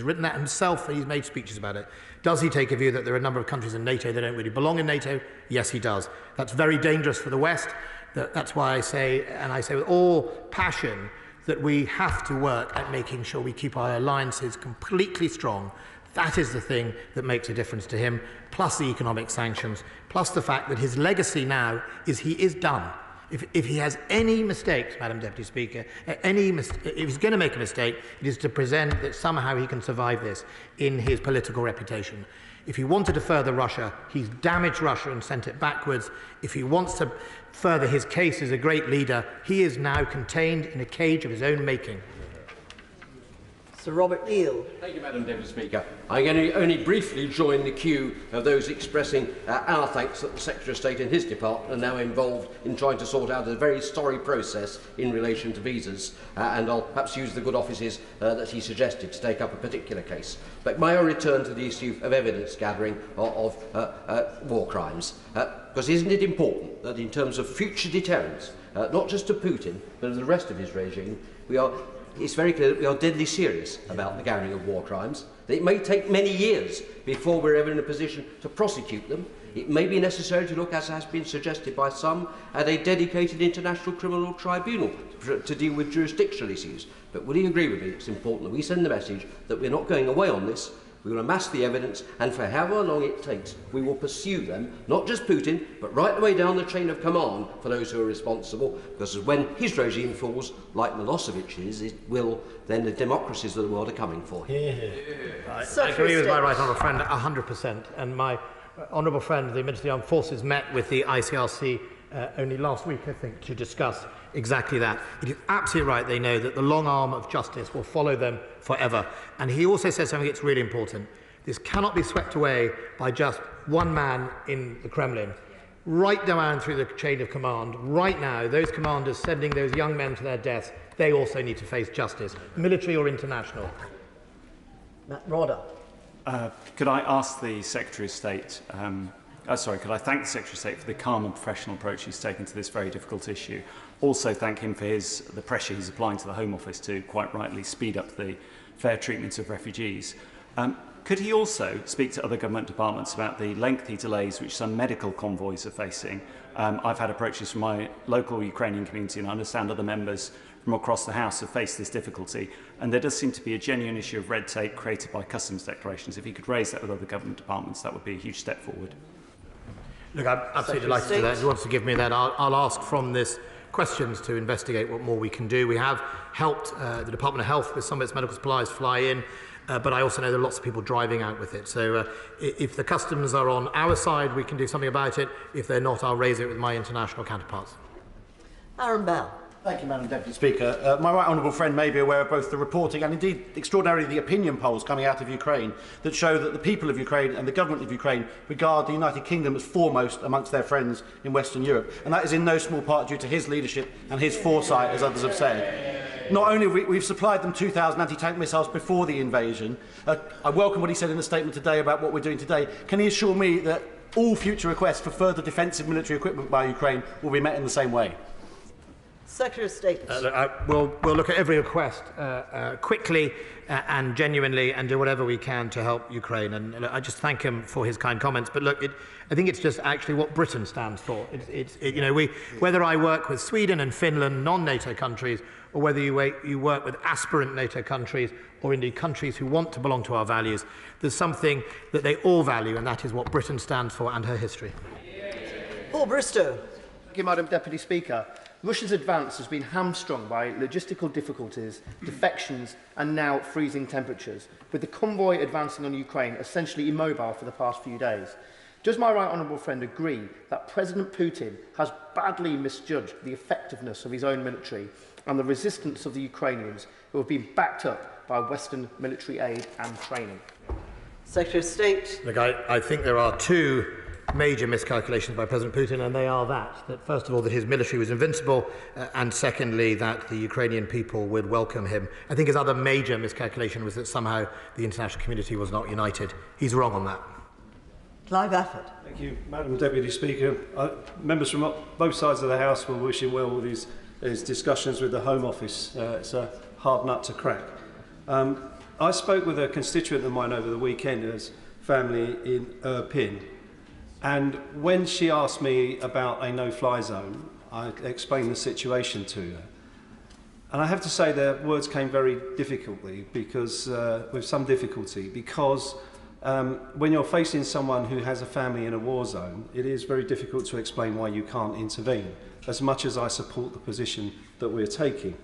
Speaker 7: written that himself, and he's made speeches about it. Does he take a view that there are a number of countries in NATO that don't really belong in NATO? Yes, he does. That's very dangerous for the West. That's why I say, and I say with all passion, that we have to work at making sure we keep our alliances completely strong. That is the thing that makes a difference to him, plus the economic sanctions, plus the fact that his legacy now is he is done. If he has any mistakes, Madam Deputy Speaker, if he's going to make a mistake, it is to present that somehow he can survive this in his political reputation. If he wanted to further Russia, he's damaged Russia and sent it backwards. If he wants to further his case as a great leader, he is now contained in a cage of his own making.
Speaker 8: Sir Robert Neal.
Speaker 15: Thank you, Madam Deputy Speaker. I'm going to only briefly join the queue of those expressing our thanks that the Secretary of State and his department are now involved in trying to sort out a very sorry process in relation to visas, and I'll perhaps use the good offices that he suggested to take up a particular case. But may I return to the issue of evidence gathering of war crimes? Because isn't it important that in terms of future deterrence, not just to Putin, but of the rest of his regime, it's very clear that we are deadly serious about the gathering of war crimes. That it may take many years before we're ever in a position to prosecute them. It may be necessary to look, as has been suggested by some, at a dedicated international criminal tribunal to deal with jurisdictional issues. But will you agree with me? It's important that we send the message that we're not going away on this. We will amass the evidence, and for however long it takes, we will pursue them, not just Putin, but right the way down the chain of command for those who are responsible, because when his regime falls, like Milosevic's, it will, then the democracies of the world are coming for him.
Speaker 7: I agree with my right honourable friend 100%, and my honourable friend, the Minister of the Armed Forces, met with the ICRC only last week, I think, to discuss exactly that. It is absolutely right. They know that the long arm of justice will follow them forever. And he also says something that's really important. This cannot be swept away by just one man in the Kremlin. Right down through the chain of command, right now, those commanders sending those young men to their deaths, they also need to face justice, military or international.
Speaker 8: Matt Rodder.
Speaker 4: Could I ask the Secretary of State, could I thank the Secretary of State for the calm and professional approach he's taken to this very difficult issue. Also thank him for the pressure he's applying to the Home Office to, quite rightly, speed up the fair treatment of refugees. Could he also speak to other government departments about the lengthy delays which some medical convoys are facing? I've had approaches from my local Ukrainian community, and I understand other members from across the House have faced this difficulty, and there does seem to be a genuine issue of red tape created by customs declarations. If he could raise that with other government departments, that would be a huge step forward.
Speaker 7: Look, I'm absolutely delighted to do that. If he wants to give me that, I'll ask from this questions to investigate what more we can do. We have helped the Department of Health with some of its medical supplies fly in, but I also know there are lots of people driving out with it. So if the customs are on our side, we can do something about it. If they're not, I'll raise it with my international counterparts.
Speaker 8: Aaron Bell.
Speaker 16: Thank you, Madam Deputy Speaker. My right honourable friend may be aware of both the reporting and indeed extraordinarily the opinion polls coming out of Ukraine that show that the people of Ukraine and the government of Ukraine regard the United Kingdom as foremost amongst their friends in Western Europe. And that is in no small part due to his leadership and his foresight, as others have said. Not only have we supplied them 2,000 anti-tank missiles before the invasion, I welcome what he said in the statement today about what we're doing today. Can he assure me that all future requests for further defensive military equipment by Ukraine will be met in the same way?
Speaker 8: Secretary of State.
Speaker 7: We'll look at every request quickly and genuinely and do whatever we can to help Ukraine. And I just thank him for his kind comments. But look, I think it's just actually what Britain stands for. Whether I work with Sweden and Finland, non-NATO countries, or whether you work with aspirant NATO countries or indeed countries who want to belong to our values, there's something that they all value, and that is what Britain stands for and her history.
Speaker 8: Paul Bristow.
Speaker 17: Thank you, Madam Deputy Speaker. Russia's advance has been hamstrung by logistical difficulties, defections and now freezing temperatures, with the convoy advancing on Ukraine essentially immobile for the past few days. Does my right honourable friend agree that President Putin has badly misjudged the effectiveness of his own military and the resistance of the Ukrainians, who have been backed up by Western military aid and training?
Speaker 8: Secretary of State.
Speaker 7: Look, I think there are two major miscalculations by President Putin, and they are that first of all, that his military was invincible, and secondly, that the Ukrainian people would welcome him. I think his other major miscalculation was that somehow the international community was not united. He's wrong on that.
Speaker 8: Clive Afford.
Speaker 18: Thank you, Madam Deputy Speaker. Members from both sides of the House will wish him well with his discussions with the Home Office. It's a hard nut to crack. I spoke with a constituent of mine over the weekend who has family in Irpin. And when she asked me about a no-fly zone, I explained the situation to her. And I have to say the words came very difficultly, with some difficulty, because when you're facing someone who has a family in a war zone, it is very difficult to explain why you can't intervene, as much as I support the position that we're taking.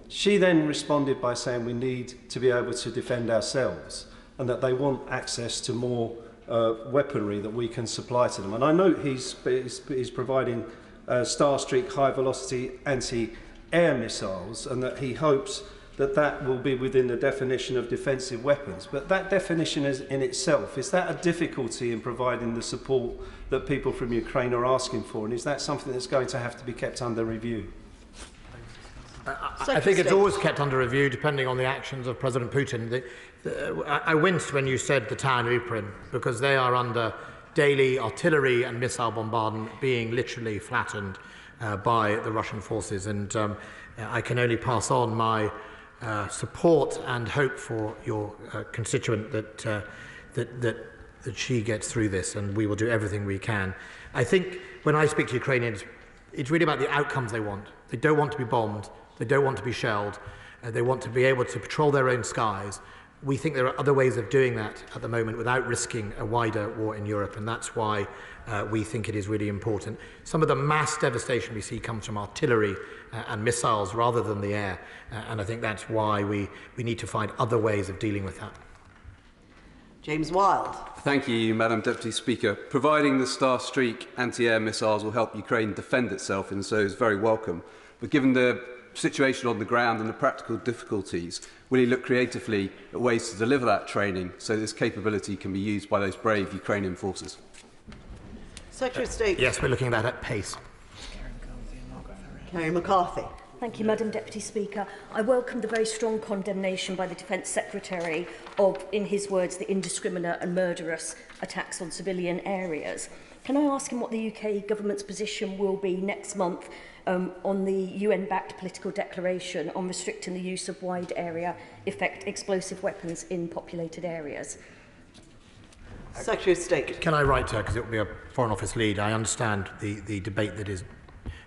Speaker 18: She then responded by saying we need to be able to defend ourselves, and that they want access to more weaponry that we can supply to them. And I know he's providing Starstreak high-velocity anti-air missiles, and that he hopes that will be within the definition of defensive weapons. But that definition in itself, is that a difficulty in providing the support that people from Ukraine are asking for? And is that something that's going to have to be kept under review?
Speaker 7: I think it's always kept under review, depending on the actions of President Putin. I winced when you said the town of Irpin, because they are under daily artillery and missile bombardment, being literally flattened by the Russian forces. And I can only pass on my support and hope for your constituent that she gets through this, and we will do everything we can. I think when I speak to Ukrainians, it's really about the outcomes they want. They don't want to be bombed. They don't want to be shelled. They want to be able to patrol their own skies. We think there are other ways of doing that at the moment without risking a wider war in Europe, and that's why we think it is really important. Some of the mass devastation we see comes from artillery and missiles rather than the air, and I think that's why we need to find other ways of dealing with that.
Speaker 8: James Wilde.
Speaker 19: Thank you, Madam Deputy Speaker. Providing the Starstreak anti-air missiles will help Ukraine defend itself, and so is very welcome. But given the situation on the ground and the practical difficulties, will he look creatively at ways to deliver that training so this capability can be used by those brave Ukrainian forces?
Speaker 8: Secretary of State.
Speaker 7: Yes, we're looking at that at pace.
Speaker 8: Kerry McCarthy.
Speaker 1: Thank you, Madam Deputy Speaker. I welcome the very strong condemnation by the Defence Secretary of, in his words, the indiscriminate and murderous attacks on civilian areas. Can I ask him what the UK government's position will be next month on the UN-backed political declaration on restricting the use of wide area effect explosive weapons in populated areas?
Speaker 8: Secretary of State.
Speaker 7: Can I write to her, because it will be a Foreign Office lead? I understand the debate that is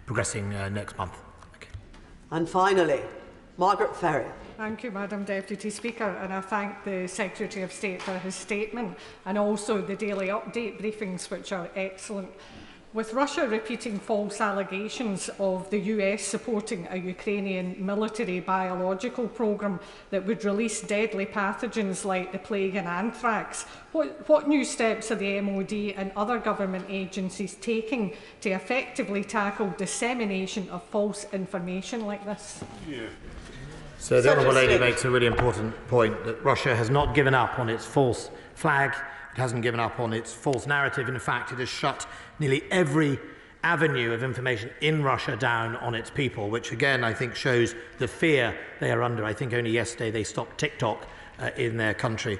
Speaker 7: progressing next month. Okay.
Speaker 8: And finally, Margaret Ferry.
Speaker 5: Thank you, Madam Deputy Speaker, and I thank the Secretary of State for his statement and also the daily update briefings, which are excellent. With Russia repeating false allegations of the US supporting a Ukrainian military biological programme that would release deadly pathogens like the plague and anthrax, what new steps are the MOD and other government agencies taking to effectively tackle dissemination of false information like this?
Speaker 7: So the Honourable Lady makes a really important point that Russia has not given up on its false flag. It hasn't given up on its false narrative. In fact, it has shut nearly every avenue of information in Russia down on its people, which again I think shows the fear they are under. I think only yesterday they stopped TikTok in their country.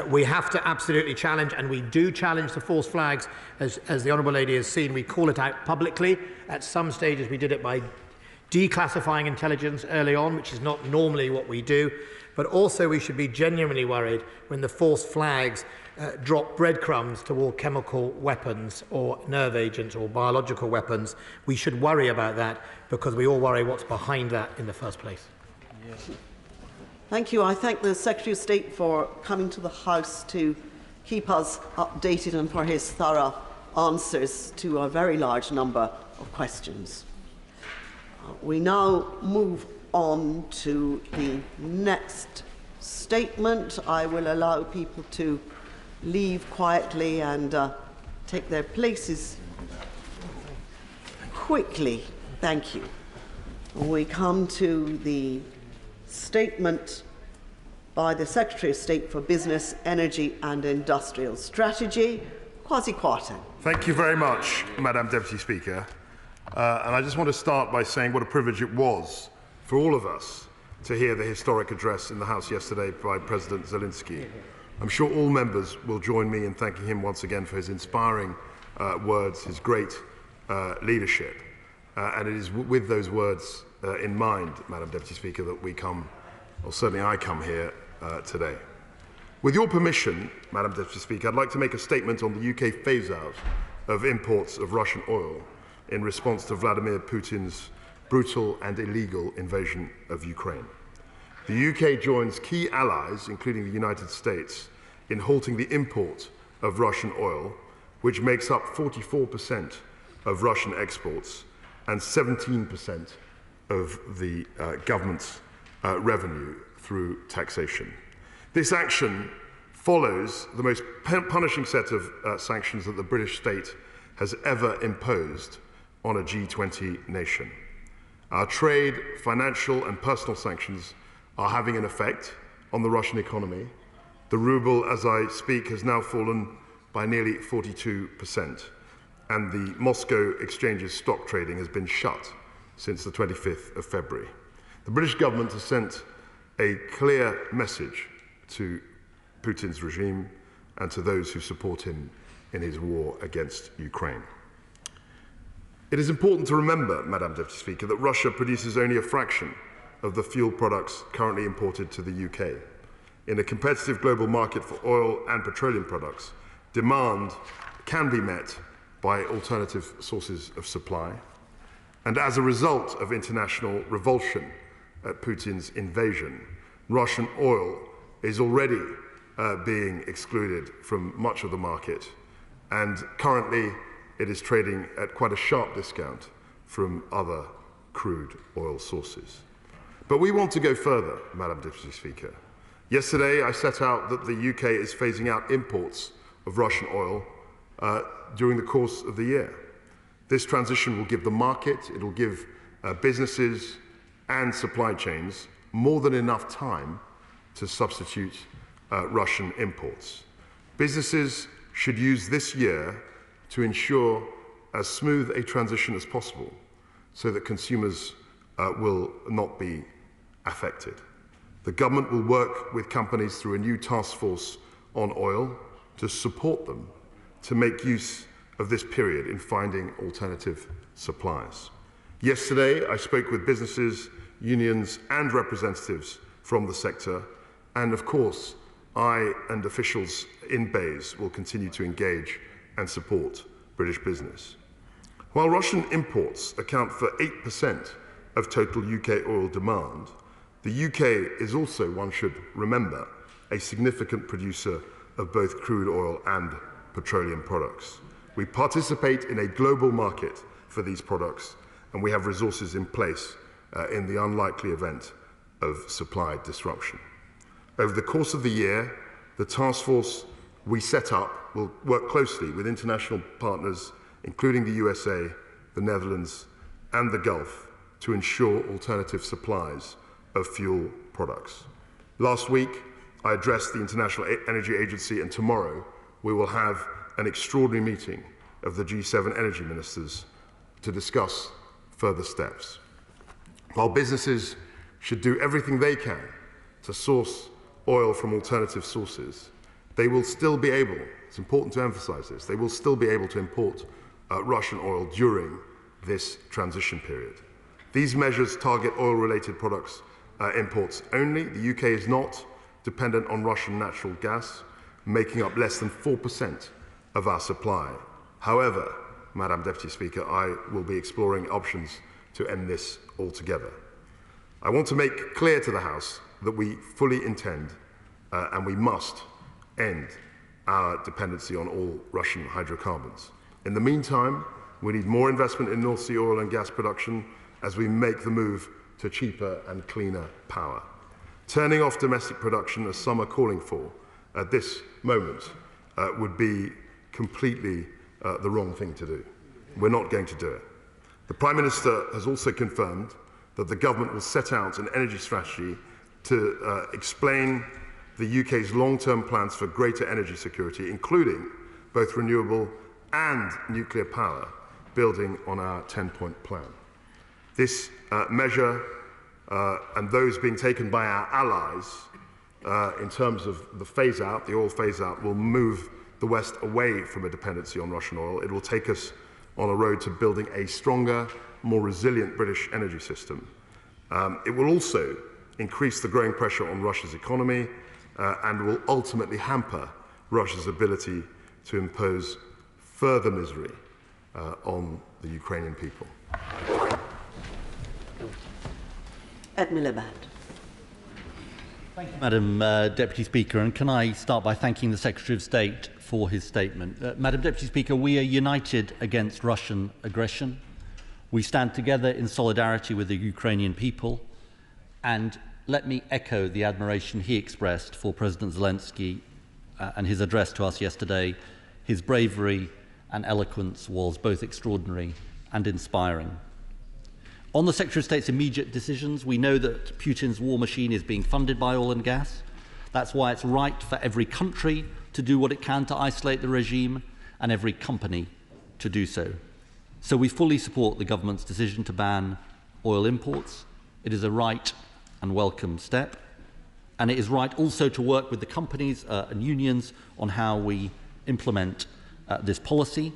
Speaker 7: We have to absolutely challenge, and we do challenge the false flags. As the Honourable Lady has seen, we call it out publicly. At some stages we did it by declassifying intelligence early on, which is not normally what we do. But also we should be genuinely worried when the false flags drop breadcrumbs toward chemical weapons or nerve agents or biological weapons. We should worry about that because we all worry what's behind that in the first place.
Speaker 8: Yes. Thank you. I thank the Secretary of State for coming to the House to keep us updated and for his thorough answers to a very large number of questions. We now move on to the next statement. I will allow people to leave quietly and take their places quickly. Thank you. We come to the statement by the Secretary of State for Business, Energy and Industrial Strategy, Kwasi Kwarteng.
Speaker 20: Thank you very much, Madam Deputy Speaker. And I just want to start by saying what a privilege it was for all of us to hear the historic address in the House yesterday by President Zelensky. I'm sure all members will join me in thanking him once again for his inspiring words, his great leadership. And it is with those words in mind, Madam Deputy Speaker, that we come, or certainly I come here today. With your permission, Madam Deputy Speaker, I'd like to make a statement on the UK phase-out of imports of Russian oil in response to Vladimir Putin's brutal and illegal invasion of Ukraine. The UK joins key allies, including the United States, in halting the import of Russian oil, which makes up 44% of Russian exports and 17% of the government's revenue through taxation. This action follows the most punishing set of sanctions that the British state has ever imposed on a G20 nation. Our trade, financial and personal sanctions are having an effect on the Russian economy. The ruble, as I speak, has now fallen by nearly 42%, and the Moscow Exchange's stock trading has been shut since the 25th of February. The British government has sent a clear message to Putin's regime and to those who support him in his war against Ukraine. It is important to remember, Madam Deputy Speaker, that Russia produces only a fraction of the fuel products currently imported to the UK. In a competitive global market for oil and petroleum products, demand can be met by alternative sources of supply. And as a result of international revulsion at Putin's invasion, Russian oil is already being excluded from much of the market, and currently it is trading at quite a sharp discount from other crude oil sources. But we want to go further, Madam Deputy Speaker. Yesterday I set out that the UK is phasing out imports of Russian oil during the course of the year. This transition will give the market, it will give businesses and supply chains more than enough time to substitute Russian imports. Businesses should use this year to ensure as smooth a transition as possible so that consumers will not be affected. The government will work with companies through a new task force on oil to support them to make use of this period in finding alternative suppliers. Yesterday, I spoke with businesses, unions and representatives from the sector, and of course, I and officials in BEIS will continue to engage and support British business. While Russian imports account for 8% of total UK oil demand, the UK is also, one should remember, a significant producer of both crude oil and petroleum products. We participate in a global market for these products, and we have resources in place in the unlikely event of supply disruption. Over the course of the year, the task force we set up will work closely with international partners, including the USA, the Netherlands, and the Gulf, to ensure alternative supplies of fuel products. Last week, I addressed the International Energy Agency, and tomorrow we will have an extraordinary meeting of the G7 energy ministers to discuss further steps. While businesses should do everything they can to source oil from alternative sources, they will still be able, it's important to emphasize this, they will still be able to import Russian oil during this transition period. These measures target oil-related products imports only. The UK is not dependent on Russian natural gas, making up less than 4% of our supply. However, Madam Deputy Speaker, I will be exploring options to end this altogether. I want to make clear to the House that we fully intend and we must end our dependency on all Russian hydrocarbons. In the meantime, we need more investment in North Sea oil and gas production as we make the move to cheaper and cleaner power. Turning off domestic production, as some are calling for at this moment, would be completely the wrong thing to do. We're not going to do it. The Prime Minister has also confirmed that the government will set out an energy strategy to explain the UK's long-term plans for greater energy security, including both renewable and nuclear power, building on our 10-point plan. This measure and those being taken by our allies in terms of the phase-out, the oil phase-out, will move the West away from a dependency on Russian oil. It will take us on a road to building a stronger, more resilient British energy system. It will also increase the growing pressure on Russia's economy and will ultimately hamper Russia's ability to impose further misery on the Ukrainian people.
Speaker 8: Ed Miliband.
Speaker 2: Thank you, Madam Deputy Speaker, and can I start by thanking the Secretary of State for his statement. Madam Deputy Speaker, we are united against Russian aggression. We stand together in solidarity with the Ukrainian people, and let me echo the admiration he expressed for President Zelensky and his address to us yesterday. His bravery and eloquence was both extraordinary and inspiring. On the Secretary of State's immediate decisions, we know that Putin's war machine is being funded by oil and gas. That's why it's right for every country to do what it can to isolate the regime and every company to do so. So we fully support the government's decision to ban oil imports. It is a right and welcome step. And it is right also to work with the companies and unions on how we implement this policy.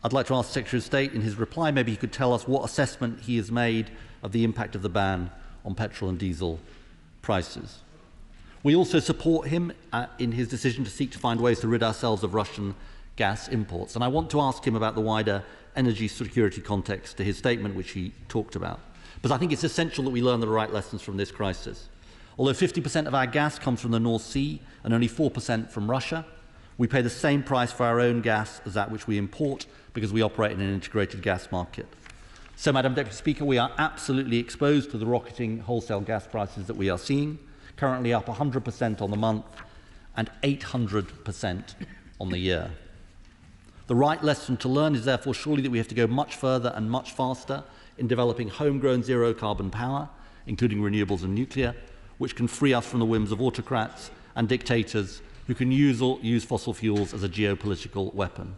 Speaker 2: I'd like to ask the Secretary of State in his reply, maybe he could tell us what assessment he has made of the impact of the ban on petrol and diesel prices. We also support him in his decision to seek to find ways to rid ourselves of Russian gas imports. And I want to ask him about the wider energy security context to his statement, which he talked about. But I think it's essential that we learn the right lessons from this crisis. Although 50% of our gas comes from the North Sea and only 4% from Russia, we pay the same price for our own gas as that which we import because we operate in an integrated gas market. So, Madam Deputy Speaker, we are absolutely exposed to the rocketing wholesale gas prices that we are seeing, currently up 100% on the month and 800% on the year. The right lesson to learn is therefore surely that we have to go much further and much faster in developing homegrown zero-carbon power including renewables and nuclear, which can free us from the whims of autocrats and dictators who can use fossil fuels as a geopolitical weapon.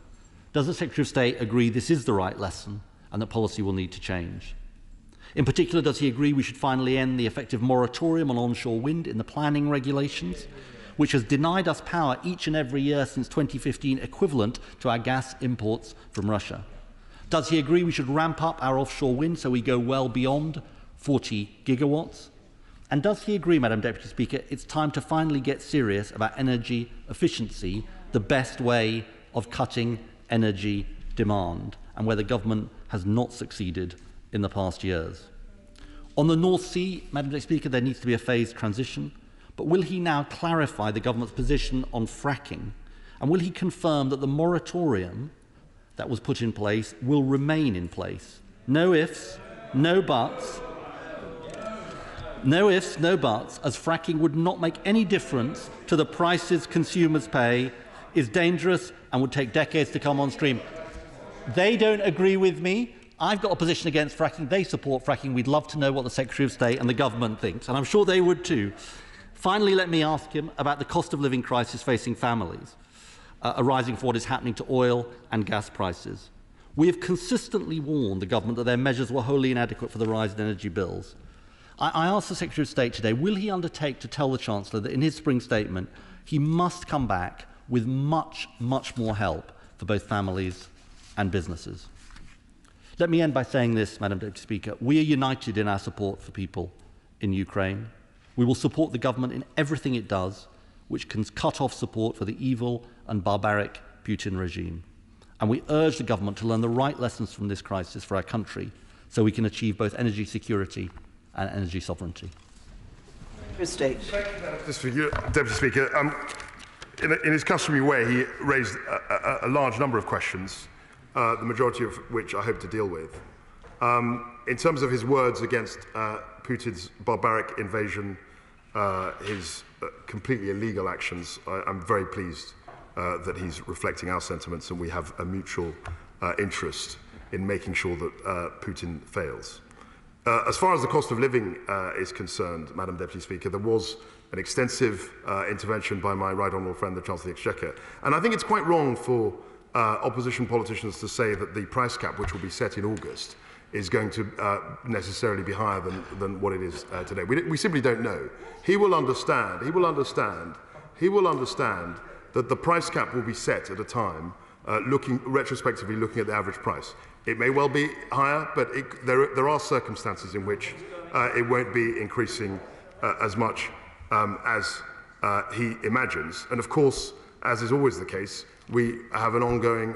Speaker 2: Does the Secretary of State agree this is the right lesson and that policy will need to change? In particular, does he agree we should finally end the effective moratorium on onshore wind in the planning regulations, which has denied us power each and every year since 2015, equivalent to our gas imports from Russia? Does he agree we should ramp up our offshore wind so we go well beyond 40 gigawatts? And does he agree, Madam Deputy Speaker, it's time to finally get serious about energy efficiency, the best way of cutting energy demand, and where the government has not succeeded in the past years? On the North Sea, Madam Deputy Speaker, there needs to be a phased transition, but will he now clarify the government's position on fracking, and will he confirm that the moratorium that was put in place will remain in place? No ifs, no buts. No ifs, no buts, as fracking would not make any difference to the prices consumers pay, is dangerous and would take decades to come on stream. They don't agree with me. I've got a position against fracking. They support fracking. We'd love to know what the Secretary of State and the government thinks, and I'm sure they would too. Finally, let me ask him about the cost of living crisis facing families, arising from what is happening to oil and gas prices. We have consistently warned the government that their measures were wholly inadequate for the rise in energy bills. I asked the Secretary of State today, will he undertake to tell the Chancellor that in his spring statement he must come back with much, much more help for both families and businesses? Let me end by saying this, Madam Deputy Speaker. We are united in our support for people in Ukraine. We will support the government in everything it does, which can cut off support for the evil and barbaric Putin regime. And we urge the government to learn the right lessons from this crisis for our country so we can achieve both energy security and energy sovereignty.
Speaker 8: State.
Speaker 20: Deputy Speaker, in his customary way, he raised a large number of questions, the majority of which I hope to deal with. In terms of his words against Putin's barbaric invasion, his completely illegal actions, I'm very pleased that he's reflecting our sentiments, and we have a mutual interest in making sure that Putin fails. As far as the cost of living is concerned, Madam Deputy Speaker, there was an extensive intervention by my right honourable friend, the Chancellor of the Exchequer. And I think it's quite wrong for opposition politicians to say that the price cap, which will be set in August, is going to necessarily be higher than what it is today. We simply don't know. He will understand that the price cap will be set at a time retrospectively looking at the average price. It may well be higher, but there are circumstances in which it won't be increasing as much as he imagines. And of course, as is always the case, we have an ongoing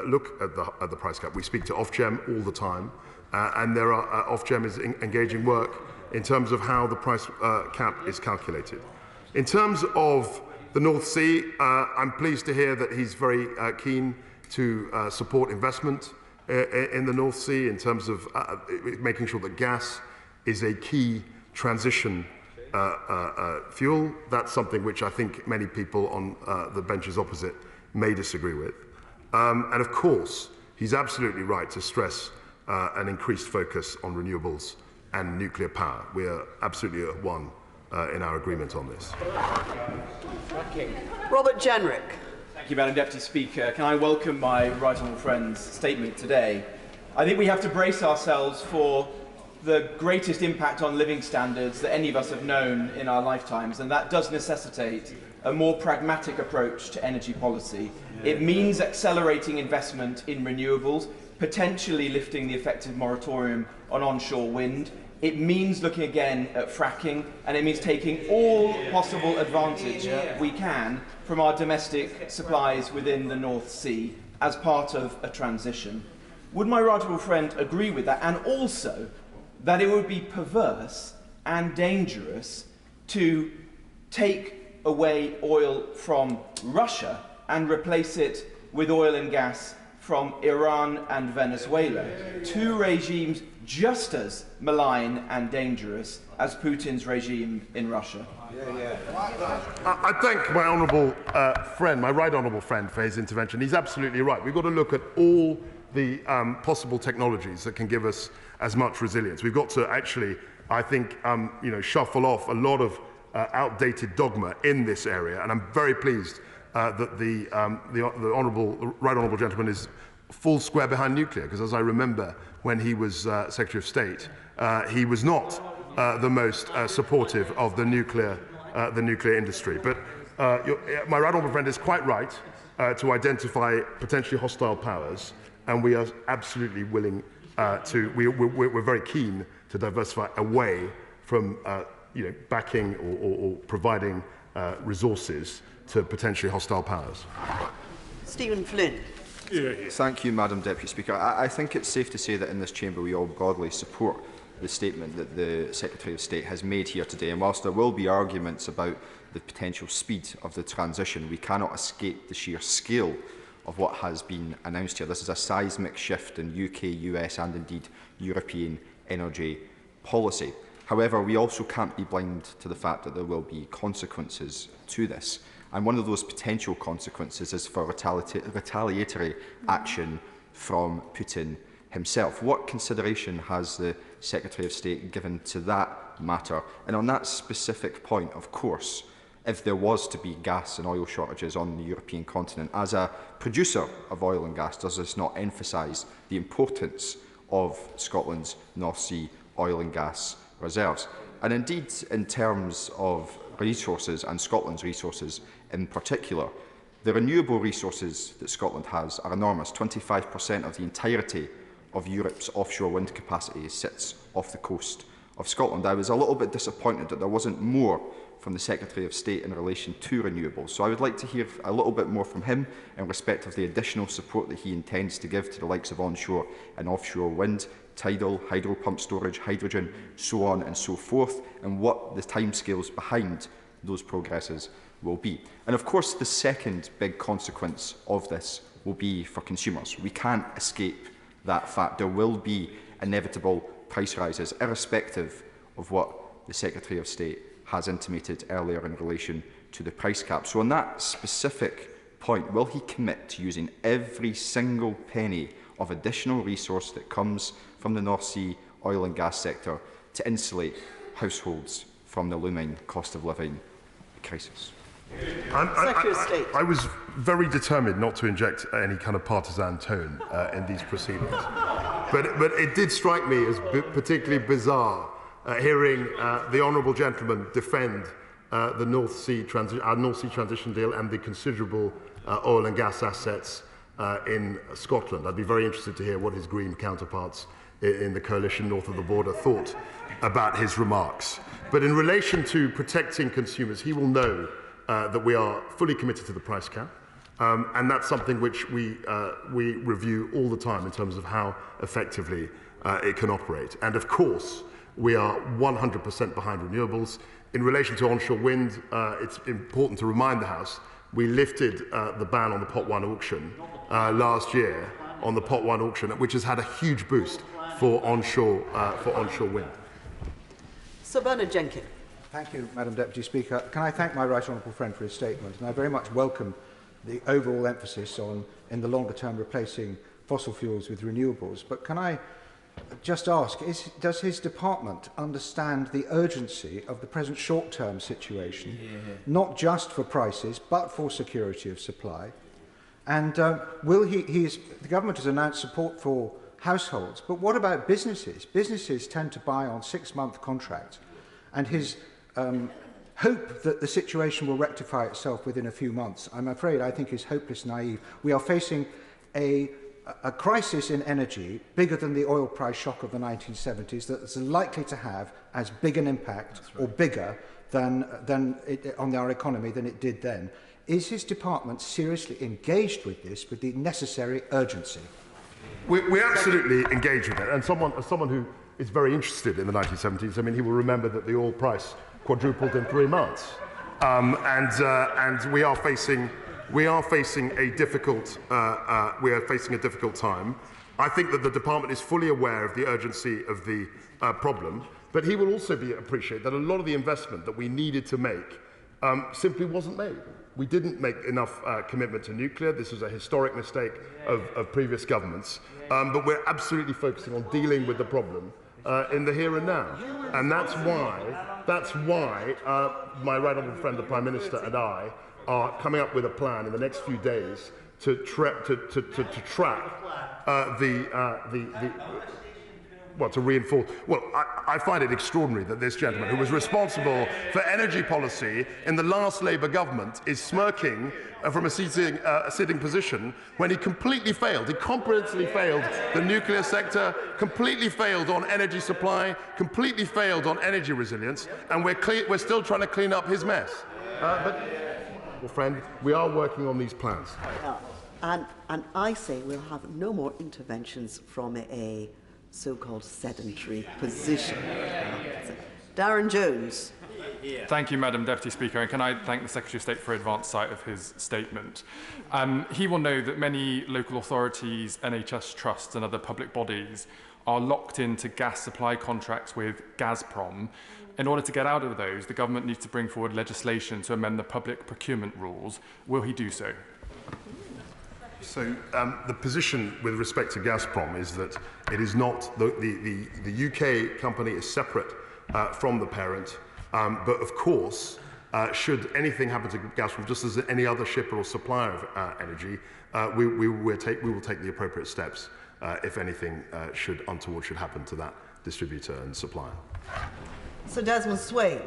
Speaker 20: look at the price cap. We speak to Ofgem all the time, and Ofgem is engaging work in terms of how the price cap is calculated. In terms of the North Sea, I'm pleased to hear that he's very keen to support investment in the North Sea in terms of making sure that gas is a key transition fuel. That's something which I think many people on the benches opposite may disagree with. And of course, he's absolutely right to stress an increased focus on renewables and nuclear power. We are absolutely at one in our agreement on this.
Speaker 8: Robert Jenrick.
Speaker 26: Thank you, Madam Deputy Speaker. Can I welcome my right honourable friend's statement today? I think we have to brace ourselves for the greatest impact on living standards that any of us have known in our lifetimes, and that does necessitate a more pragmatic approach to energy policy. It means accelerating investment in renewables, potentially lifting the effective moratorium on onshore wind. It means looking again at fracking, and it means taking all possible advantage we can from our domestic supplies within the North Sea as part of a transition. Would my right honourable friend agree with that, and also that it would be perverse and dangerous to take away oil from Russia and replace it with oil and gas from Iran and Venezuela, two regimes just as malign and dangerous as Putin's regime in Russia?
Speaker 20: I thank my honourable friend, my right honourable friend, for his intervention. He's absolutely right. We've got to look at all the possible technologies that can give us as much resilience. We've got to actually I think, shuffle off a lot of outdated dogma in this area. And I'm very pleased that the Right Honourable Gentleman is full square behind nuclear, because as I remember when he was Secretary of State, he was not the most supportive of the nuclear industry. But my right honourable friend is quite right to identify potentially hostile powers, and we are absolutely willing we're very keen to diversify away from backing or providing resources to potentially hostile powers.
Speaker 8: Stephen Flynn.
Speaker 12: Thank you, Madam Deputy Speaker. I think it's safe to say that in this chamber we all broadly support the statement that the Secretary of State has made here today. And whilst there will be arguments about the potential speed of the transition, we cannot escape the sheer scale of what has been announced here. This is a seismic shift in UK, US and indeed European energy policy. However, we also can't be blind to the fact that there will be consequences to this. And one of those potential consequences is for retaliatory action from Putin himself. What consideration has the Secretary of State given to that matter? And on that specific point, of course, if there was to be gas and oil shortages on the European continent, as a producer of oil and gas, does this not emphasise the importance of Scotland's North Sea oil and gas reserves? And indeed, in terms of resources and Scotland's resources in particular, the renewable resources that Scotland has are enormous. 25% of the entirety of Europe's offshore wind capacity sits off the coast of Scotland. I was a little bit disappointed that there wasn't more from the Secretary of State in relation to renewables. So I would like to hear a little bit more from him in respect of the additional support that he intends to give to the likes of onshore and offshore wind, tidal, hydro pump storage, hydrogen, so on and so forth, and what the timescales behind those progresses will be. And of course, the second big consequence of this will be for consumers. We can't escape that fact. There will be inevitable price rises, irrespective of what the Secretary of State has intimated earlier in relation to the price cap. So on that specific point, will he commit to using every single penny of additional resource that comes from the North Sea oil and gas sector to insulate households from the looming cost of living crisis?
Speaker 20: I was very determined not to inject any kind of partisan tone in these proceedings. But it did strike me as particularly bizarre hearing the honourable gentleman defend the North Sea transition deal and the considerable oil and gas assets in Scotland. I'd be very interested to hear what his Green counterparts in the coalition north of the border thought about his remarks. But in relation to protecting consumers, he will know that we are fully committed to the price cap, and that's something which we review all the time in terms of how effectively it can operate. And of course, we are 100% behind renewables. In relation to onshore wind, it's important to remind the House we lifted the ban on the Pot 1 auction last year, on the Pot 1 auction, which has had a huge boost for onshore wind.
Speaker 8: Sir Bernard Jenkins.
Speaker 11: Thank you, Madam Deputy Speaker. Can I thank my right honourable friend for his statement? And I very much welcome the overall emphasis on, in the longer term, replacing fossil fuels with renewables. But can I just ask, does his department understand the urgency of the present short-term situation, not just for prices, but for security of supply? And will the government has announced support for households, but what about businesses? Businesses tend to buy on 6-month contracts, and his hope that the situation will rectify itself within a few months, I'm afraid, I think is hopeless naive. We are facing a crisis in energy bigger than the oil price shock of the 1970s that is likely to have as big an impact or bigger than on our economy than it did then. Is his department seriously engaged with this with the necessary urgency?
Speaker 20: We absolutely engage with it. And as someone who is very interested in the 1970s, I mean, he will remember that the oil price quadrupled in 3 months. And we are facing a difficult time. I think that the department is fully aware of the urgency of the problem, but he will also appreciate that a lot of the investment that we needed to make simply wasn't made. We didn't make enough commitment to nuclear. This was a historic mistake of previous governments. But we're absolutely focusing on dealing with the problem in the here and now. And that's why my right honourable friend, the Prime Minister, and I are coming up with a plan in the next few days to track to reinforce. Well, I find it extraordinary that this gentleman, who was responsible for energy policy in the last Labour government, is smirking from a sitting position when he completely failed. He comprehensively failed the nuclear sector, completely failed on energy supply, completely failed on energy resilience, and we're still trying to clean up his mess. But, well, friend, we are working on these plans.
Speaker 8: And I say we'll have no more interventions from a so-called sedentary position. Darren Jones.
Speaker 3: Thank you, Madam Deputy Speaker, and can I thank the Secretary of State for advance sight of his statement. He will know that many local authorities, NHS trusts and other public bodies are locked into gas supply contracts with Gazprom. In order to get out of those, the government needs to bring forward legislation to amend the public procurement rules. Will he do so?
Speaker 20: So the position with respect to Gazprom is that it is not, the UK company is separate from the parent, but of course, should anything happen to Gazprom, just as any other shipper or supplier of energy, we will take the appropriate steps if anything untoward should happen to that distributor and supplier.
Speaker 8: Sir Desmond Swain.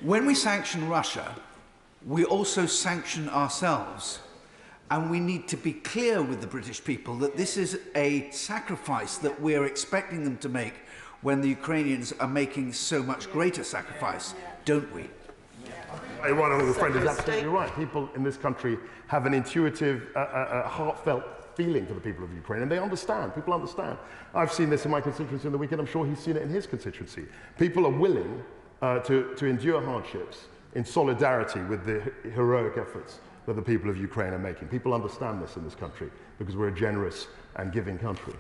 Speaker 6: When we sanction Russia, we also sanction ourselves. And we need to be clear with the British people that this is a sacrifice that we're expecting them to make when the Ukrainians are making so much greater sacrifice, don't we?
Speaker 20: My right honourable friend is absolutely right. People in this country have an intuitive, heartfelt feeling for the people of Ukraine, and they understand. People understand. I've seen this in my constituency in the weekend. I'm sure he's seen it in his constituency. People are willing to endure hardships in solidarity with the heroic efforts that the people of Ukraine are making. People understand this in this country because we're a generous and giving country.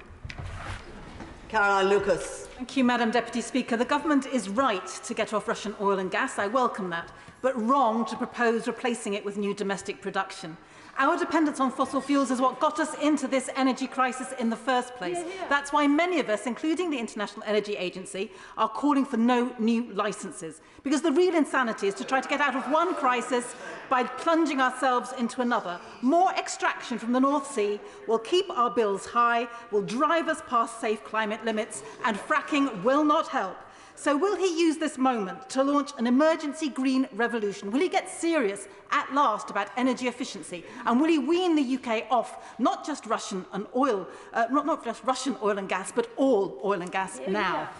Speaker 8: Caroline Lucas.
Speaker 21: Thank you, Madam Deputy Speaker. The government is right to get off Russian oil and gas. I welcome that, but wrong to propose replacing it with new domestic production. Our dependence on fossil fuels is what got us into this energy crisis in the first place. That's why many of us, including the International Energy Agency, are calling for no new licences. Because the real insanity is to try to get out of one crisis by plunging ourselves into another. More extraction from the North Sea will keep our bills high, will drive us past safe climate limits, and fracking will not help. So will he use this moment to launch an emergency green revolution? Will he get serious at last about energy efficiency? And will he wean the UK off not just Russian and oil, not just Russian oil and gas, but all oil and gas now?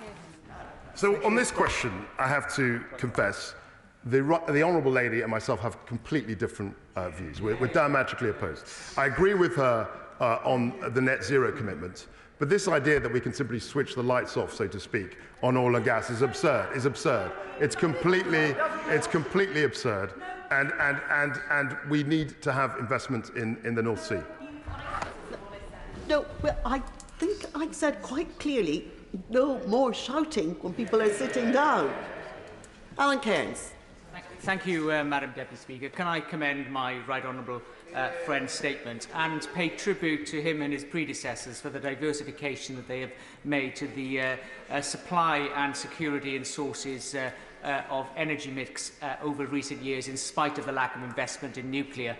Speaker 20: So on this question, I have to confess, the Honourable Lady and myself have completely different views. We're diametrically opposed. I agree with her on the net zero commitment. But this idea that we can simply switch the lights off, so to speak, on oil and gas is absurd. It's completely absurd. And we need to have investment in the North Sea.
Speaker 8: No, well, I think I said quite clearly, no more shouting when people are sitting down. Alan Cairns.
Speaker 22: Thank you, Madam Deputy Speaker. Can I commend my right honourable friend's statement and pay tribute to him and his predecessors for the diversification that they have made to the supply and security and sources of energy mix over recent years, in spite of the lack of investment in nuclear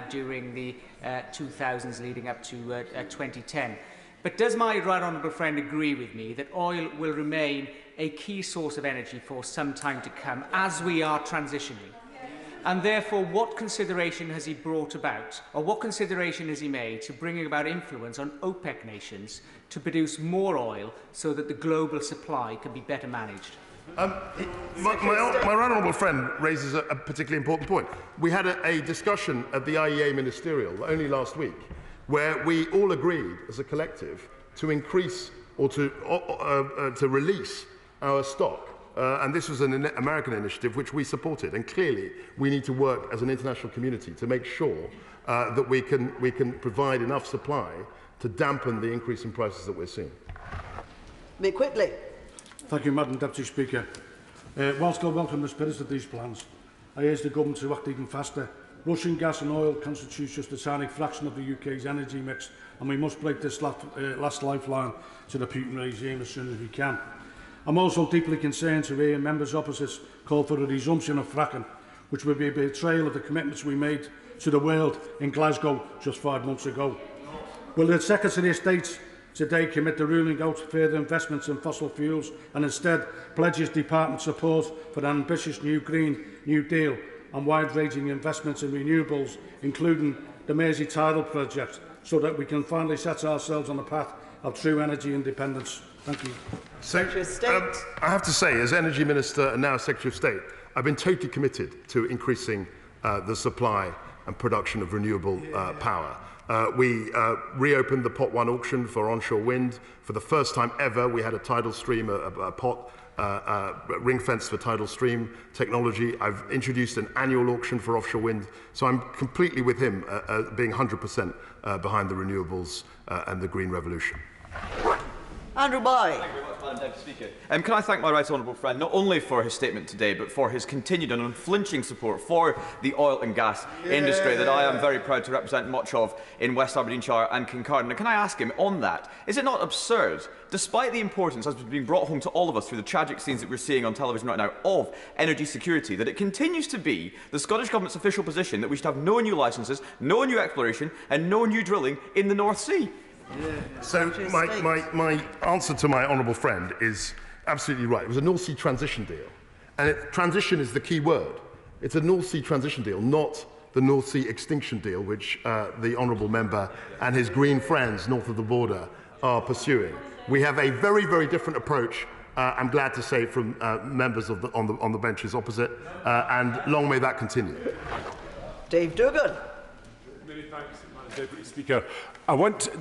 Speaker 22: during the 2000s leading up to 2010. But does my right honourable friend agree with me that oil will remain a key source of energy for some time to come as we are transitioning? And therefore, what consideration has he brought about, or what consideration has he made to bringing about influence on OPEC nations to produce more oil so that the global supply can be better managed?
Speaker 20: My right honourable friend raises a particularly important point. We had a discussion at the IEA ministerial only last week where we all agreed as a collective to increase or to release our stock. And this was an American initiative which we supported. And clearly, we need to work as an international community to make sure that we can provide enough supply to dampen the increase in prices that we're seeing.
Speaker 8: Mick Whitley.
Speaker 23: Thank you, Madam Deputy Speaker. Whilst I welcome the spirit of these plans, I urge the government to act even faster. Russian gas and oil constitutes just a tiny fraction of the UK's energy mix, and we must break this last lifeline to the Putin regime as soon as we can. I'm also deeply concerned to hear members opposite call for a resumption of fracking, which would be a betrayal of the commitments we made to the world in Glasgow just 5 months ago. Will the Secretary of State today commit to ruling out further investments in fossil fuels and instead pledges Department support for an ambitious new Green New Deal and wide-ranging investments in renewables, including the Mersey Tidal project, so that we can finally set ourselves on the path of true energy independence? Thank you.
Speaker 20: Secretary of State. I have to say, as Energy Minister and now Secretary of State, I've been totally committed to increasing the supply and production of renewable power. We reopened the Pot 1 auction for onshore wind. For the first time ever, we had a tidal stream, a pot ring fence for tidal stream technology. I've introduced an annual auction for offshore wind. So I'm completely with him, being 100% behind the renewables and the green revolution.
Speaker 8: Andrew Boy.
Speaker 9: Thank you very much, Madam Deputy Speaker. Can I thank my right honourable friend not only for his statement today, but for his continued and unflinching support for the oil and gas industry that I am very proud to represent much of in West Aberdeenshire and Kincardine. And can I ask him on that, is it not absurd, despite the importance as being brought home to all of us through the tragic scenes that we're seeing on television right now of energy security, that it continues to be the Scottish Government's official position that we should have no new licences, no new exploration and no new drilling in the North Sea?
Speaker 20: So my answer to my honourable friend is absolutely right. It was a North Sea transition deal. And transition is the key word. It's a North Sea transition deal, not the North Sea extinction deal, which the honourable member and his green friends north of the border are pursuing. We have a very, very different approach, I'm glad to say, from members of on the benches opposite, and long may that continue.
Speaker 8: Dave Duggan.
Speaker 10: Many thanks, Madam Deputy Speaker.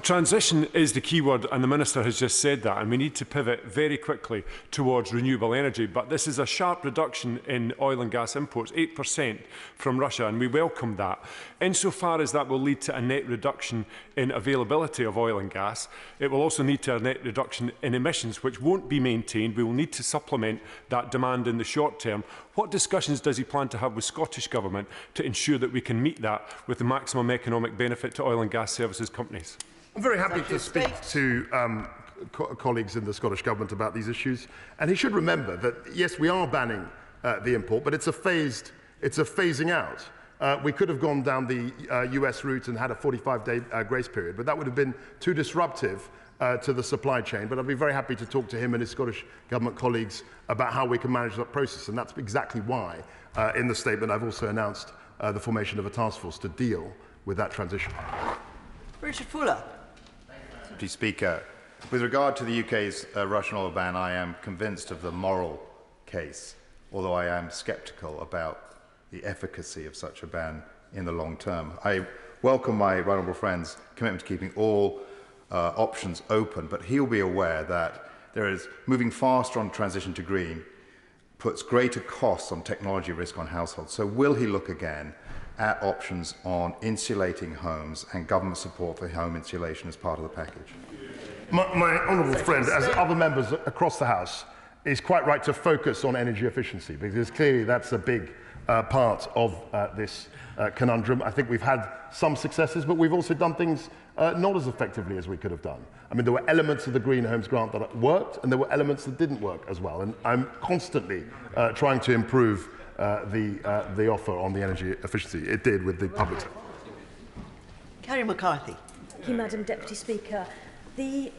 Speaker 10: Transition is the key word, and the Minister has just said that, and we need to pivot very quickly towards renewable energy. But this is a sharp reduction in oil and gas imports, 8% from Russia, and we welcome that. Insofar as that will lead to a net reduction in availability of oil and gas, it will also lead to a net reduction in emissions, which won't be maintained. We will need to supplement that demand in the short term. What discussions does he plan to have with Scottish Government to ensure that we can meet that with the maximum economic benefit to oil and gas services companies?
Speaker 20: I'm very happy to speak to colleagues in the Scottish Government about these issues. And he should remember that, yes, we are banning the import, but it's a phasing out. We could have gone down the US route and had a 45-day grace period, but that would have been too disruptive to the supply chain. But I'd be very happy to talk to him and his Scottish Government colleagues about how we can manage that process. And that's exactly why, in the statement, I've also announced the formation of a task force to deal with that transition.
Speaker 8: Richard Fuller.
Speaker 13: Deputy Speaker, with regard to the UK's Russian oil ban, I am convinced of the moral case, although I am sceptical about the efficacy of such a ban in the long term. I welcome my right honourable friend's commitment to keeping all options open, but he'll be aware that there is moving faster on transition to green puts greater costs on technology risk on households. So will he look again at options on insulating homes and government support for home insulation as part of the package?
Speaker 20: My honourable friend, as other members across the House, is quite right to focus on energy efficiency, because clearly that's a big part of this conundrum. I think we've had some successes, but we've also done things not as effectively as we could have done. I mean, there were elements of the Green Homes Grant that worked, and there were elements that didn't work as well. And I'm constantly trying to improve the offer on the energy efficiency. It did with the public sector.
Speaker 8: Kerry McCarthy.
Speaker 1: Thank you, Madam Deputy Speaker. The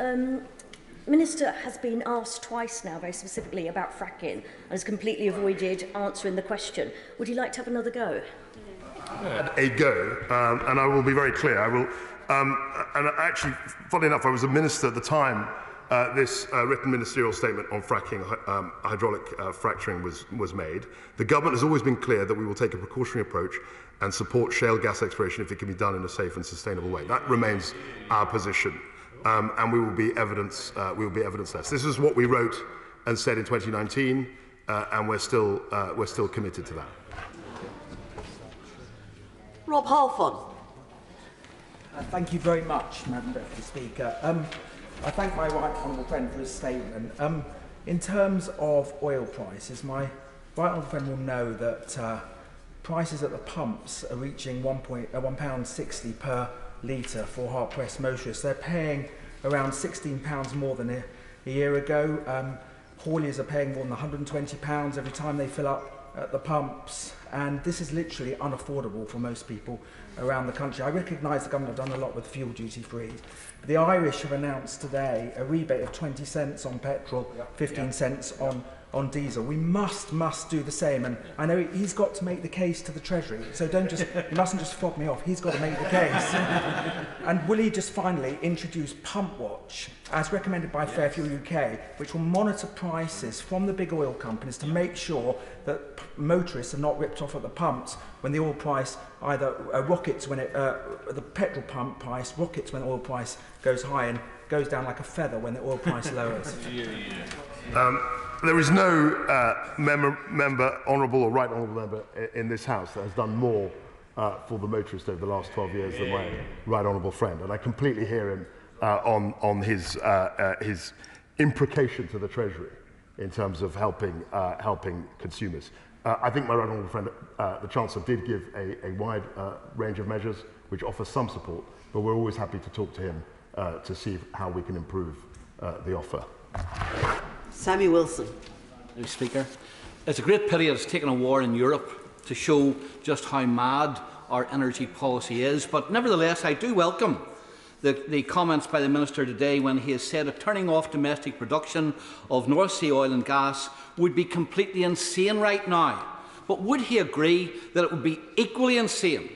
Speaker 1: Minister has been asked twice now, very specifically, about fracking, and has completely avoided answering the question. Would you like to have another go?
Speaker 20: A go, and I will be very clear. I will, and actually, funnily enough, I was a minister at the time this written ministerial statement on fracking, hydraulic fracturing was made. The government has always been clear that we will take a precautionary approach and support shale gas exploration if it can be done in a safe and sustainable way. That remains our position, and we will be evidence-less. This is what we wrote and said in 2019, and we're still committed to that.
Speaker 8: Rob Halfon.
Speaker 14: Thank you very much, Madam Deputy Speaker. I thank my right honourable friend for his statement. In terms of oil prices, my right honourable friend will know that prices at the pumps are reaching £1.60 per litre for hard-pressed motorists. They're paying around £16 more than a year ago. hauliers are paying more than £120 every time they fill up at the pumps, and this is literally unaffordable for most people around the country. I recognise the government have done a lot with fuel duty free. The Irish have announced today a rebate of 20 cents on petrol, 15 cents on diesel. We must do the same, and I know he's got to make the case to the Treasury, so you mustn't just fob me off. He's got to make the case. And will he just finally introduce Pump Watch, as recommended by Fairfuel UK, which will monitor prices from the big oil companies to make sure that motorists are not ripped off at the pumps when the oil price either rockets when the petrol pump price rockets when the oil price goes high and goes down like a feather when the oil price lowers.
Speaker 20: There is no honourable or right honourable member in this House that has done more for the motorist over the last 12 years than my right honourable friend, and I completely hear him on his imprecation to the Treasury in terms of helping consumers. I think my right honourable friend, the Chancellor, did give a wide range of measures which offer some support, but we're always happy to talk to him to see how we can improve the offer.
Speaker 8: Sammy Wilson.
Speaker 4: Mr. Speaker, it's a great pity it's taken a war in Europe to show just how mad our energy policy is, but nevertheless I do welcome the comments by the Minister today when he has said that turning off domestic production of North Sea oil and gas would be completely insane right now. But would he agree that it would be equally insane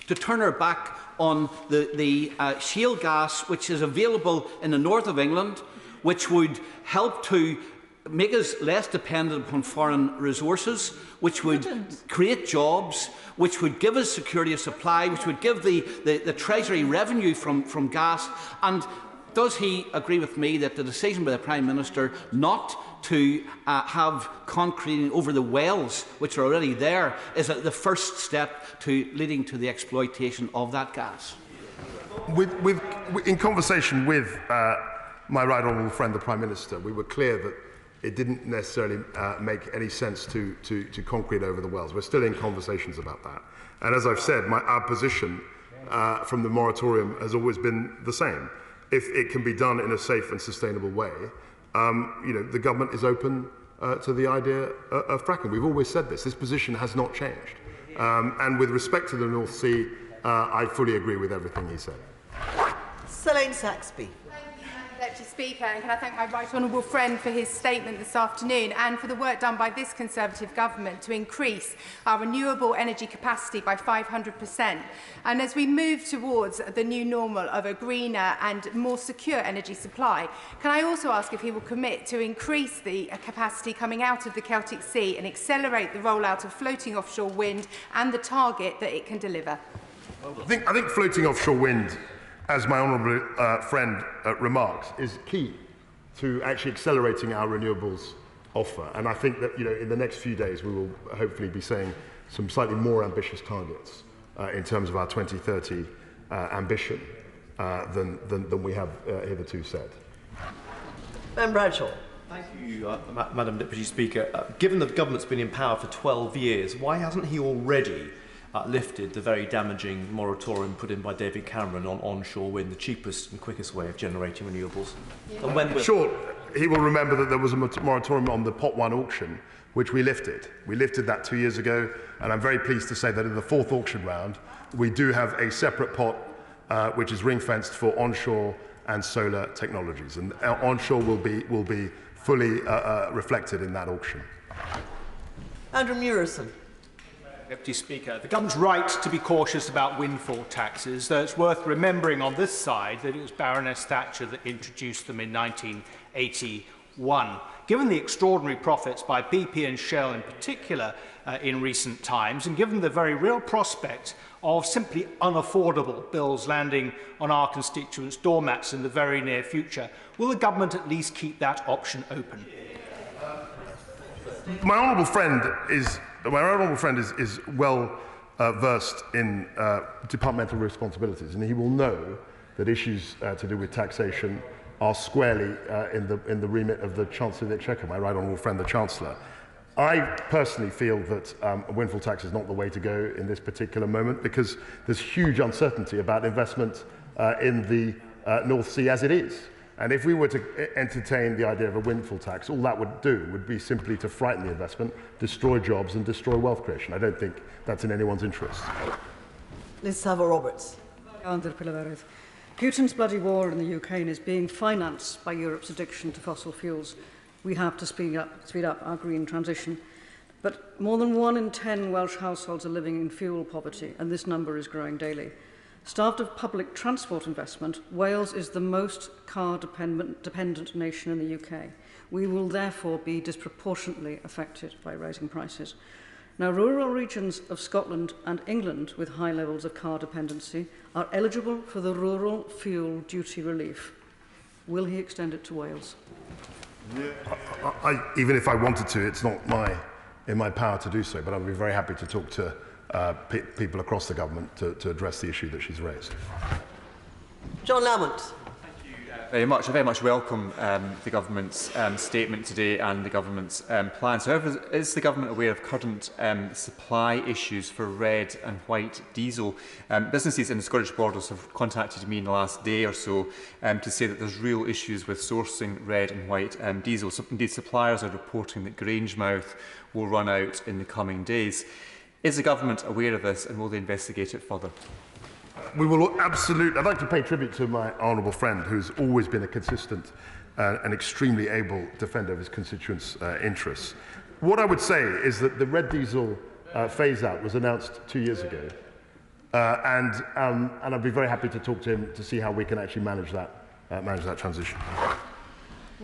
Speaker 4: to turn our back on the shale gas which is available in the north of England, which would help to make us less dependent upon foreign resources, which would create jobs, which would give us security of supply, which would give the Treasury revenue from gas? And does he agree with me that the decision by the Prime Minister not to have concreting over the wells, which are already there, is the first step to leading to the exploitation of that gas?
Speaker 20: In conversation with my right honourable friend, the Prime Minister, we were clear that it didn't necessarily make any sense to concrete over the wells. We're still in conversations about that. And as I've said, our position from the moratorium has always been the same. If it can be done in a safe and sustainable way, the government is open to the idea of fracking. We've always said this. This position has not changed. And with respect to the North Sea, I fully agree with everything he said.
Speaker 8: Selene Saxby.
Speaker 15: Deputy Speaker, and can I thank my right honourable friend for his statement this afternoon and for the work done by this Conservative government to increase our renewable energy capacity by 500%. And as we move towards the new normal of a greener and more secure energy supply, can I also ask if he will commit to increase the capacity coming out of the Celtic Sea and accelerate the rollout of floating offshore wind and the target that it can deliver?
Speaker 20: I think floating offshore wind, as my honourable friend remarks, is key to actually accelerating our renewables offer. And I think that in the next few days we will hopefully be saying some slightly more ambitious targets in terms of our 2030 ambition than we have hitherto said.
Speaker 8: Ben Bradshaw.
Speaker 16: Thank you, Madam Deputy Speaker. Given the government's been in power for 12 years, why hasn't he already lifted the very damaging moratorium put in by David Cameron on onshore wind, the cheapest and quickest way of generating renewables? And when will...
Speaker 20: Sure, he will remember that there was a moratorium on the Pot 1 auction, which we lifted. We lifted that 2 years ago, and I'm very pleased to say that in the fourth auction round, we do have a separate pot which is ring-fenced for onshore and solar technologies, and onshore will be fully reflected in that auction.
Speaker 8: Andrew Murison.
Speaker 17: Deputy Speaker, the government's right to be cautious about windfall taxes, though it's worth remembering on this side that it was Baroness Thatcher that introduced them in 1981. Given the extraordinary profits by BP and Shell in particular in recent times, and given the very real prospect of simply unaffordable bills landing on our constituents' doormats in the very near future, will the government at least keep that option open?
Speaker 20: My honourable friend is well versed in departmental responsibilities, and he will know that issues to do with taxation are squarely in the remit of the Chancellor of the Exchequer, my right honourable friend, the Chancellor. I personally feel that a windfall tax is not the way to go in this particular moment, because there's huge uncertainty about investment in the North Sea as it is. And if we were to entertain the idea of a windfall tax, all that would do would be simply to frighten the investment, destroy jobs and destroy wealth creation. I don't think that's in anyone's interest.
Speaker 8: Liz Savo-Roberts.
Speaker 5: Putin's bloody war in the Ukraine is being financed by Europe's addiction to fossil fuels. We have to speed up our green transition. But more than 1 in 10 Welsh households are living in fuel poverty, and this number is growing daily. Starved of public transport investment, Wales is the most car-dependent nation in the UK. We will therefore be disproportionately affected by rising prices. Now, rural regions of Scotland and England with high levels of car dependency are eligible for the rural fuel duty relief. Will he extend it to Wales?
Speaker 20: Even if I wanted to, it's not in my power to do so, but I'd be very happy to talk to people across the government to address the issue that she's raised.
Speaker 8: John Lamont.
Speaker 7: Very much. I very much welcome the government's statement today and the government's plans. However, is the government aware of current supply issues for red and white diesel? Businesses in the Scottish borders have contacted me in the last day or so to say that there's real issues with sourcing red and white diesel. So, indeed, suppliers are reporting that Grangemouth will run out in the coming days. Is the government aware of this, and will they investigate it further?
Speaker 20: We will absolutely. I'd like to pay tribute to my honourable friend, who's always been a consistent and extremely able defender of his constituents' interests. What I would say is that the red diesel phase-out was announced 2 years ago, and I'd be very happy to talk to him to see how we can actually manage that transition.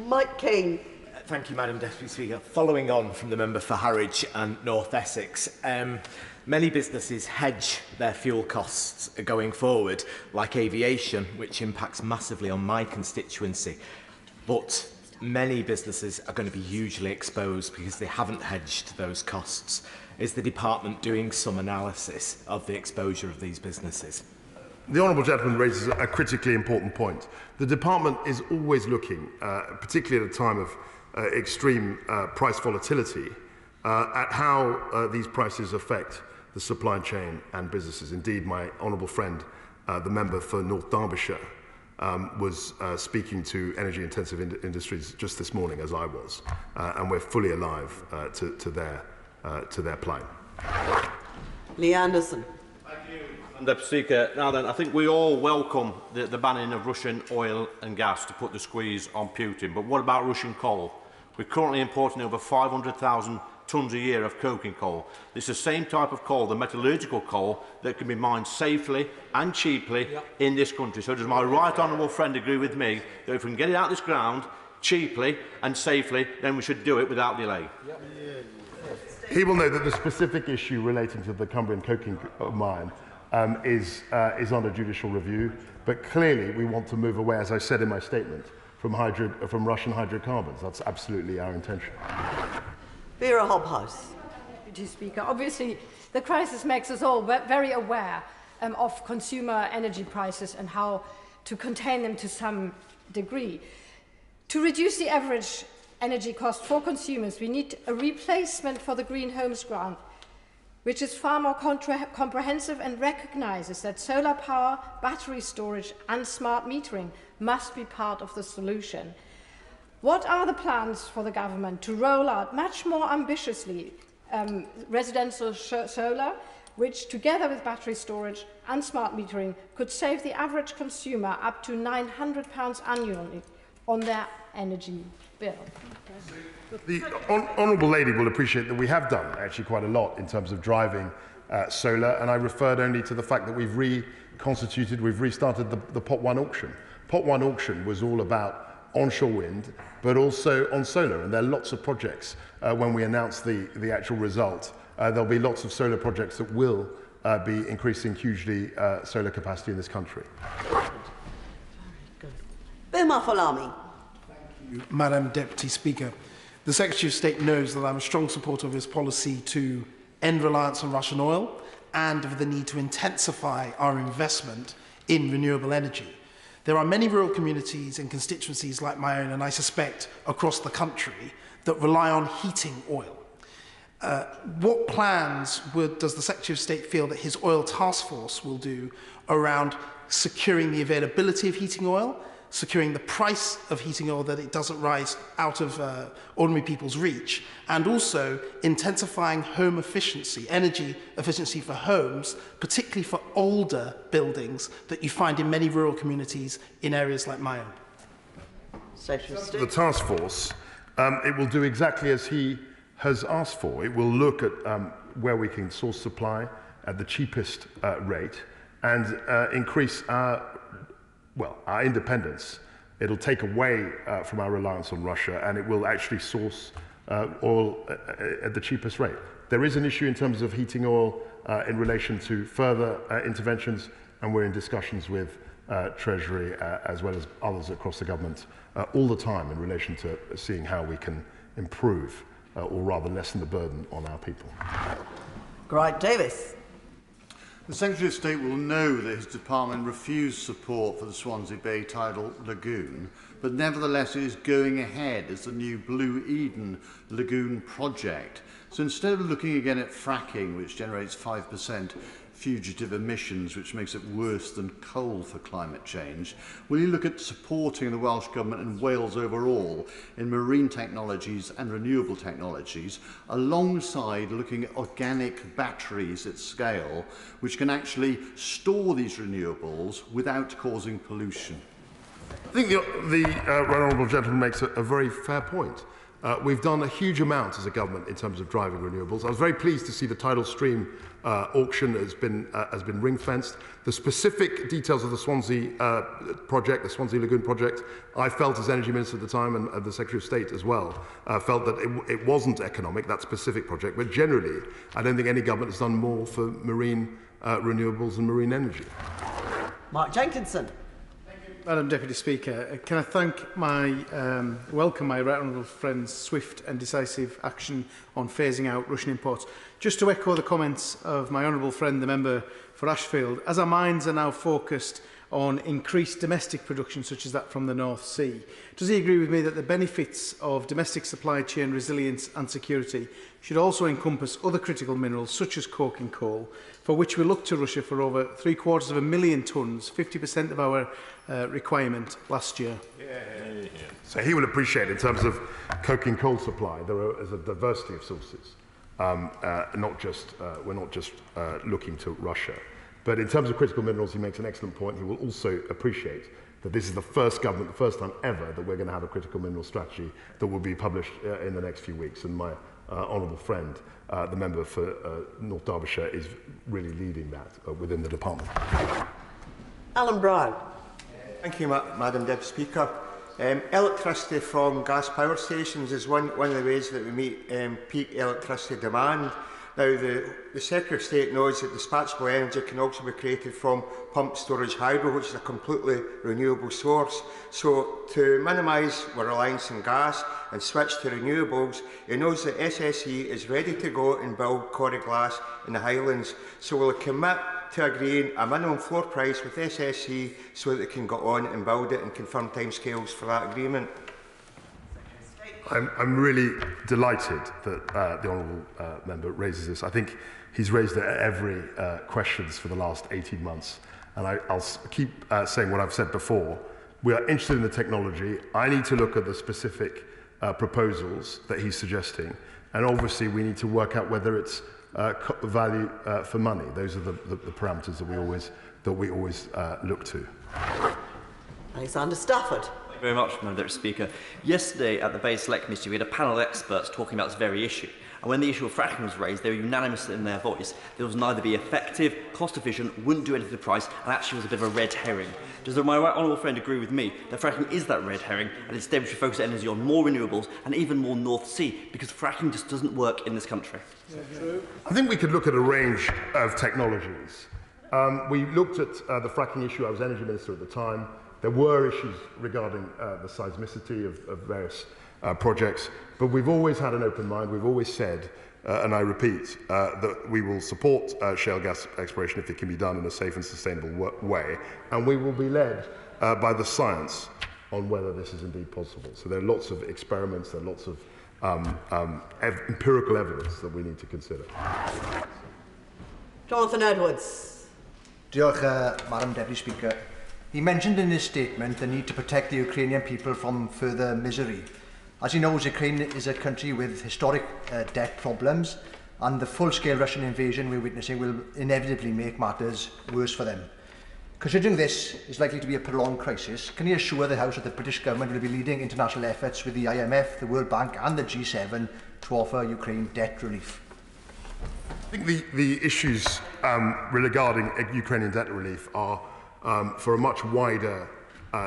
Speaker 8: Mike King.
Speaker 18: Thank you, Madam Deputy Speaker. Following on from the member for Harwich and North Essex, many businesses hedge their fuel costs going forward, like aviation, which impacts massively on my constituency. But many businesses are going to be hugely exposed because they haven't hedged those costs. Is the department doing some analysis of the exposure of these businesses?
Speaker 20: The honourable gentleman raises a critically important point. The department is always looking, particularly at a time of extreme price volatility, at how these prices affect the supply chain and businesses. Indeed, my honourable friend, the member for North Derbyshire, was speaking to energy-intensive industries just this morning, as I was, and we're fully alive to their plight.
Speaker 8: Lee Anderson.
Speaker 19: Thank you, Madam Deputy Speaker. Now then, I think we all welcome the banning of Russian oil and gas to put the squeeze on Putin. But what about Russian coal? We're currently importing over 500,000 tonnes a year of coking coal. It's the same type of coal, the metallurgical coal, that can be mined safely and cheaply in this country. So does my right honourable friend agree with me that if we can get it out of this ground cheaply and safely, then we should do it without delay?
Speaker 20: He will know that the specific issue relating to the Cumbrian coking mine is under judicial review, but clearly we want to move away, as I said in my statement, from Russian hydrocarbons. That's absolutely our intention.
Speaker 8: Vera Hobhouse.
Speaker 24: Deputy Speaker, obviously the crisis makes us all very aware of consumer energy prices and how to contain them to some degree. To reduce the average energy cost for consumers, we need a replacement for the Green Homes Grant, which is far more comprehensive and recognises that solar power, battery storage and smart metering must be part of the solution. What are the plans for the government to roll out much more ambitiously residential solar, which together with battery storage and smart metering could save the average consumer up to £900 annually on their energy bill?
Speaker 20: The honourable lady will appreciate that we have done actually quite a lot in terms of driving solar, and I referred only to the fact that we've restarted the Pot 1 auction. Pot 1 auction was all about onshore wind, but also on solar, and there are lots of projects. When we announce the actual result, there'll be lots of solar projects that will be increasing hugely solar capacity in this country.
Speaker 8: Bema Falami.
Speaker 11: Madam Deputy Speaker, the Secretary of State knows that I'm a strong supporter of his policy to end reliance on Russian oil and of the need to intensify our investment in renewable energy. There are many rural communities and constituencies like my own, and I suspect across the country, that rely on heating oil. What plans does the Secretary of State feel that his oil task force will do around securing the availability of heating oil,
Speaker 2: securing the price of heating oil, that it doesn't rise out of ordinary people's reach, and also intensifying home efficiency, energy efficiency for homes, particularly for older buildings that you find in many rural communities in areas like my own.
Speaker 20: The task force, it will do exactly as he has asked for. It will look at where we can source supply at the cheapest rate and increase our independence. It'll take away from our reliance on Russia, and it will actually source oil at the cheapest rate. There is an issue in terms of heating oil in relation to further interventions, and we're in discussions with Treasury as well as others across the government all the time in relation to seeing how we can improve or rather lessen the burden on our people.
Speaker 8: Grant Davis.
Speaker 3: The Secretary of State will know that his department refused support for the Swansea Bay tidal lagoon, but nevertheless it is going ahead as the new Blue Eden Lagoon project. So instead of looking again at fracking, which generates 5% fugitive emissions, which makes it worse than coal for climate change, will you look at supporting the Welsh Government and Wales overall in marine technologies and renewable technologies, alongside looking at organic batteries at scale, which can actually store these renewables without causing pollution?
Speaker 20: I think the right honourable gentleman makes a very fair point. We've done a huge amount as a government in terms of driving renewables. I was very pleased to see the tidal stream auction has been ring-fenced. The specific details of the Swansea project, the Swansea Lagoon project, I felt as Energy Minister at the time, and the Secretary of State as well, felt that it wasn't economic, that specific project, but generally, I don't think any government has done more for marine renewables and marine energy.
Speaker 8: Mark Jenkinson.
Speaker 6: Madam Deputy Speaker, can I welcome my right honourable friend's swift and decisive action on phasing out Russian imports. Just to echo the comments of my honourable friend, the member for Ashfield, as our minds are now focused on increased domestic production such as that from the North Sea, does he agree with me that the benefits of domestic supply chain resilience and security should also encompass other critical minerals such as coke and coal, for which we look to Russia for over 750,000 tonnes, 50% of our requirement last year?
Speaker 20: So he will appreciate, in terms of coke and coal supply, is a diversity of sources. We're not just looking to Russia. But in terms of critical minerals, he makes an excellent point. He will also appreciate that this is the first government, the first time ever, that we're going to have a critical mineral strategy that will be published in the next few weeks. And my honourable friend, the member for North Derbyshire, is really leading that within the department.
Speaker 8: Alan Brown.
Speaker 12: Thank you, Madam Deputy Speaker. Electricity from gas power stations is one of the ways that we meet peak electricity demand. Now, the Secretary of State knows that dispatchable energy can also be created from pumped storage hydro, which is a completely renewable source. So, to minimise our reliance on gas and switch to renewables, he knows that SSE is ready to go and build Corrie Glass in the Highlands. So, will he commit to agreeing a minimum floor price with SSE so that they can go on and build it and confirm timescales for that agreement?
Speaker 20: I'm really delighted that the honourable member raises this. I think he's raised it at every questions for the last 18 months. And I'll keep saying what I've said before. We are interested in the technology. I need to look at the specific proposals that he's suggesting. And obviously, we need to work out whether it's value for money. Those are the parameters that we always look to.
Speaker 8: Alexander Stafford.
Speaker 25: Thank you very much, Madam Deputy Speaker. Yesterday at the Bay Select Committee, we had a panel of experts talking about this very issue. And when the issue of fracking was raised, they were unanimous in their voice. It was neither be effective, cost efficient, wouldn't do anything to the price, and actually was a bit of a red herring. Does my right honourable friend agree with me that fracking is that red herring, and instead we should focus energy on more renewables and even more North Sea, because fracking just doesn't work in this country?
Speaker 20: I think we could look at a range of technologies. We looked at the fracking issue. I was Energy Minister at the time. There were issues regarding the seismicity of various projects, but we've always had an open mind. We've always said, and I repeat, that we will support shale gas exploration if it can be done in a safe and sustainable way, and we will be led by the science on whether this is indeed possible. So there are lots of experiments, there are lots of empirical evidence that we need to consider.
Speaker 8: Jonathan Edwards.
Speaker 26: Diolch, Madam Deputy Speaker.
Speaker 9: He mentioned in his statement the need to protect the Ukrainian people from further misery. As he knows, Ukraine is a country with historic debt problems, and the full-scale Russian invasion we're witnessing will inevitably make matters worse for them. Considering this is likely to be a prolonged crisis, can he assure the House that the British government will be leading international efforts with the IMF, the World Bank and the G7 to offer Ukraine debt relief?
Speaker 20: I think the issues regarding Ukrainian debt relief are for a much wider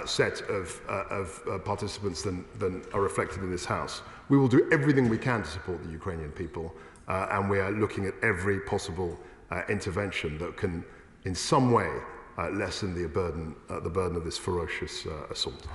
Speaker 20: set of participants than are reflected in this House. We will do everything we can to support the Ukrainian people, and we are looking at every possible intervention that can, in some way, lessen the burden of this ferocious assault.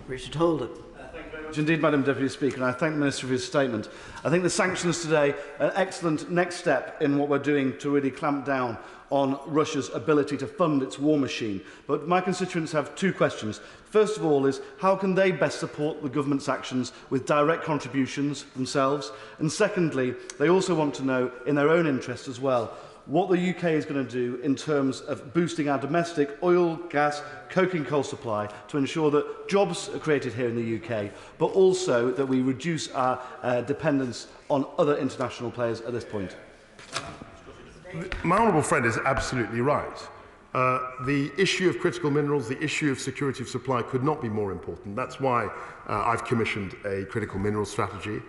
Speaker 8: Richard Holden.
Speaker 10: Thank you very much indeed, Madam Deputy Speaker, and I thank the Minister for his statement. I think the sanctions today are an excellent next step in what we're doing to really clamp down on Russia's ability to fund its war machine. But my constituents have two questions. First of all is, how can they best support the government's actions with direct contributions themselves? And secondly, they also want to know, in their own interest as well, what the UK is going to do in terms of boosting our domestic oil, gas, coking coal supply to ensure that jobs are created here in the UK, but also that we reduce our dependence on other international players at this point.
Speaker 20: My honourable friend is absolutely right. The issue of critical minerals, the issue of security of supply could not be more important. That's why I've commissioned a critical minerals strategy.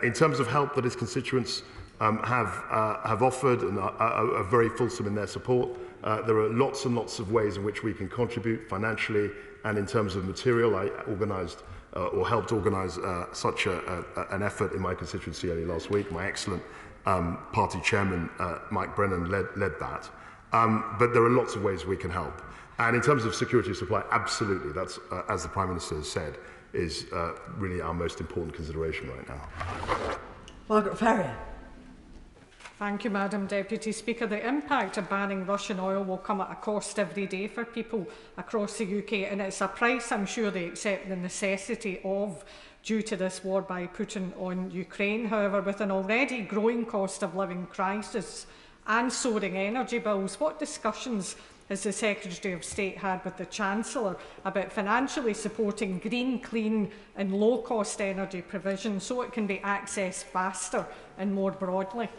Speaker 20: In terms of help that his constituents have offered and are very fulsome in their support, there are lots and lots of ways in which we can contribute financially and in terms of material. I organised or helped organise such an effort in my constituency early last week. My excellent party chairman, Mike Brennan, led that. But there are lots of ways we can help. And in terms of security of supply, absolutely, that's, as the Prime Minister has said, is really our most important consideration right now.
Speaker 8: Margaret Farrier.
Speaker 21: Thank you, Madam Deputy Speaker. The impact of banning Russian oil will come at a cost every day for people across the UK, and it's a price I'm sure they accept the necessity of due to this war by Putin on Ukraine. However, with an already growing cost of living crisis and soaring energy bills, what discussions has the Secretary of State had with the Chancellor about financially supporting green, clean and low-cost energy provision so it can be accessed faster and more broadly?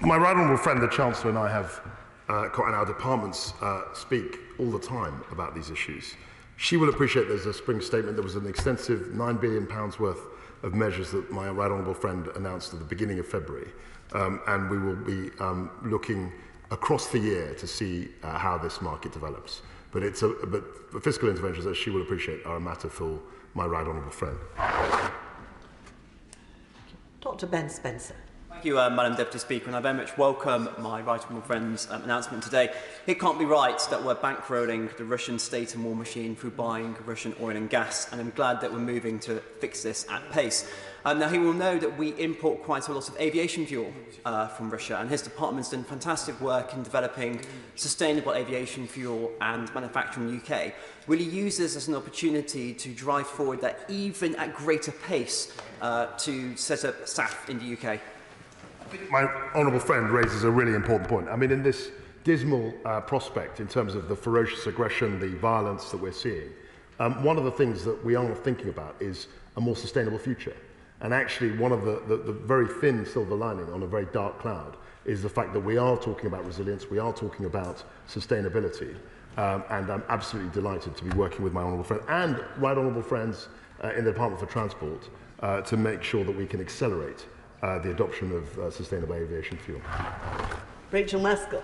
Speaker 20: My right honourable friend, the Chancellor, and I have, and our departments speak all the time about these issues. She will appreciate there's a spring statement. There was an extensive £9 billion worth of measures that my right honourable friend announced at the beginning of February. And we will be looking across the year to see how this market develops. But fiscal interventions, as she will appreciate, are a matter for my right honourable friend.
Speaker 8: Dr. Ben Spencer.
Speaker 25: Thank you, Madam Deputy Speaker, and I very much welcome my right honourable friend's announcement today. It can't be right that we're bankrolling the Russian state and war machine through buying Russian oil and gas, and I'm glad that we're moving to fix this at pace. Now, he will know that we import quite a lot of aviation fuel from Russia, and his department's done fantastic work in developing sustainable aviation fuel and manufacturing in the UK. Will he use this as an opportunity to drive forward that even at greater pace to set up SAF in the UK?
Speaker 20: My honourable friend raises a really important point. I mean, in this dismal prospect in terms of the ferocious aggression, the violence that we're seeing, one of the things that we are thinking about is a more sustainable future. And actually, one of the very thin silver lining on a very dark cloud is the fact that we are talking about resilience, we are talking about sustainability, and I'm absolutely delighted to be working with my honourable friend and right honourable friends in the Department for Transport to make sure that we can accelerate the adoption of sustainable aviation fuel.
Speaker 8: Rachel Maskell.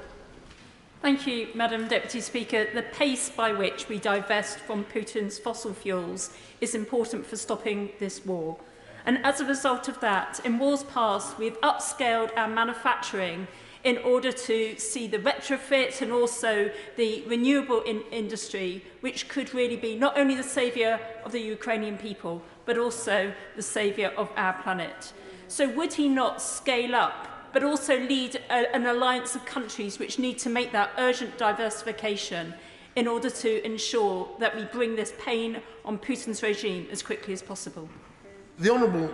Speaker 22: Thank you, Madam Deputy Speaker. The pace by which we divest from Putin's fossil fuels is important for stopping this war. And as a result of that, in wars past, we've upscaled our manufacturing in order to see the retrofit and also the renewable industry, which could really be not only the saviour of the Ukrainian people, but also the saviour of our planet. So would he not scale up, but also lead an alliance of countries which need to make that urgent diversification in order to ensure that we bring this pain on Putin's regime as quickly as possible?
Speaker 20: The honourable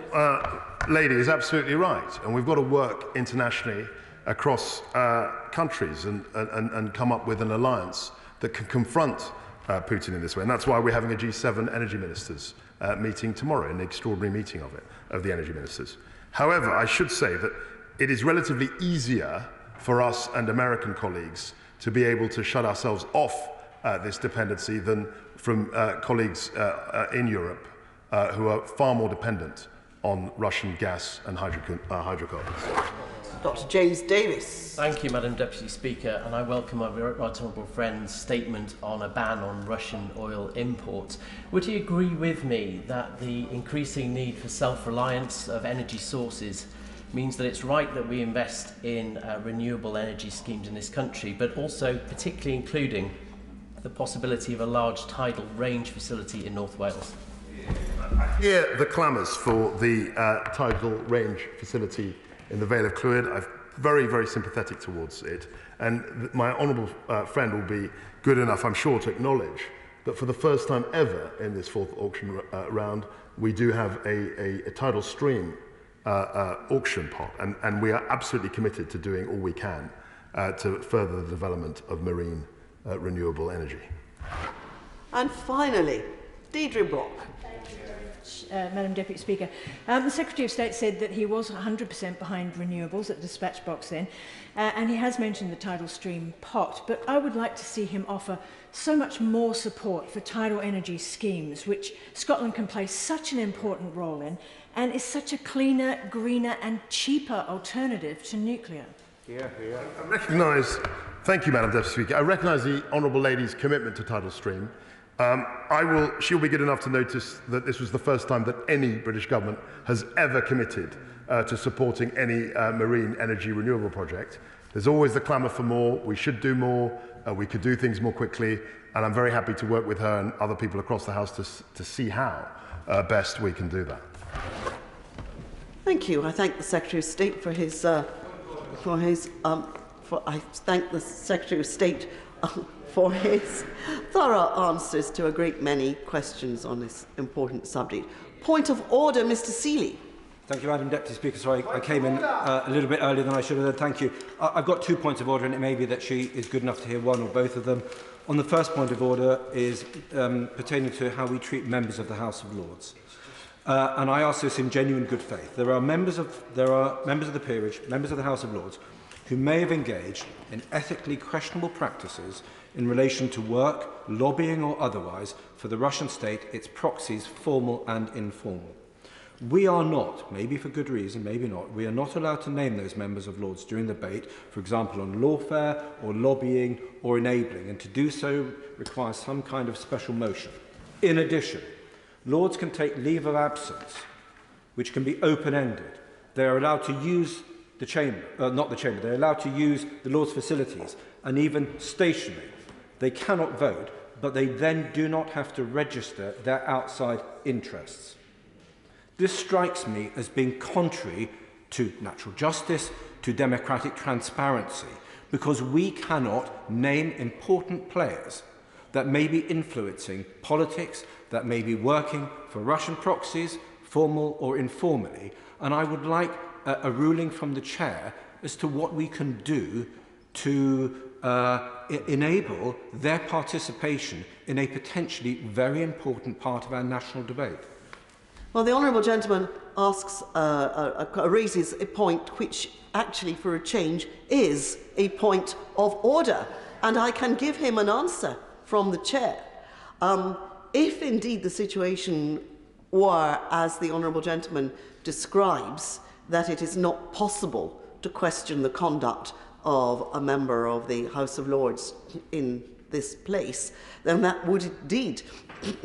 Speaker 20: lady is absolutely right, and we've got to work internationally across countries and come up with an alliance that can confront Putin in this way. And that's why we're having a G7 energy ministers meeting tomorrow, an extraordinary meeting of the energy ministers. However, I should say that it is relatively easier for us and American colleagues to be able to shut ourselves off this dependency than from colleagues in Europe who are far more dependent on Russian gas and hydrocarbons.
Speaker 8: Dr. James Davis.
Speaker 1: Thank you, Madam Deputy Speaker, and I welcome my right honourable friend's statement on a ban on Russian oil imports. Would he agree with me that the increasing need for self-reliance of energy sources means that it's right that we invest in renewable energy schemes in this country, but also particularly including the possibility of a large tidal range facility in North Wales?
Speaker 20: I hear the clamours for the tidal range facility in the Vale of Clwyd. I'm very, very sympathetic towards it. And my honourable friend will be good enough, I'm sure, to acknowledge that for the first time ever in this fourth auction round, we do have a tidal stream auction pot. And we are absolutely committed to doing all we can to further the development of marine renewable energy.
Speaker 8: And finally, Deirdre Brock.
Speaker 4: Madam Deputy Speaker. The Secretary of State said that he was 100% behind renewables at the dispatch box then, and he has mentioned the tidal stream pot, but I would like to see him offer so much more support for tidal energy schemes, which Scotland can play such an important role in, and is such a cleaner, greener and cheaper alternative to nuclear.
Speaker 20: I recognise, thank you, Madam Deputy Speaker, I recognise the Honourable Lady's commitment to tidal stream. She'll be good enough to notice that this was the first time that any British government has ever committed to supporting any marine energy renewable project. There's always the clamour for more. We should do more. We could do things more quickly. And I'm very happy to work with her and other people across the House to see how best we can do that.
Speaker 8: Thank you. I thank the Secretary of State for his. I thank the Secretary of State for his thorough answers to a great many questions on this important subject. Point of order, Mr. Seeley.
Speaker 11: Thank you, Madam Deputy Speaker. Sorry, I came in a little bit earlier than I should have done. Thank you. I've got 2 points of order, and it may be that she is good enough to hear one or both of them. On the first point of order is pertaining to how we treat members of the House of Lords. And I ask this in genuine good faith. There are members of the peerage, members of the House of Lords, who may have engaged in ethically questionable practices in relation to work, lobbying or otherwise, for the Russian state, its proxies, formal and informal. We are not, maybe for good reason, maybe not, we are not allowed to name those members of Lords during the debate, for example on lawfare or lobbying or enabling, and to do so requires some kind of special motion. In addition, Lords can take leave of absence, which can be open-ended. They are allowed to use the chamber, not the chamber, they're allowed to use the Lords' facilities and even stationary. They cannot vote, but they then do not have to register their outside interests. This strikes me as being contrary to natural justice, to democratic transparency, because we cannot name important players that may be influencing politics, that may be working for Russian proxies, formal or informally, and I would like a ruling from the chair as to what we can do to enable their participation in a potentially very important part of our national debate.
Speaker 8: Well, the honourable gentleman asks, raises a point which actually, for a change, is a point of order, and I can give him an answer from the chair. If indeed the situation were, as the honourable gentleman describes, that it is not possible to question the conduct of a member of the House of Lords in this place, then that would indeed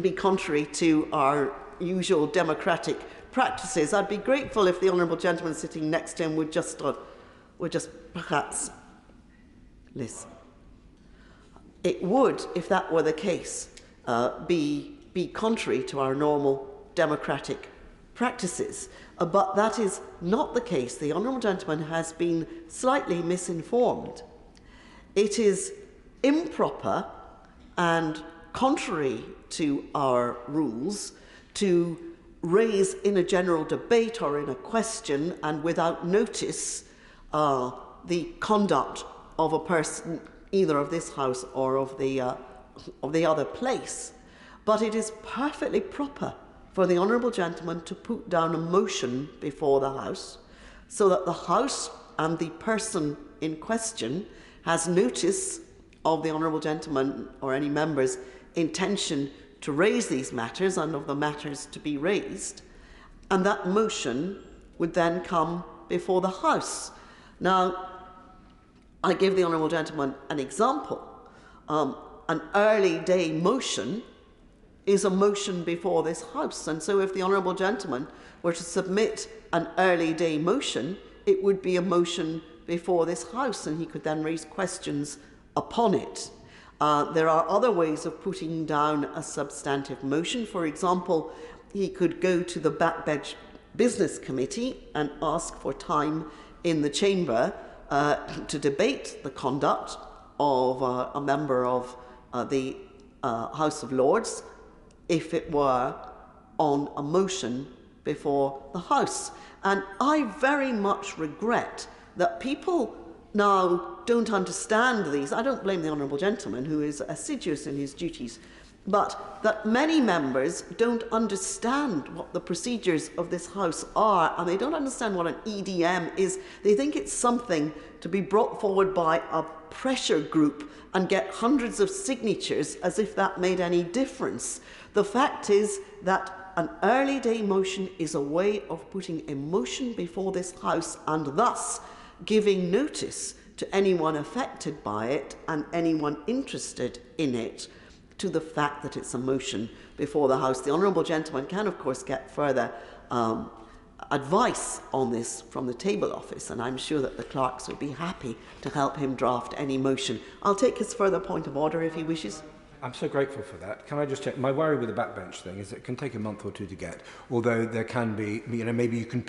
Speaker 8: be contrary to our usual democratic practices. I'd be grateful if the honourable gentleman sitting next to him would just perhaps listen. It would, if that were the case, be contrary to our normal democratic practices. But that is not the case. The honourable gentleman has been slightly misinformed. It is improper and contrary to our rules to raise in a general debate or in a question and without notice the conduct of a person, either of this House or of the other place. But it is perfectly proper for the honourable gentleman to put down a motion before the House so that the House and the person in question has notice of the honourable gentleman or any member's intention to raise these matters and of the matters to be raised, and that motion would then come before the House. Now, I give the honourable gentleman an example. An early day motion is a motion before this House, and so if the honourable gentleman were to submit an early day motion, it would be a motion before this House, and he could then raise questions upon it. There are other ways of putting down a substantive motion. For example, he could go to the backbench Business Committee and ask for time in the chamber to debate the conduct of a member of the House of Lords if it were on a motion before the House. And I very much regret that people now don't understand these. I don't blame the honourable gentleman, who is assiduous in his duties, but that many members don't understand what the procedures of this House are, and they don't understand what an EDM is. They think it's something to be brought forward by a pressure group and get hundreds of signatures as if that made any difference. The fact is that an early day motion is a way of putting a motion before this House and thus giving notice to anyone affected by it and anyone interested in it to the fact that it's a motion before the House. The honourable gentleman can, of course, get further advice on this from the table office, and I'm sure that the clerks would be happy to help him draft any motion. I'll take his further point of order if he wishes.
Speaker 11: I'm so grateful for that. Can I just check? My worry with the backbench thing is it can take a month or two to get, although there can be, maybe you can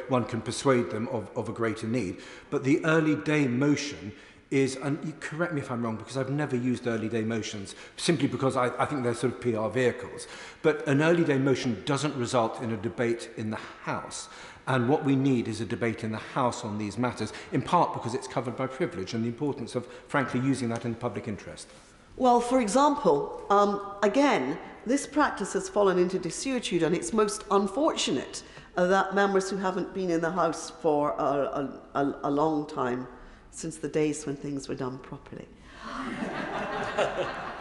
Speaker 11: one can persuade them of a greater need. But the early day motion is, and you correct me if I'm wrong, because I've never used early day motions, simply because I think they're sort of PR vehicles. But an early day motion doesn't result in a debate in the House. And what we need is a debate in the House on these matters, in part because it's covered by privilege and the importance of, frankly, using that in the public interest.
Speaker 8: Well, for example, again, this practice has fallen into desuetude, and it's most unfortunate that members who haven't been in the House for a long time, since the days when things were done properly.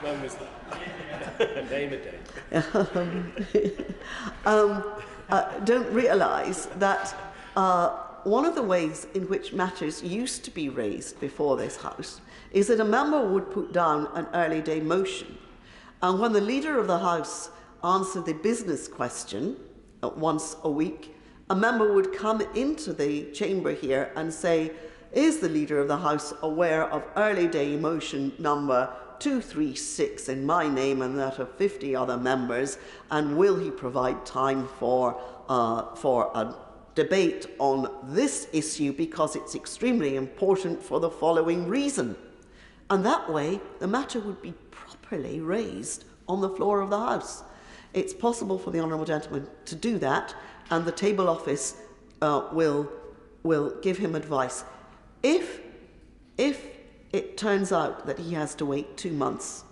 Speaker 13: When was that? Name a day.
Speaker 8: Don't realise that one of the ways in which matters used to be raised before this House is that a member would put down an early day motion, and when the Leader of the House answered the business question once a week, a member would come into the chamber here and say, is the Leader of the House aware of early day motion number 236 in my name and that of 50 other members, and will he provide time for a debate on this issue because it's extremely important for the following reason? And that way, the matter would be properly raised on the floor of the House. It's possible for the honourable gentleman to do that, and the table office will give him advice. If it turns out that he has to wait 2 months,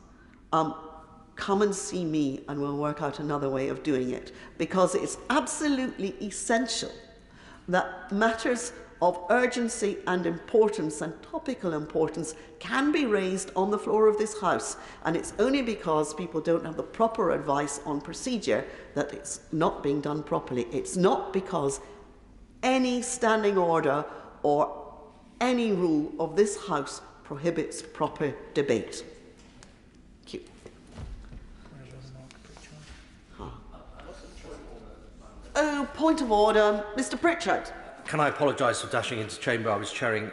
Speaker 8: come and see me and we'll work out another way of doing it, because it's absolutely essential that matters of urgency and importance and topical importance can be raised on the floor of this House, and it's only because people don't have the proper advice on procedure that it's not being done properly. It's not because any standing order or any rule of this House prohibits proper debate. Thank you. Oh, point of order, Mr. Pritchard.
Speaker 14: Can I apologise for dashing into chamber? I was chairing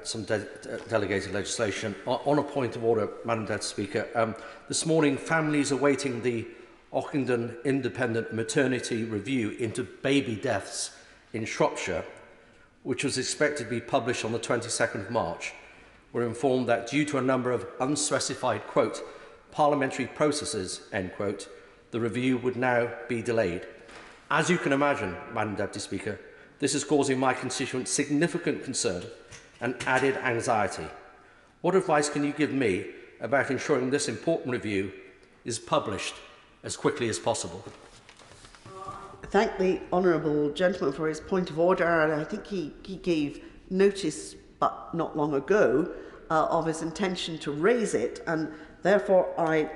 Speaker 14: some delegated legislation. On a point of order, Madam Deputy Speaker, this morning families awaiting the Ockenden Independent Maternity Review into baby deaths in Shropshire, which was expected to be published on the 22nd of March, were informed that due to a number of unspecified, quote, parliamentary processes, end quote, the review would now be delayed. As you can imagine, Madam Deputy Speaker, this is causing my constituents significant concern and added anxiety. What advice can you give me about ensuring this important review is published as quickly as possible?
Speaker 8: Thank the honourable gentleman for his point of order, and I think he gave notice, but not long ago, of his intention to raise it, and therefore I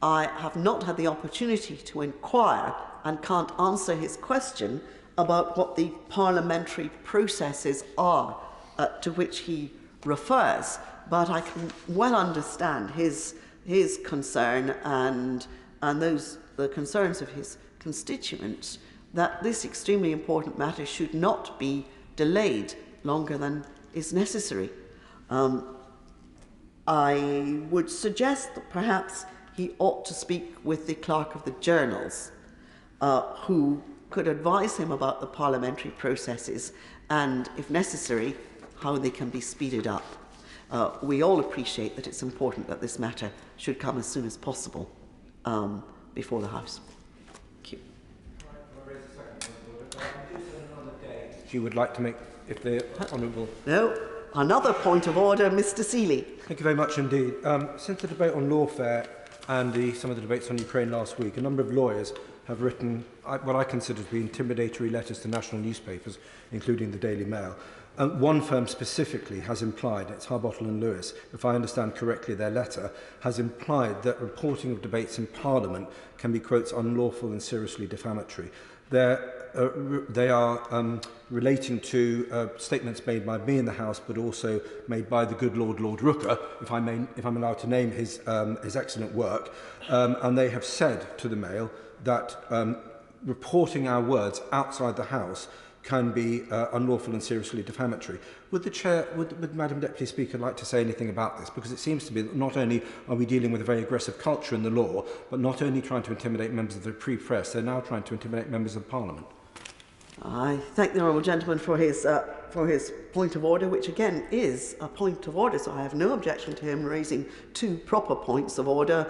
Speaker 8: have not had the opportunity to inquire and can't answer his question about what the parliamentary processes are to which he refers. But I can well understand his concern and the concerns of his constituents that this extremely important matter should not be delayed longer than is necessary. I would suggest that perhaps he ought to speak with the clerk of the journals, who could advise him about the parliamentary processes and, if necessary, how they can be speeded up. We all appreciate that it's important that this matter should come as soon as possible before the House. Thank you.
Speaker 11: You would like to make, if the honourable...
Speaker 8: No. Another point of order, Mr. Seeley.
Speaker 11: Thank you very much indeed. Since the debate on lawfare and some of the debates on Ukraine last week, a number of lawyers have written what I consider to be intimidatory letters to national newspapers, including the Daily Mail. One firm specifically has implied, it's Harbottle and Lewis, if I understand correctly their letter, has implied that reporting of debates in Parliament can be, quotes, unlawful and seriously defamatory. They are relating to statements made by me in the House, but also made by the good Lord Rooker, if I'm allowed to name his excellent work. And they have said to the Mail that reporting our words outside the House can be unlawful and seriously defamatory. Would Madam Deputy Speaker like to say anything about this? Because it seems to be that not only are we dealing with a very aggressive culture in the law, but not only trying to intimidate members of the Free Press, they're now trying to intimidate members of Parliament.
Speaker 8: I thank the honourable gentleman for his point of order, which again is a point of order, so I have no objection to him raising two proper points of order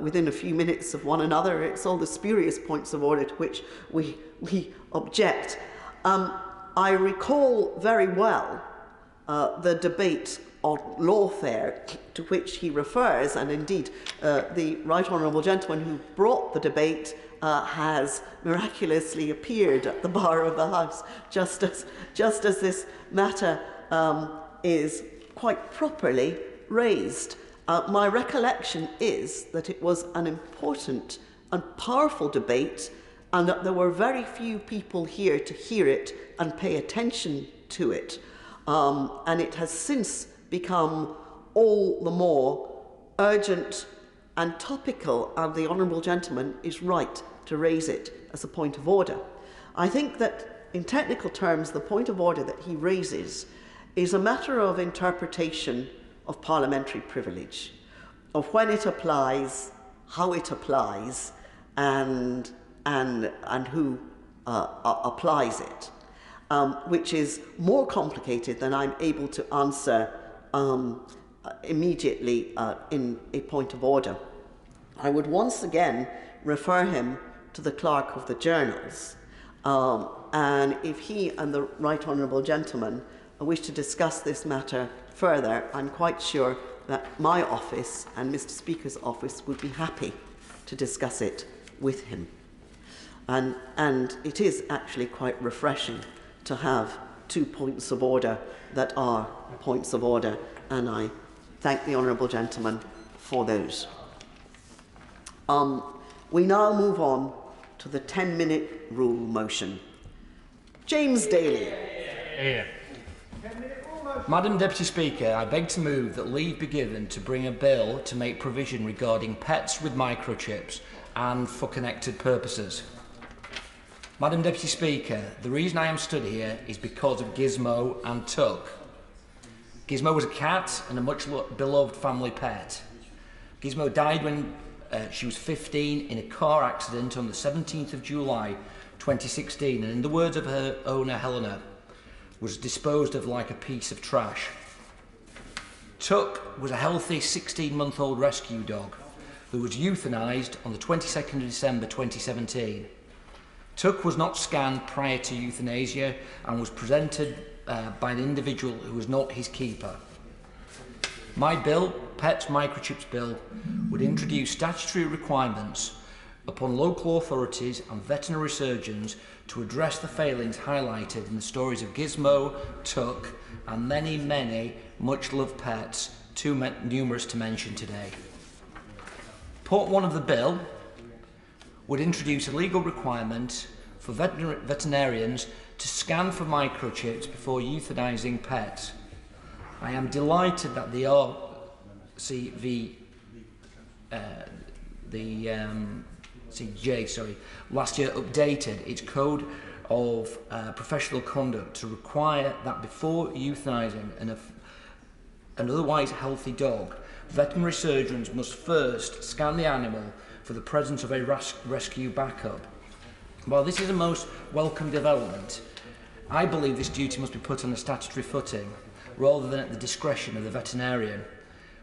Speaker 8: within a few minutes of one another. It's all the spurious points of order to which we object. I recall very well the debate on lawfare to which he refers, and indeed the right honourable gentleman who brought the debate has miraculously appeared at the bar of the House just as this matter is quite properly raised. My recollection is that it was an important and powerful debate, and that there were very few people here to hear it and pay attention to it. And it has since become all the more urgent and topical, and the honourable gentleman is right to raise it as a point of order. I think that in technical terms, the point of order that he raises is a matter of interpretation of parliamentary privilege, of when it applies, how it applies, and who applies it, which is more complicated than I'm able to answer immediately in a point of order. I would once again refer him to the clerk of the journals, and if he and the right honourable gentleman wish to discuss this matter further, I'm quite sure that my office and Mr. Speaker's office would be happy to discuss it with him. And it is actually quite refreshing to have 2 points of order that are points of order, and I thank the honourable gentleman for those. We now move on to the 10-minute rule motion. James Daly.
Speaker 5: Madam Deputy Speaker, I beg to move that leave be given to bring a bill to make provision regarding pets with microchips and for connected purposes. Madam Deputy Speaker, the reason I am stood here is because of Gizmo and Tuck. Gizmo was a cat and a much beloved family pet. Gizmo died when she was 15 in a car accident on the 17th of July 2016, and in the words of her owner Helena, was disposed of like a piece of trash. Tuck was a healthy 16-month-old rescue dog who was euthanised on the 22nd of December 2017. Tuck was not scanned prior to euthanasia and was presented by an individual who is not his keeper. My bill, Pets Microchips Bill, would introduce statutory requirements upon local authorities and veterinary surgeons to address the failings highlighted in the stories of Gizmo, Tuck, and many, many much-loved pets, too numerous to mention today. Part 1 of the bill would introduce a legal requirement for veterinarians to scan for microchips before euthanizing pets. I am delighted that the RCV, CJ, last year updated its code of professional conduct to require that before euthanizing an otherwise healthy dog, veterinary surgeons must first scan the animal for the presence of a rescue backup. While this is a most welcome development, I believe this duty must be put on a statutory footing rather than at the discretion of the veterinarian.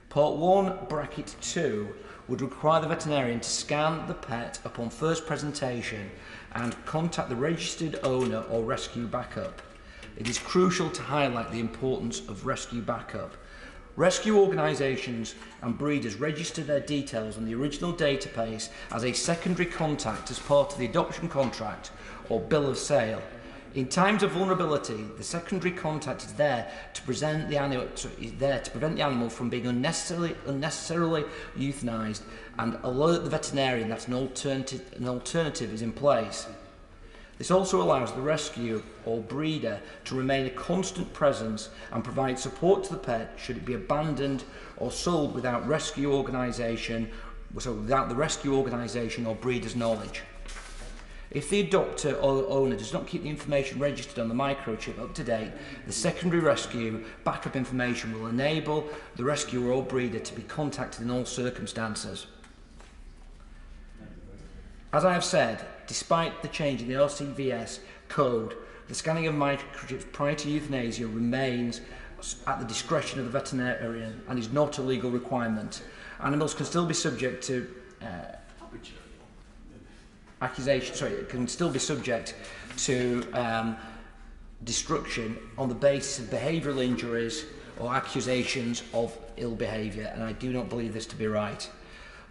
Speaker 5: Part 1, bracket 2, would require the veterinarian to scan the pet upon first presentation and contact the registered owner or rescue backup. It is crucial to highlight the importance of rescue backup. Rescue organisations and breeders register their details on the original database as a secondary contact as part of the adoption contract or bill of sale. In times of vulnerability, the secondary contact is there to prevent the animal from being unnecessarily euthanized and alert the veterinarian that an alternative is in place. This also allows the rescue or breeder to remain a constant presence and provide support to the pet should it be abandoned or sold without the rescue organisation or breeder's knowledge. If the adopter or owner does not keep the information registered on the microchip up to date, the secondary rescue backup information will enable the rescuer or breeder to be contacted in all circumstances. As I have said, despite the change in the RCVS code, the scanning of microchips prior to euthanasia remains at the discretion of the veterinarian and is not a legal requirement. Animals can still be subject to destruction on the basis of behavioural injuries or accusations of ill behaviour, and I do not believe this to be right.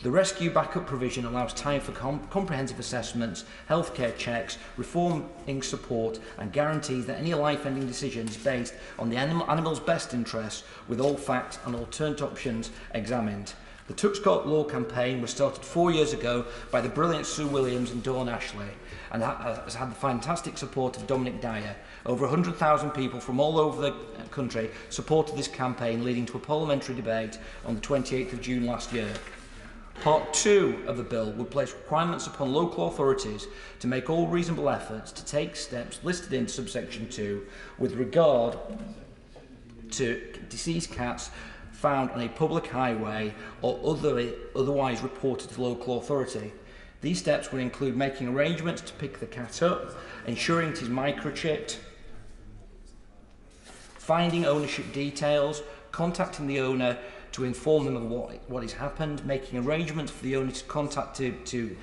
Speaker 5: The rescue backup provision allows time for comprehensive assessments, healthcare checks, reforming support, and guarantees that any life-ending decision is based on the animal's best interests, with all facts and alternate options examined. The Tuck Scott Law campaign was started 4 years ago by the brilliant Sue Williams and Dawn Ashley, and has had the fantastic support of Dominic Dyer. Over 100,000 people from all over the country supported this campaign, leading to a parliamentary debate on the 28th of June last year. Part 2 of the bill would place requirements upon local authorities to make all reasonable efforts to take steps listed in subsection 2 with regard to deceased cats found on a public highway or otherwise reported to the local authority. These steps would include making arrangements to pick the cat up, ensuring it is microchipped, finding ownership details, contacting the owner to inform them of what has happened, making arrangements for the owner to contact to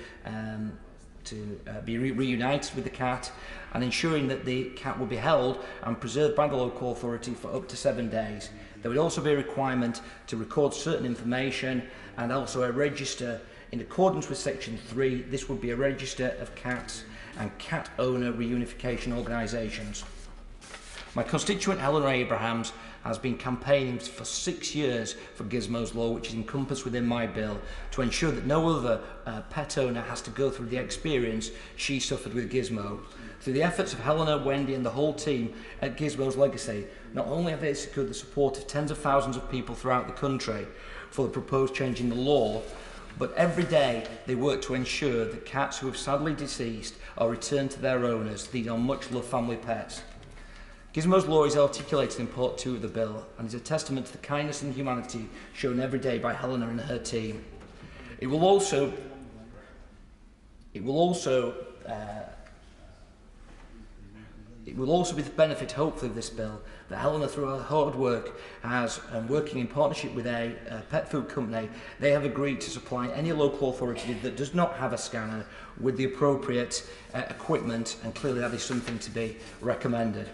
Speaker 5: be reunited with the cat, and ensuring that the cat will be held and preserved by the local authority for up to 7 days. There would also be a requirement to record certain information and also a register. In accordance with Section 3, this would be a register of cats and cat owner reunification organisations. My constituent Eleanor Abrahams has been campaigning for 6 years for Gizmo's Law, which is encompassed within my bill, to ensure that no other pet owner has to go through the experience she suffered with Gizmo. Through the efforts of Helena, Wendy and the whole team at Gizmo's Legacy, not only have they secured the support of tens of thousands of people throughout the country for the proposed change in the law, but every day they work to ensure that cats who have sadly deceased are returned to their owners. These are much-loved family pets. Gizmo's Law is articulated in Part 2 of the bill and is a testament to the kindness and humanity shown every day by Helena and her team. It will also be the benefit, hopefully, of this bill that Helena, through her hard work, has, working in partnership with a pet food company, they have agreed to supply any local authority that does not have a scanner with the appropriate equipment, and clearly that is something to be recommended.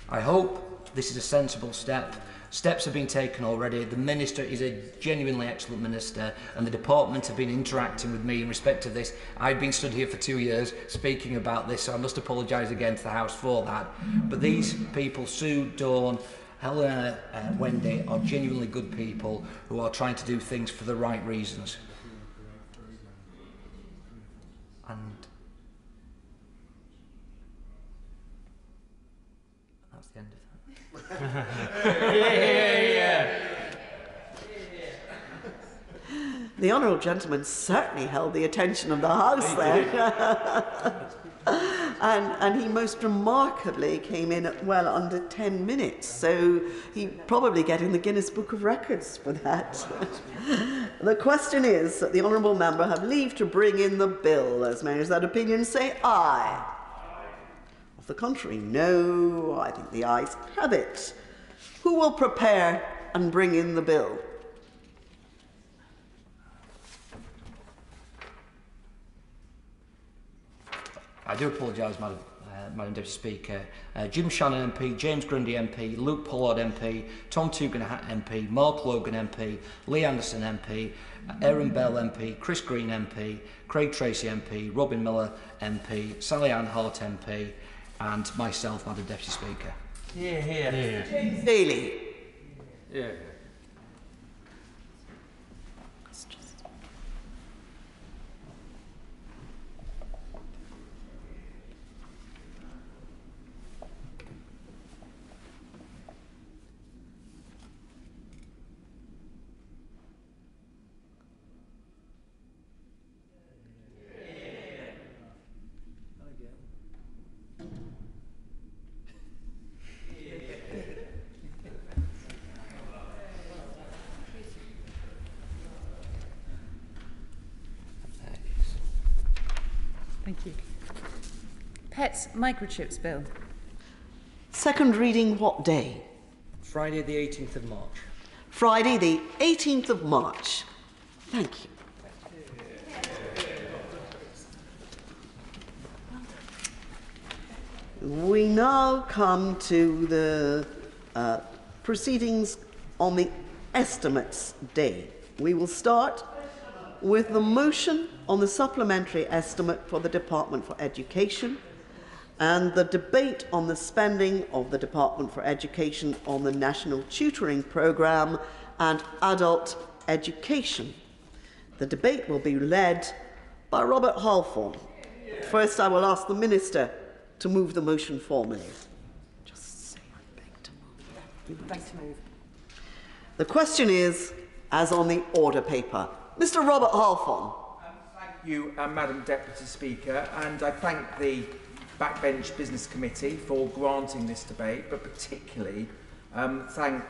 Speaker 5: I hope this is a sensible step. Steps have been taken already. The Minister is a genuinely excellent Minister, and the Department have been interacting with me in respect of this. I've been stood here for 2 years speaking about this, so I must apologise again to the House for that. But these people, Sue, Dawn, Helena, Wendy, are genuinely good people who are trying to do things for the right reasons. And that's the end of that.
Speaker 8: The honourable gentleman certainly held the attention of the House there. and he most remarkably came in at well under 10 minutes, so he probably get in the Guinness Book of Records for that. The question is that the honourable member have leave to bring in the bill. As many as that opinion say aye. Of the contrary, no. I think the ayes have it. Who will prepare and bring in the bill?
Speaker 5: I do apologise, Madam Deputy Speaker. Jim Shannon MP, James Grundy MP, Luke Pollard MP, Tom Tugan MP, Mark Logan MP, Lee Anderson MP, Aaron Bell MP, Chris Green MP, Craig Tracy MP, Robin Miller MP, Sally Ann Hart MP, and myself, Madam Deputy Speaker.
Speaker 8: James Daly.
Speaker 13: Yeah.
Speaker 7: Thank you. Pets microchips bill.
Speaker 8: Second reading what day?
Speaker 5: Friday the 18th of March.
Speaker 8: Friday the 18th of March. Thank you. We now come to the proceedings on the estimates day. We will start with the motion on the supplementary estimate for the Department for Education and the debate on the spending of the Department for Education on the National Tutoring Programme and adult education. The debate will be led by Robert Halfon. First, I will ask the Minister to move the motion formally. Just say I beg to move.
Speaker 7: Beg to move.
Speaker 8: The question is, as on the order paper. Mr. Robert Halfon.
Speaker 15: Thank you, Madam Deputy Speaker, and I thank the Backbench Business Committee for granting this debate, but particularly thank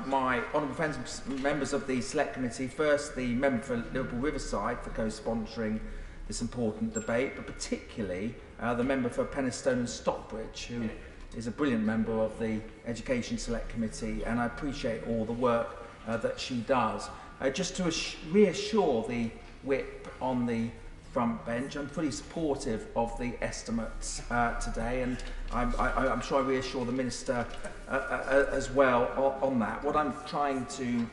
Speaker 15: my honourable friends and members of the Select Committee, first the member for Liverpool Riverside for co-sponsoring this important debate, but particularly the member for Penistone and Stockbridge, who is a brilliant member of the Education Select Committee, and I appreciate all the work that she does. Just to reassure the whip on the front bench, I'm fully supportive of the estimates today, and I'm sure I reassure the Minister as well on that. What I'm trying to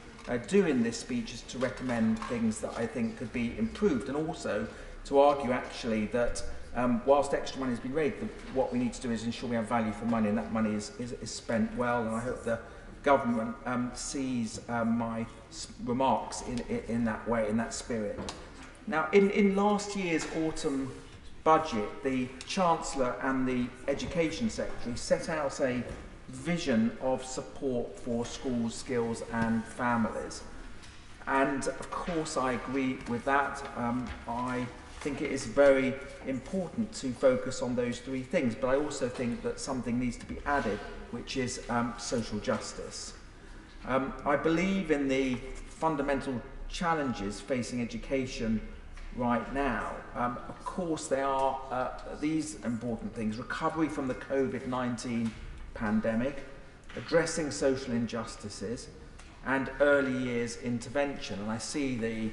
Speaker 15: do in this speech is to recommend things that I think could be improved, and also to argue actually that whilst extra money has been raised, what we need to do is ensure we have value for money, and that money is spent well, and I hope the government sees my remarks in that way, in that spirit. Now, in last year's autumn budget, the Chancellor and the Education Secretary set out a vision of support for schools, skills and families. And of course I agree with that. I think it is very important to focus on those three things, but I also think that something needs to be added, which is social justice. I believe in the fundamental challenges facing education right now. Of course, there are these important things: recovery from the COVID-19 pandemic, addressing social injustices, and early years intervention. And I see the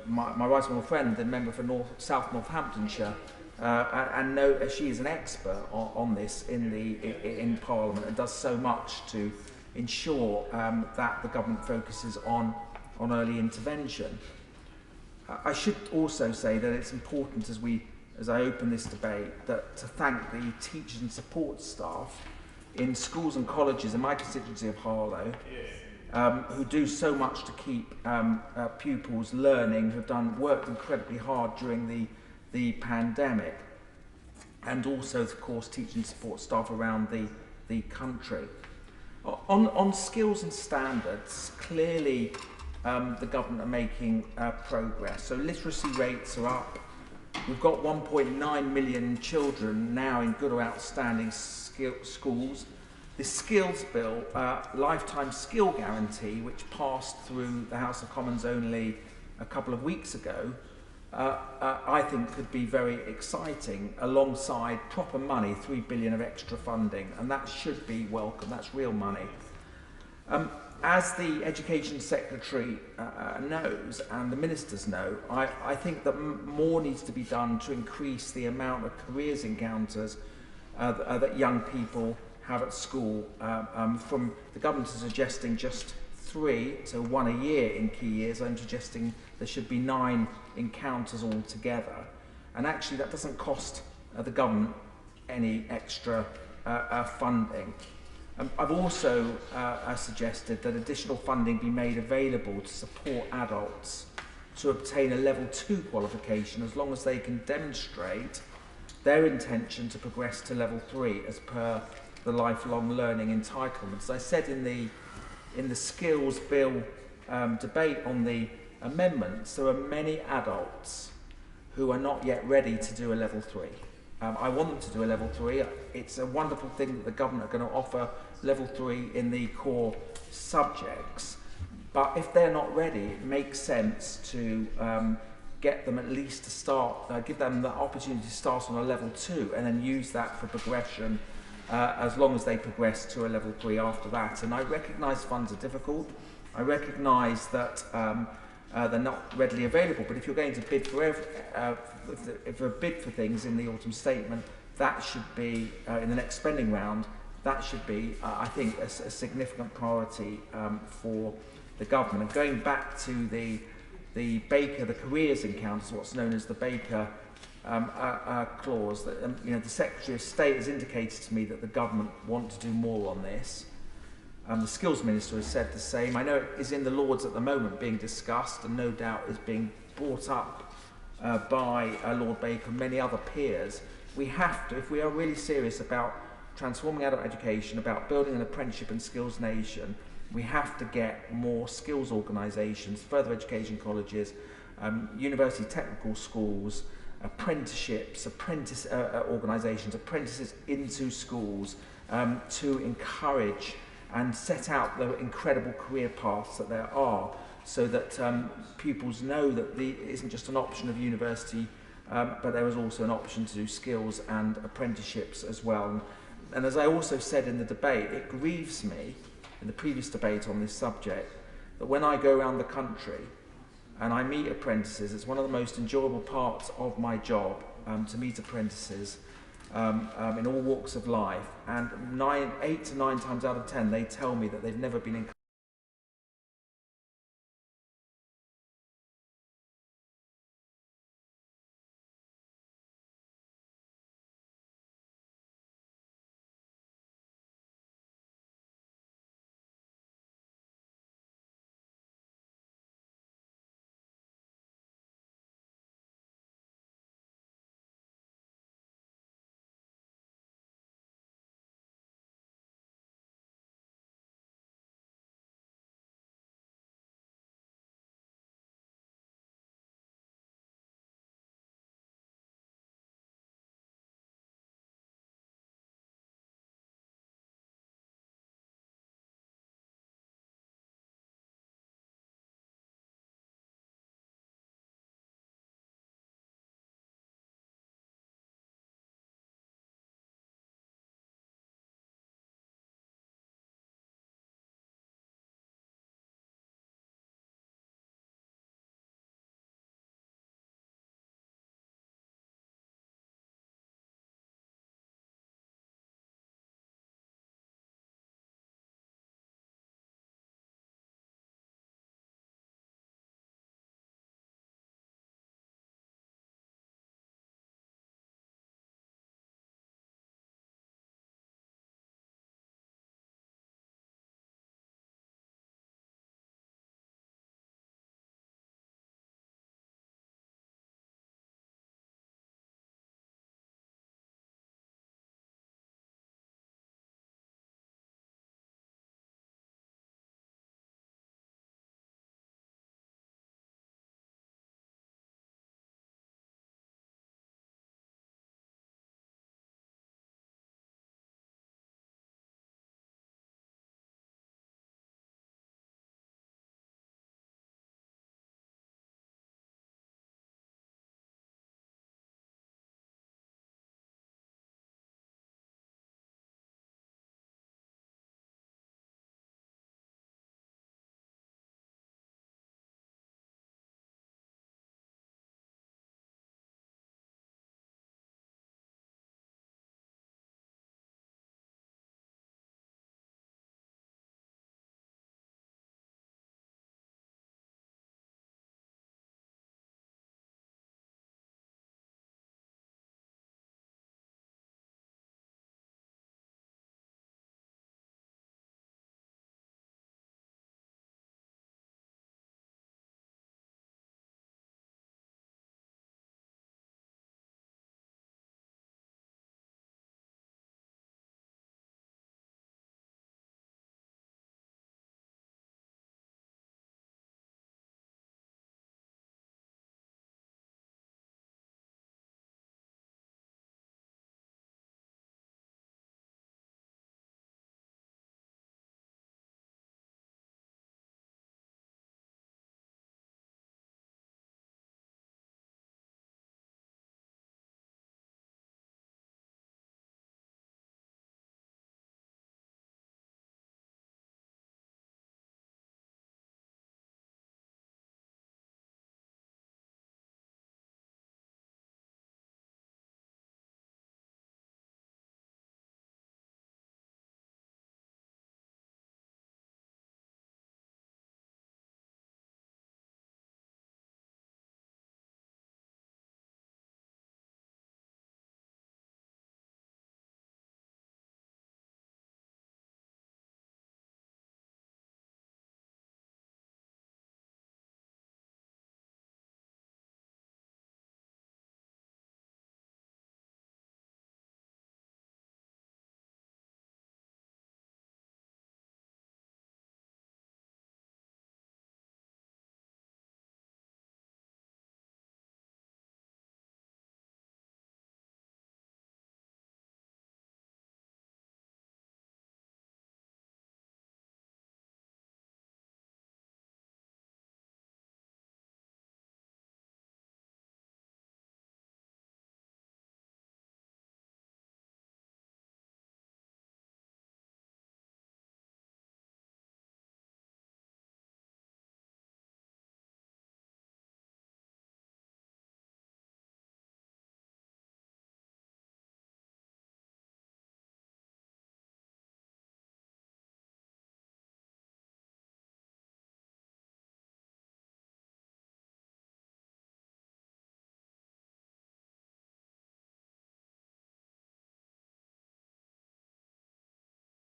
Speaker 15: my right honourable friend, the member for South Northamptonshire, and know she is an expert on this in Parliament and does so much to ensure that the government focuses on early intervention. I should also say that it's important as I open this debate to thank the teachers and support staff in schools and colleges in my constituency of Harlow who do so much to keep pupils learning, who've worked incredibly hard during the pandemic, and also, of course, teaching and support staff around the country. On skills and standards, clearly the government are making progress. So literacy rates are up. We've got 1.9 million children now in good or outstanding schools. The skills bill, lifetime skill guarantee, which passed through the House of Commons only a couple of weeks ago, I think could be very exciting alongside proper money, 3 billion of extra funding, and that should be welcome. That's real money. As the Education Secretary knows, and the ministers know, I think that more needs to be done to increase the amount of careers encounters that young people have at school. From the government is suggesting just 3, so 1 a year in key years. I'm suggesting there should be 9 encounters altogether. And actually that doesn't cost the government any extra funding. I've also suggested that additional funding be made available to support adults to obtain a level 2 qualification as long as they can demonstrate their intention to progress to level 3 as per the lifelong learning entitlements. As I said in the skills bill debate on the amendments, there are many adults who are not yet ready to do a level 3. I want them to do a level 3. It's a wonderful thing that the government are going to offer level 3 in the core subjects, but if they're not ready, it makes sense to get them at least to start, give them the opportunity to start on a level 2 and then use that for progression as long as they progress to a level 3 after that. And I recognise funds are difficult. I recognise that they're not readily available, but if you're going to bid for if a bid for things in the autumn statement, that should be in the next spending round. That should be, I think, a significant priority for the government. And going back to the Baker, the careers encounters, what's known as the Baker clause, that the Secretary of State has indicated to me that the government want to do more on this. The Skills Minister has said the same. I know it is in the Lords at the moment being discussed, and no doubt is being brought up by Lord Baker and many other peers. We have to, if we are really serious about transforming adult education, about building an apprenticeship and skills nation, we have to get more skills organisations, further education colleges, university technical schools, apprenticeships, apprentice organisations, apprentices into schools to encourage and set out the incredible career paths that there are, so that pupils know that it isn't just an option of university, but there is also an option to do skills and apprenticeships as well. And as I also said in the debate, it grieves me, in the previous debate on this subject, that when I go around the country and I meet apprentices, it's one of the most enjoyable parts of my job to meet apprentices in all walks of life, and 8 to 9 times out of 10 they tell me that they've never been